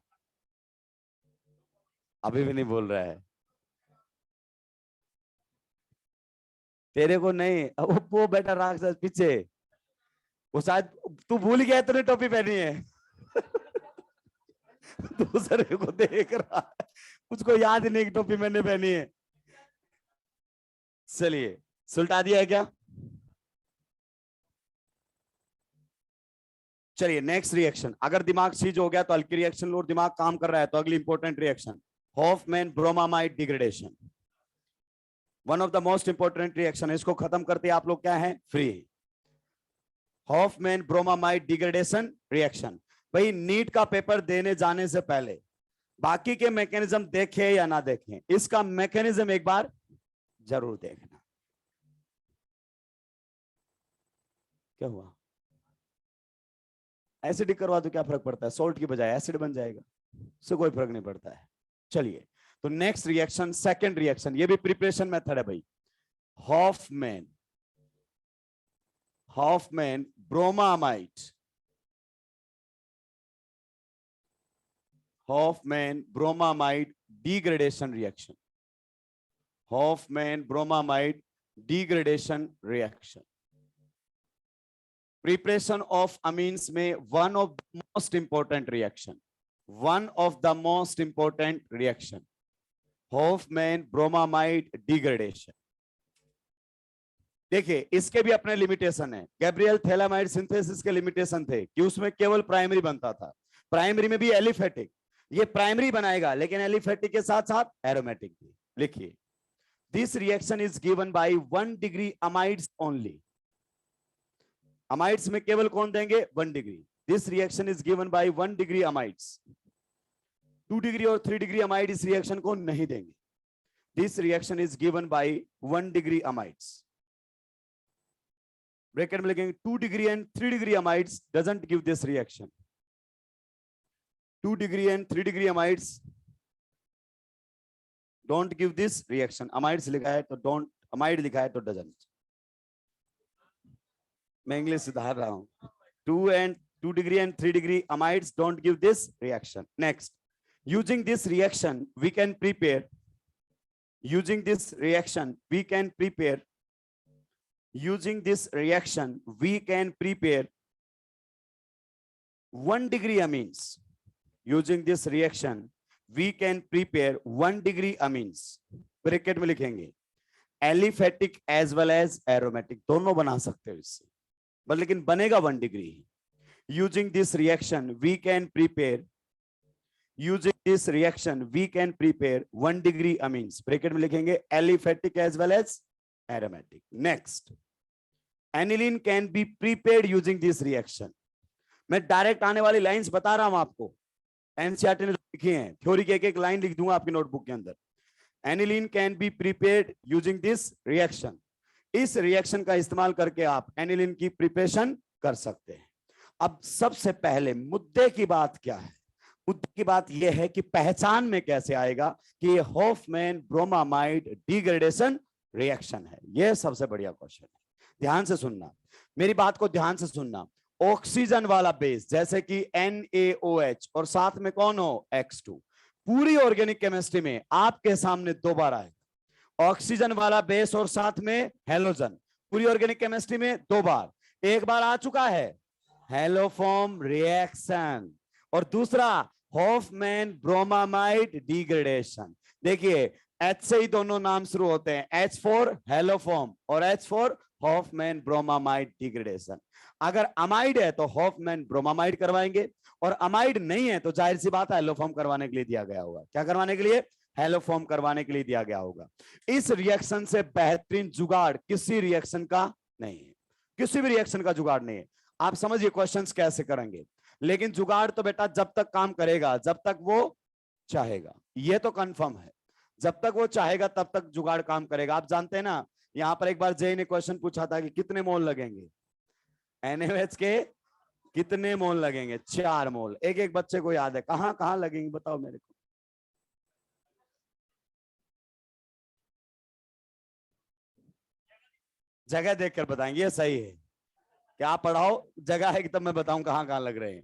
अभी भी नहीं बोल रहा है। तेरे को नहीं, वो बेटा राक्षस पीछे, वो शायद तू भूल गया तूने टोपी पहनी है। दूसरे को देख रहा है, उसको याद नहीं कि टोपी मैंने पहनी है। चलिए सुलटा दिया है क्या? चलिए नेक्स्ट रिएक्शन। अगर दिमाग सीज हो गया तो हल्की रिएक्शन लो, और दिमाग काम कर रहा है तो अगली important reaction Hofmann bromamide degradation. One of the most important reaction. इसको खत्म करते आप लोग क्या है? Free. Hofmann bromamide degradation reaction. भाई नीट का पेपर देने जाने से पहले बाकी के मैकेनिज्म देखे या ना देखें, इसका मैकेनिज्म एक बार जरूर देखना। क्या हुआ? एसिडिक करवा तो क्या फर्क पड़ता है? सॉल्ट की बजाय एसिड बन जाएगा, उससे कोई फर्क नहीं पड़ता है। चलिए तो नेक्स्ट रिएक्शन, सेकंड रिएक्शन, ये भी प्रिपरेशन मेथड है भाई। Hofmann bromamide, Hofmann bromamide degradation reaction. Hofmann bromamide degradation reaction. Preparation of amines में one of the most important reaction. One of the most important reaction. Hofmann bromamide degradation. देखिए इसके भी अपने limitation है. Gabriel phthalimide synthesis के limitation थे कि उसमें केवल प्राइमरी बनता था. प्राइमरी में भी एलिफेटिक. ये प्राइमरी बनाएगा लेकिन एलिफेटिक के साथ साथ एरोमेटिक भी. लिखिए, this reaction is given by 1 degree amides only. Amides में केवल कौन देंगे? 1 degree. This reaction is given by 1 degree amides. 2 degree और 3 डिग्री अमाइड इस रिएक्शन को नहीं देंगे. This reaction is given by 1 degree amides. Bracket में लिखेंगे 2 degree and 3 degree amides doesn't give this reaction. 2 degree and 3 degree amides don't give this reaction. Amides लिखा है तो डोंट, अमाइड लिखा है तो डजंट. मैं इंग्लिश सुधार रहा हूं. 2 degree and 3 degree amides don't give this reaction. Next, using this reaction we can prepare 1 degree amines. Using this reaction we can prepare 1 degree amines. Bracket में लिखेंगे aliphatic as well as aromatic, दोनों बना सकते हो इससे, but लेकिन बनेगा 1 degree. Using this reaction we can prepare 1 degree amines. Bracket में लिखेंगे aliphatic as well as aromatic. Next, aniline can be prepared using this reaction. मैं डायरेक्ट आने वाली लाइंस बता रहा हूं आपको, एनसीईआरटी ने लिखी हैं, थ्योरी की एक लाइन लिख दूंगा आपकी नोटबुक के अंदर. Aniline can be prepared using this reaction. इस रिएक्शन का इस्तेमाल करके आप एनिलीन की प्रिपरेशन कर सकते हैं. अब सबसे पहले मुद्दे की बात क्या है? मुद्दे की बात यह है कि पहचान में कैसे आएगा कि ये हॉफमैन ब्रोमामाइड डिग्रेडेशन रिएक्शन है. यह सबसे बढ़िया क्वेश्चन है. ध्यान से सुनना, मेरी बात को ध्यान से सुनना. ऑक्सीजन वाला बेस जैसे कि NaOH और साथ में कौन हो? X2. पूरी ऑर्गेनिक केमिस्ट्री में आपके सामने 2 बार आए. ऑक्सीजन वाला बेस और साथ में हेलोजन पूरी ऑर्गेनिक केमिस्ट्री में 2 बार. एक बार आ चुका है हेलोफॉर्म रिएक्शन और दूसरा हॉफमैन ब्रोमामाइड डिग्रेडेशन. देखिए H से ही दोनों नाम शुरू होते हैं. H4 हेलोफॉर्म और H4 हॉफमैन ब्रोमामाइड डिग्रेडेशन. अगर अमाइड है तो हॉफमैन ब्रोमामाइड करवाएंगे और अमाइड नहीं है तो जाहिर सी बात है हेलोफॉर्म करवाने के लिए दिया गया होगा. क्या करवाने के लिए? हेलोफॉर्म करवाने के लिए दिया गया होगा. इस रिएक्शन से बेहतरीन जुगाड़ किसी रिएक्शन का नहीं है. किसी भी रिएक्शन का जुगाड़ नहीं है. आप समझिए क्वेश्चंस कैसे करेंगे, लेकिन जुगाड़ तो बेटा जब तक काम करेगा जब तक वो चाहेगा. ये तो कंफर्म है, जब तक वो चाहेगा तब तक जुगाड़ काम करेगा. आप जानते हैं ना, यहां पर एक बार जेई ने क्वेश्चन पूछा था कि कितने मोल लगेंगे NaOH के, कितने मोल लगेंगे? 4 मोल. एक एक बच्चे को याद है. कहां कहां लगेंगे बताओ मेरे को. जगह देखकर बताएंगे. ये सही है कि आप पढ़ाओ, जगह है कि तब मैं बताऊं कहां कहां लग रहे हैं.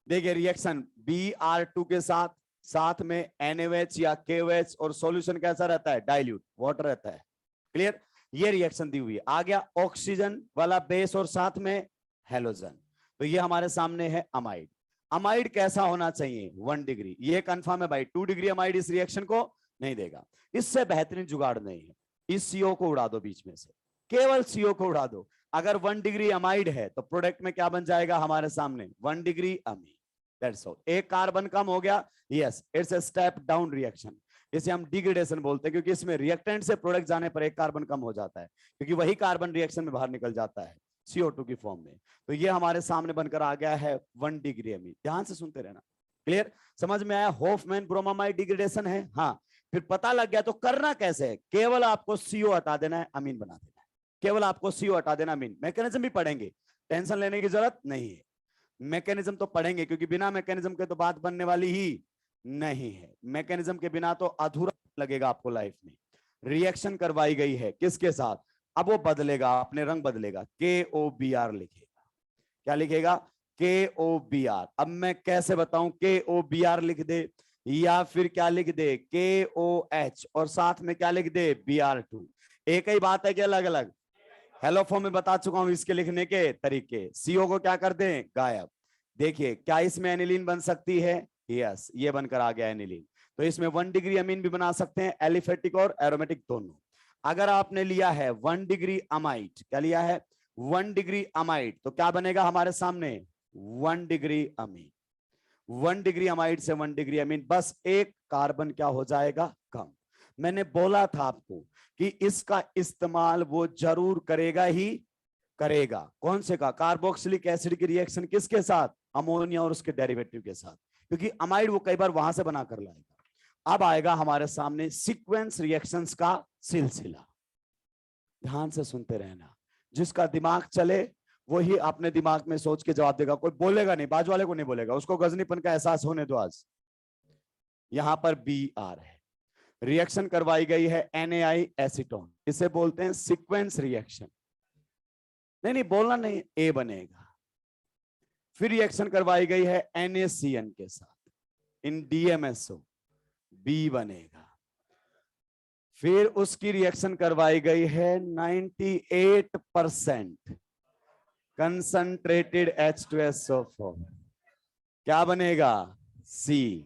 देखिए रिएक्शन Br2 के साथ में NaOH या KOH और सॉल्यूशन कैसा रहता है? डाइल्यूट वाटर रहता है. क्लियर? ये रिएक्शन दी हुई है. आ गया ऑक्सीजन वाला बेस और साथ में हेलोजन. तो ये हमारे सामने है अमाइड. अमाइड कैसा होना चाहिए? 1 डिग्री. ये कंफर्म है भाई. 2 डिग्री अमाइड इस रिएक्शन को नहीं देगा. इससे बेहतरीन जुगाड़ नहीं है. इस CO को उड़ा दो बीच में से, केवल CO को उड़ा दो. अगर 1 डिग्री अमाइड है तो प्रोडक्ट में क्या बन जाएगा हमारे सामने? 1 डिग्री अमीन. That's all. एक कार्बन कम हो गया. Yes, it's a step down reaction. इसे हम डिग्रेडेशन बोलते हैं क्योंकि इसमें रिएक्टेंट से प्रोडक्ट जाने पर एक कार्बन कम हो जाता है, क्योंकि वही कार्बन रिएक्शन में बाहर निकल जाता है CO2 की फॉर्म में. तो ये हमारे सामने बनकर आ गया है 1 डिग्री अमीन. ध्यान से सुनते रहना. क्लियर? समझ में आया? हॉफमैन ब्रोमामाइड डिग्रेडेशन है. हाँ, फिर पता लग गया तो करना कैसे है? केवल आपको CO हटा देना है, अमीन बना देना है. केवल आपको CO हटा देना, अमीन. मैकेनिज्म भी पढ़ेंगे, टेंशन लेने की जरूरत नहीं है. मैकेनिज्म तो पढ़ेंगे क्योंकि बिना मैकेनिज्म के तो बात बनने वाली ही नहीं है. मैकेनिज्म के बिना तो अधूरा लगेगा आपको लाइफ में. रिएक्शन करवाई गई है किसके साथ? अब वो बदलेगा, अपने रंग बदलेगा. KOBr लिखेगा. क्या लिखेगा? KOBr. अब मैं कैसे बताऊं KOBr लिख दे? या फिर क्या लिख दे KOH और साथ में क्या लिख दे Br2। एक ही बात है कि अलग अलग? हेलो फॉर्म में बता चुका हूं इसके लिखने के तरीके। CO को क्या कर दें, गायब। देखिए क्या इसमें एनिलीन बन सकती है? यस, ये बनकर आ गया एनिलीन। तो इसमें 1 डिग्री अमीन भी बना सकते हैं, एलिफेटिक और एरोमेटिक दोनों। अगर आपने लिया है 1 डिग्री अमाइड, क्या लिया है 1 डिग्री अमाइड, तो क्या बनेगा हमारे सामने 1 डिग्री अमीन। 1 डिग्री अमाइड से 1 डिग्री अमीन, बस एक कार्बन क्या हो जाएगा, कम। मैंने बोला था आपको कि इसका इस्तेमाल वो जरूर करेगा ही करेगा। कौन से का? कार्बोक्सिलिक एसिड की रिएक्शन किसके साथ? अमोनिया और उसके डेरिवेटिव के साथ, क्योंकि अमाइड वो कई बार वहां से बना कर लाएगा। अब आएगा हमारे सामने सीक्वेंस रिएक्शंस का सिलसिला। ध्यान से सुनते रहना, जिसका दिमाग चले वही अपने दिमाग में सोच के जवाब देगा। कोई बोलेगा नहीं, बाजू वाले को नहीं बोलेगा, उसको गजनीपन का एहसास होने दो। आज यहां पर Br है, रिएक्शन करवाई गई है NaI एसीटोन, इसे बोलते हैं सीक्वेंस रिएक्शन। नहीं बोलना नहीं, A बनेगा। फिर रिएक्शन करवाई गई है NaCN के साथ, इन DMSO, B बनेगा। फिर उसकी रिएक्शन करवाई गई है 98% कंसंट्रेटेड H2SO4, क्या बनेगा, C।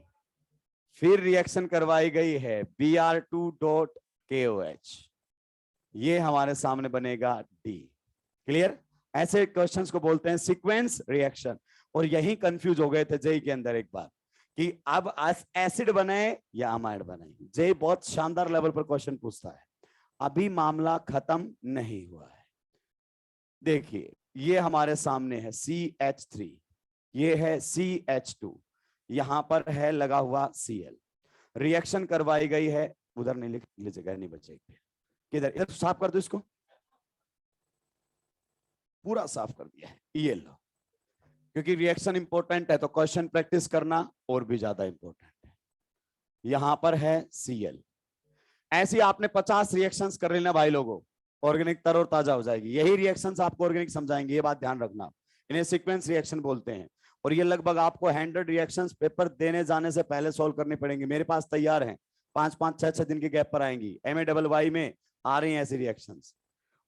फिर रिएक्शन करवाई गई है Br2.KOH, ये हमारे सामने बनेगा D। क्लियर? ऐसे क्वेश्चंस को बोलते हैं सीक्वेंस रिएक्शन। और यही कंफ्यूज हो गए थे जेई के अंदर एक बार कि अब एसिड बने या अमाइड बने। जेई बहुत शानदार लेवल पर क्वेश्चन पूछता है, अभी मामला खत्म नहीं हुआ है। देखिए ये हमारे सामने है CH3, ये है CH2, यहां पर है लगा हुआ Cl। रिएक्शन करवाई गई है, उधर नहीं लिख लीजिएगा, नहीं बचेगी। किधर? इधर साफ कर दो, इसको पूरा साफ कर दिया है। ये लो, क्योंकि रिएक्शन इंपॉर्टेंट है तो क्वेश्चन प्रैक्टिस करना और भी ज्यादा इंपॉर्टेंट है। यहां पर है Cl। ऐसी आपने 50 रिएक्शंस कर लेना भाई लोगों, ऑर्गेनिक तर और ताजा हो जाएगी। यही रिएक्शंस आपको ऑर्गेनिक समझाएंगे, ये बात ध्यान रखना। इन्हें सीक्वेंस रिएक्शन बोलते हैं। और ये लगभग आपको 100 रिएक्शंस पेपर देने जाने से पहले सोल्व करनी पड़ेंगे। मेरे पास तैयार हैं, 5-5, 6-6 दिन के गैप पर आएंगी। MAYY में आ रही हैं ऐसी रिएक्शंस।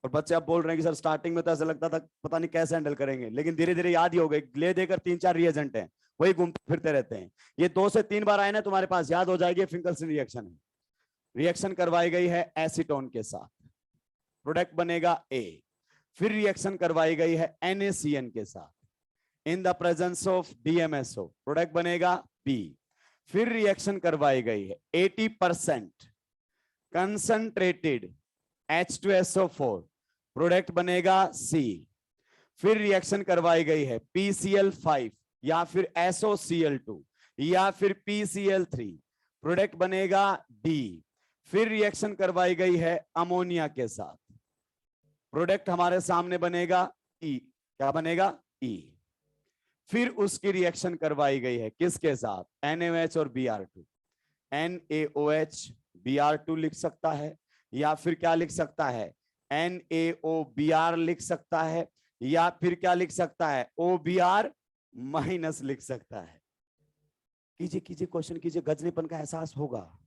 और बच्चे अब बोल रहे हैं कि सर स्टार्टिंग में तो ऐसा लगता था पता नहीं कैसे हैंडल करेंगे, लेकिन धीरे धीरे याद ही हो गए। ले देकर 3-4 रिएजेंट हैं, वही घूमते फिरते रहते हैं। ये 2 से 3 बार आए ना, तुम्हारे पास याद हो जाएगी, फिंकल्सन रिएक्शन है। रिएक्शन करवाई गई है एसीटोन के साथ, प्रोडक्ट बनेगा A। फिर रिएक्शन करवाई गई है NaCN के साथ, इन the presence of DMSO, product बनेगा B। फिर रिएक्शन करवाई गई है 80% कंसंट्रेटेड H2SO4, प्रोडक्ट बनेगा C। फिर रिएक्शन करवाई गई है PCl5 या फिर SOCl2 या फिर PCl3, प्रोडक्ट बनेगा D। फिर रिएक्शन करवाई गई है अमोनिया के साथ, प्रोडक्ट हमारे सामने बनेगा E। क्या बनेगा? E। फिर उसकी रिएक्शन करवाई गई है किसके साथ? NaOH और Br2। NaOH Br2 लिख सकता है, या फिर क्या लिख सकता है, NaOBr लिख सकता है, या फिर क्या लिख सकता है, OBr माइनस लिख सकता है। कीजिए कीजिए, क्वेश्चन कीजिए, गजनीपन का एहसास होगा।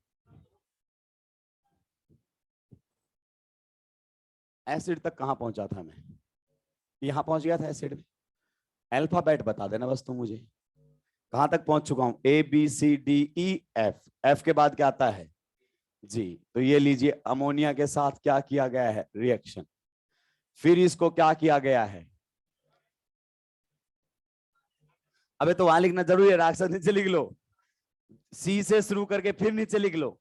एसिड तक कहां पहुंचा था मैं? यहां पहुंच गया था एसिड में। अल्फाबेट बता देना बस तुम मुझे, कहां तक पहुंच चुका हूं? ABCDEF, F के बाद क्या आता है? जी। तो ये लीजिए, अमोनिया के साथ क्या किया गया है? रिएक्शन। फिर इसको क्या किया गया है? अबे तो वहां लिखना जरूरी है, राक्षस नीचे लिख लो, C से शुरू करके फिर नीचे लिख लो।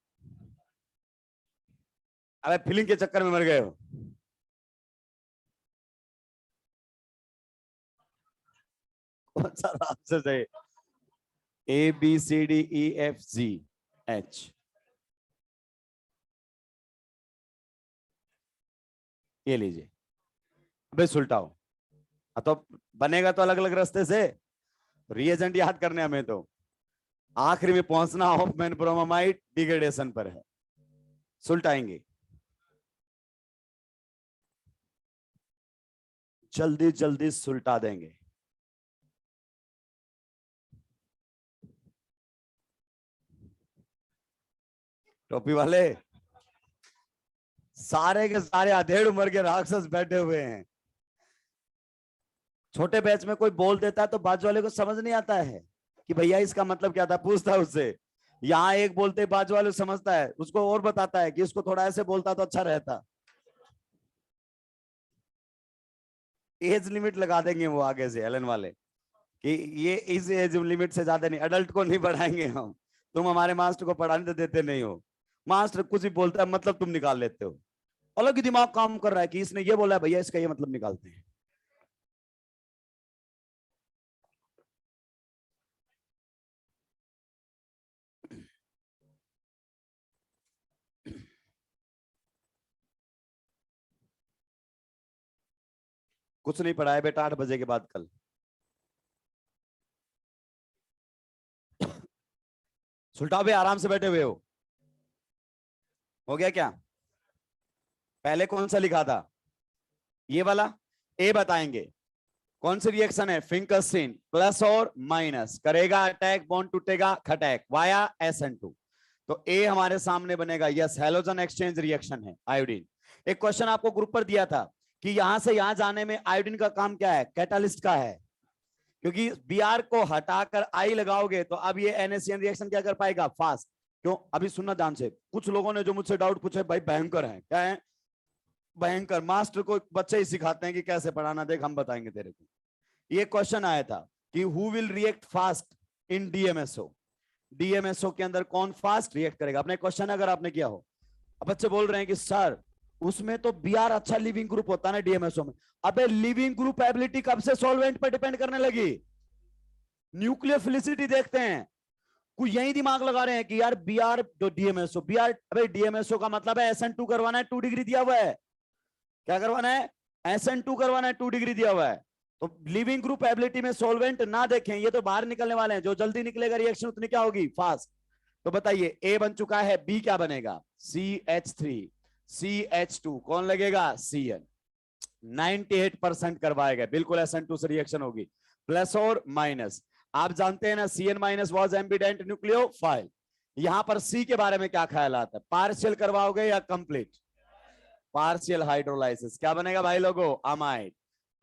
अबे फिलिंग के चक्कर में मर गए हो। कौन सा राक्षस है? ABCDEFGH। ये लीजिए, अबे सुलटाओ। तो बनेगा तो अलग अलग रास्ते से, रिएजेंट याद करने हमें तो आखिरी में पहुंचना ऑफमैन ब्रोमामाइड डिग्रेडेशन पर है। सुलटाएंगे, जल्दी जल्दी सुलटा देंगे। टोपी वाले सारे के सारे अधेड़ उम्र के राक्षस बैठे हुए हैं। छोटे बैच में कोई बोल देता है तो बाजू वाले को समझ नहीं आता है कि भैया इसका मतलब क्या था, पूछता है उससे। यहाँ एक बोलते बाजू वाले समझता है, उसको और बताता है कि इसको थोड़ा ऐसे बोलता तो अच्छा रहता। एज लिमिट लगा देंगे वो आगे से एलन वाले कि ये इस एज लिमिट से ज्यादा नहीं, अडल्ट को नहीं पढ़ाएंगे हम, तुम हमारे मास्टर को पढ़ाने तो देते नहीं हो। मास्टर कुछ भी बोलता है मतलब तुम निकाल लेते हो। अलग ही दिमाग काम कर रहा है कि इसने ये बोला है भैया इसका ये मतलब निकालते हैं। कुछ नहीं पढ़ाया बेटा 8 बजे के बाद कल। सुल्टा भी आराम से बैठे हुए हो गया क्या? पहले कौन सा लिखा था? ये वाला। ए बताएंगे कौन सी रिएक्शन है? फिंकरस्टीन प्लस और माइनस करेगा अटैक, बॉन्ड टूटेगा खटैक वाया SN2। तो ए हमारे सामने बनेगा यस, हैलोजन एक्सचेंज रिएक्शन है आयोडीन। एक क्वेश्चन आपको ग्रुप पर दिया था कि यहां से यहां जाने में आयोडीन का काम क्या है? कैटालिस्ट का है, क्योंकि Br को हटाकर आई लगाओगे तो अब ये NaCN रिएक्शन क्या कर पाएगा? फास्ट। क्यों? अभी सुनना ध्यान से। कुछ लोगों ने जो मुझसे डाउट पूछे भाई भयंकर है, क्या है भयंकर? मास्टर को बच्चे ही सिखाते हैं कि कैसे पढ़ाना, देख हम बताएंगे तेरे को। ये क्वेश्चन आया था कि who will react fast in DMSO। DMSO के अंदर कौन फास्ट रिएक्ट करेगा? अपने क्वेश्चन अगर आपने किया हो। अब बच्चे बोल रहे हैं कि सर उसमें तो Br अच्छा लिविंग ग्रुप होता है ना DMSO में। अबे लिविंग ग्रुप एबिलिटी कब से सॉल्वेंट पर डिपेंड करने लगी? न्यूक्लियोफिलिसिटी देखते हैं, कुछ यही दिमाग लगा रहे हैं कि यार Br जो DMSO Br, अबे DMSO का मतलब है SN2 करवाना है, 2 डिग्री दिया हुआ है। क्या करवाना है? SN2 करवाना है, 2 डिग्री दिया हुआ है। तो लिविंग ग्रुप एबिलिटी में सॉल्वेंट ना देखें, ये तो बाहर निकलने वाले हैं, जो जल्दी निकलेगा रिएक्शन उतनी क्या होगी? फास्ट। तो बताइए ए बन चुका है, बी क्या बनेगा? CH3 CH2 कौन लगेगा? CN। 98% करवाएगा, बिल्कुल SN2 से रिएक्शन होगी, प्लस और माइनस। आप जानते हैं ना CN minus was ambient nucleophile. यहां पर C के बारे में क्या ख्याल आता है? पार्शियल करवाओगे या कंप्लीट? Partial hydrolysis. क्या बनेगा भाई लोगों? अमाइड।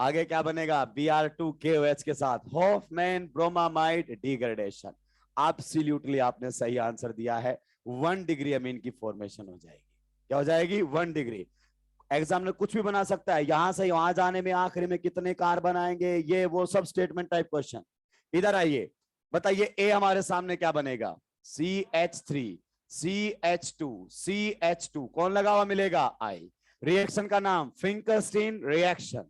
आगे क्या बनेगा? Br2KOH के साथ हॉफमैन ब्रोमामाइड डिग्रेडेशन। एब्सोल्युटली आपने सही आंसर दिया है। 1 डिग्री अमीन की फॉर्मेशन हो जाएगी। क्या हो जाएगी? 1 डिग्री। एग्जाम में कुछ भी बना सकता है, यहां से वहां जाने में आखिरी में कितने कार्बन आएंगे, ये वो सब स्टेटमेंट टाइप क्वेश्चन। इधर आइए, बताइए ए हमारे सामने क्या बनेगा? CH3 CH2 CH2 कौन लगा हुआ मिलेगा? आई। रिएक्शन का नाम फिंकरस्टीन रिएक्शन।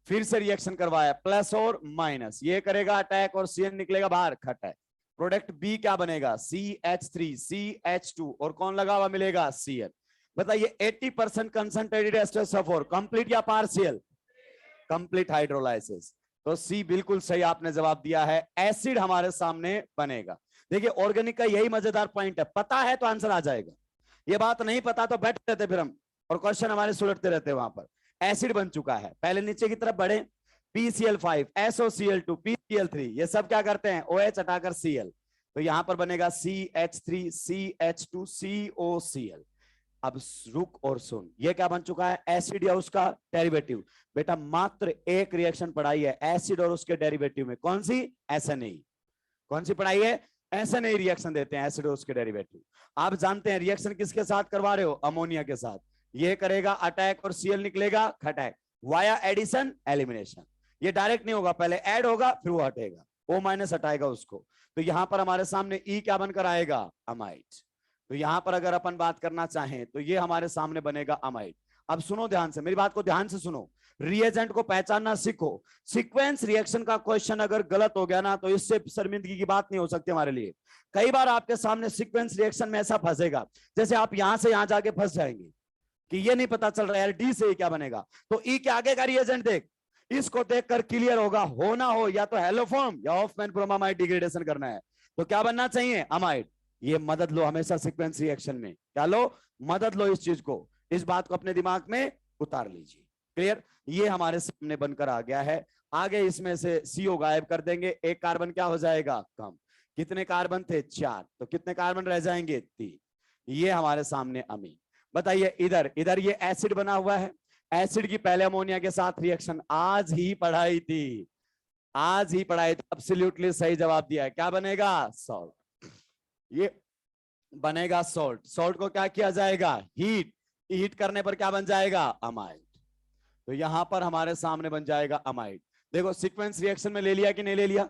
फिर से रिएक्शन करवाया, प्लस और माइनस, ये करेगा अटैक और CN निकलेगा बाहर खटैक। प्रोडक्ट बी क्या बनेगा? CH3 CH2 और कौन लगा हुआ मिलेगा? CN। बताइए 80% कंसंट्रेटेड एस्टर सल्फर, कंप्लीट या पार्शियल? Complete hydrolysis. तो सी बिल्कुल सही आपने जवाब दिया है, एसिड हमारे सामने बनेगा। देखिए ऑर्गेनिक का यही मजेदार पॉइंट है, पता है तो आंसर आ जाएगा, ये बात नहीं पता तो बैठते रहते फिर हम, और क्वेश्चन हमारे सुलटते रहते हैं वहां पर। एसिड बन चुका है, पहले नीचे की तरफ बढ़े। PCl5 SOCl2 PCl3 ये सब क्या करते हैं? OH हटाकर Cl, तो यहां पर बनेगा CH3 CH2 COCl। अब रुक और सुन, ये क्या बन चुका है? एसिड या उसका डेरिवेटिव। बेटा मात्र एक रिएक्शन पढ़ाई है एसिड और उसके डेरिवेटिव में, कौन सी? SNA। कौन सी पढ़ाई है? SNA रिएक्शन देते हैं, एसिड और उसके डेरिवेटिव। आप जानते हैं रिएक्शन किसके साथ करवा रहे हो? अमोनिया के साथ। ये करेगा अटैक और Cl निकलेगा खटैक, वाया एडिशन एलिमिनेशन। ये डायरेक्ट नहीं होगा, पहले ऐड होगा फिर वो हटेगा, O- हटाएगा उसको। तो यहां पर हमारे सामने E क्या बनकर आएगा? अमाइड। तो यहां पर अगर अपन बात करना चाहें तो ये हमारे सामने बनेगा अमाइड। अब सुनो ध्यान से, मेरी बात को ध्यान से सुनो, रिएजेंट को पहचानना सीखो। सीक्वेंस रिएक्शन का क्वेश्चन अगर गलत हो गया ना तो इससे शर्मिंदगी की बात नहीं हो सकती हमारे लिए। कई बार आपके सामने सीक्वेंस रिएक्शन में ऐसा फंसेगा, जैसे आप यहां से यहां जाके फंस जाएंगे कि ये नहीं पता चल रहा है यार डी से क्या बनेगा, तो ई के आगे का रिएजेंट देख, इसको देखकर क्लियर होगा, हो ना हो या तो हेलोफॉर्म या हॉफमैन ब्रोमामाइड डिग्रेडेशन करना है, तो क्या बनना चाहिए? अमाइड। ये मदद लो हमेशा सीक्वेंस रिएक्शन में, क्या लो? मदद लो इस चीज को, इस बात को अपने दिमाग में उतार लीजिए। क्लियर? ये हमारे सामने बनकर आ गया है। आगे इसमें से CO गायब कर देंगे, एक कार्बन क्या हो जाएगा? कम। कितने कार्बन थे? 4, तो कितने कार्बन रह जाएंगे? 3। ये हमारे अमीन। बताइए इधर, इधर ये एसिड बना हुआ है, एसिड की पहले अमोनिया के साथ रिएक्शन आज ही पढ़ाई थी, आज ही पढ़ाई थी। एब्सोल्युटली सही जवाब दिया है। क्या बनेगा? सॉल्ट। ये बनेगा सॉल्ट। सॉल्ट को क्या किया जाएगा? हीट। हीट करने पर क्या बन जाएगा? अमाइड। तो यहां पर हमारे सामने बन जाएगा अमाइड। देखो सीक्वेंस रिएक्शन में ले लिया कि नहीं ले लिया?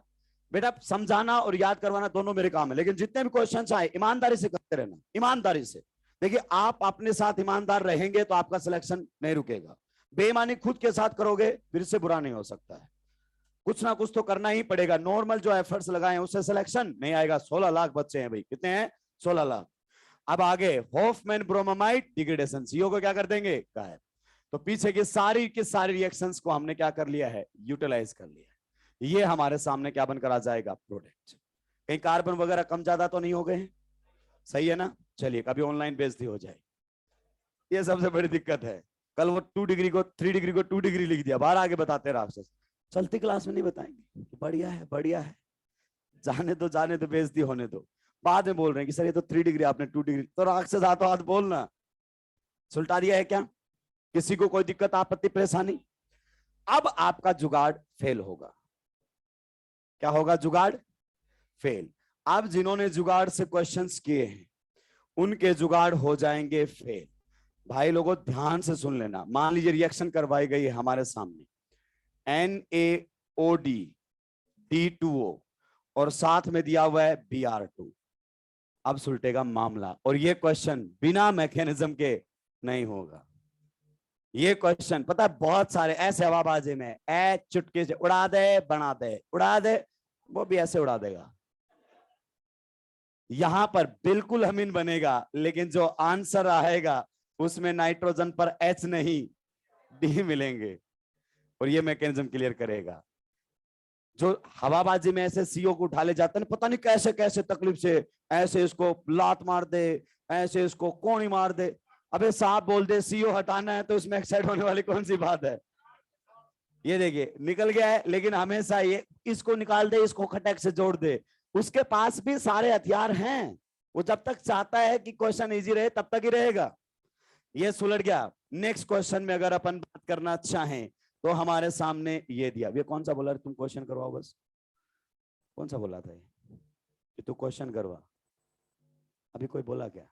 बेटा समझाना और याद करवाना दोनों मेरे काम है, लेकिन जितने भी क्वेश्चन आए ईमानदारी से करते रहना, ईमानदारी से। देखिए आप अपने साथ ईमानदार रहेंगे तो आपका सिलेक्शन नहीं रुकेगा। बेईमानी खुद के साथ करोगे फिर से बुरा नहीं हो सकता है। कुछ ना कुछ तो करना ही पड़ेगा। नॉर्मल जो एफर्ट्स लगाए उससे सिलेक्शन नहीं आएगा। 16 लाख बच्चे हैं भाई, कितने हैं? 16 लाख। अब आगे हॉफमैन ब्रोमामाइड डिग्रेडेशन, सीओ को क्या कर देंगे? गायब। तो पीछे की सारी रिएक्शंस को हमने क्या कर लिया है? यूटिलाइज कर लिया है। ये हमारे सामने क्या बनकर आ जाएगा? प्रोडक्ट। कहीं कार्बन वगैरह कम ज्यादा तो नहीं हो गए? सही है ना? चलिए कभी ऑनलाइन बेइज्जती हो जाए, ये सबसे बड़ी दिक्कत है। कल वो 2 डिग्री को 3 डिग्री को 2 डिग्री लिख दिया, बाहर आगे बताते राक्षस। चलती क्लास में नहीं बताएंगे, बढ़िया है बढ़िया है, जाने दो बेइज्जती होने दो। बाद में बोल रहे हैं कि सर ये तो 3 डिग्री आपने 2 डिग्री, तो राक्षस हाथों हाथ बोलना। सुलटा दिया है क्या? किसी को कोई दिक्कत आपत्ति परेशानी? अब आपका जुगाड़ फेल होगा। क्या होगा? जुगाड़ फेल। अब जिन्होंने जुगाड़ से क्वेश्चंस किए हैं उनके जुगाड़ हो जाएंगे फेल। भाई लोगों ध्यान से सुन लेना। मान लीजिए रिएक्शन करवाई गई है हमारे सामने, NaOD D2O और साथ में दिया हुआ है Br2। अब सुलटेगा मामला, और ये क्वेश्चन बिना मैकेनिज्म के नहीं होगा। ये क्वेश्चन पता है बहुत सारे ऐसे हवाबाजी में चुटकी से उड़ा दे बना दे, उड़ा दे, वो भी ऐसे उड़ा देगा। यहां पर बिल्कुल अमीन बनेगा, लेकिन जो आंसर आएगा उसमें नाइट्रोजन पर H नहीं D मिलेंगे, और ये मैकेनिज्म क्लियर करेगा। जो हवाबाजी में ऐसे सीओ को उठा ले जाते हैं, पता नहीं कैसे कैसे तकलीफ से, ऐसे इसको लात मार दे, ऐसे इसको कोनी मार दे। अबे साहब बोल दे सीओ हटाना है तो इसमें एक्साइड होने वाली कौन सी बात है? ये देखिए निकल गया है, लेकिन हमेशा ये इसको निकाल दे, इसको खटक से जोड़ दे। उसके पास भी सारे हथियार हैं, वो जब तक चाहता है कि क्वेश्चन इजी रहे तब तक ही रहेगा। ये सुलट गया। नेक्स्ट क्वेश्चन में अगर अपन बात करना चाहें तो हमारे सामने ये दिया। ये कौन सा बोला? तुम क्वेश्चन करवाओ बस। कौन सा बोला था ये? तू क्वेश्चन करवा। अभी कोई बोला क्या?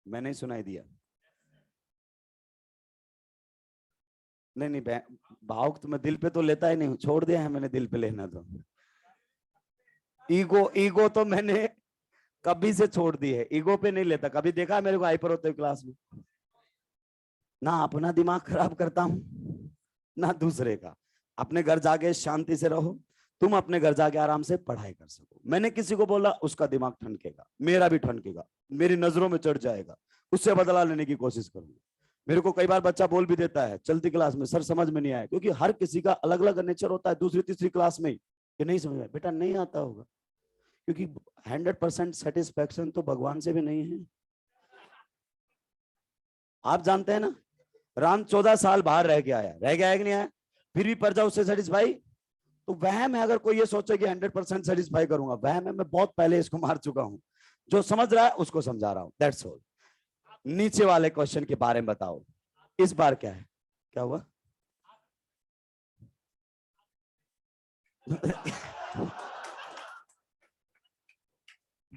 मैंने ही सुनाई दिया। नहीं भाव तो मैं दिल पे तो लेता ही नहीं हूं, छोड़ दिया है मैंने दिल पे लेना। तो ईगो तो मैंने कभी से छोड़ दी है, ईगो पे नहीं लेता। कभी देखा मेरे को हाइपर होते हुए क्लास में? ना अपना दिमाग खराब करता हूं ना दूसरे का। अपने घर जाके शांति से रहो, तुम अपने घर जाके आराम से पढ़ाई कर सको। मैंने किसी को बोला उसका दिमाग ठनकेगा, मेरा भी ठनकेगा, मेरी नजरों में चढ़ जाएगा, उससे बदला लेने की कोशिश करूंगा। मेरे को कई बार बच्चा बोल भी देता है चलती क्लास में, सर समझ में नहीं आया, क्योंकि हर किसी का अलग अलग नेचर होता है। दूसरी तीसरी क्लास में कि नहीं समझ में, बेटा नहीं आता होगा, क्योंकि 100% सेटिस्फैक्शन तो भगवान से भी नहीं है। आप जानते हैं ना, राम 14 साल बाहर रह गया है कि नहीं आया, फिर भी प्रजा उससे सेटिस्फाई। तो वहम है अगर कोई ये सोचे कि 100% सेटिस्फाई करूंगा, वहम है। मैं बहुत पहले इसको मार चुका हूं। जो समझ रहा है उसको समझा रहा हूं, दैट्स ऑल। नीचे वाले क्वेश्चन के बारे में बताओ, इस बार क्या है? क्या हुआ?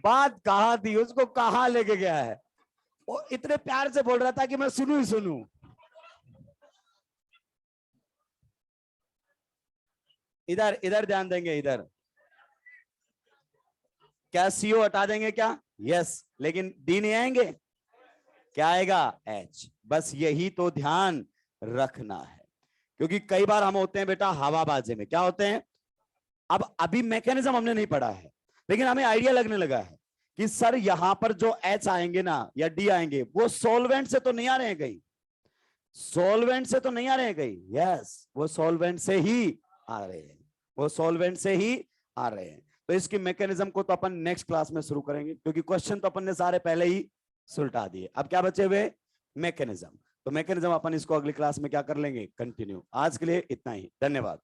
बात कहा थी, उसको कहां लेके गया है? वो इतने प्यार से बोल रहा था कि मैं सुनूं ही सुनूं। इधर इधर ध्यान देंगे, इधर क्या सीओ हटा देंगे क्या? यस, लेकिन डी नहीं आएंगे। क्या आएगा? एच। बस यही तो ध्यान रखना है, क्योंकि कई बार हम होते हैं बेटा हवाबाजी में। क्या होते हैं? अब अभी मैकेनिज्म हमने नहीं पढ़ा है, लेकिन हमें आइडिया लगने लगा है कि सर यहां पर जो एच आएंगे ना या डी आएंगे, वो सॉल्वेंट से तो नहीं आ रहे हैं कहीं, सॉल्वेंट से तो नहीं आ रहे हैं कहीं। यस, वो सॉल्वेंट से ही आ रहे हैं, वो सॉल्वेंट से ही आ रहे हैं। तो इसकी मैकेनिज्म को तो अपन नेक्स्ट क्लास में शुरू करेंगे, क्योंकि क्वेश्चन तो अपन ने सारे पहले ही सुलटा दिए। अब क्या बचे हुए? मैकेनिज्म। तो मैकेनिज्म अपन इसको अगली क्लास में क्या कर लेंगे? कंटिन्यू। आज के लिए इतना ही, धन्यवाद।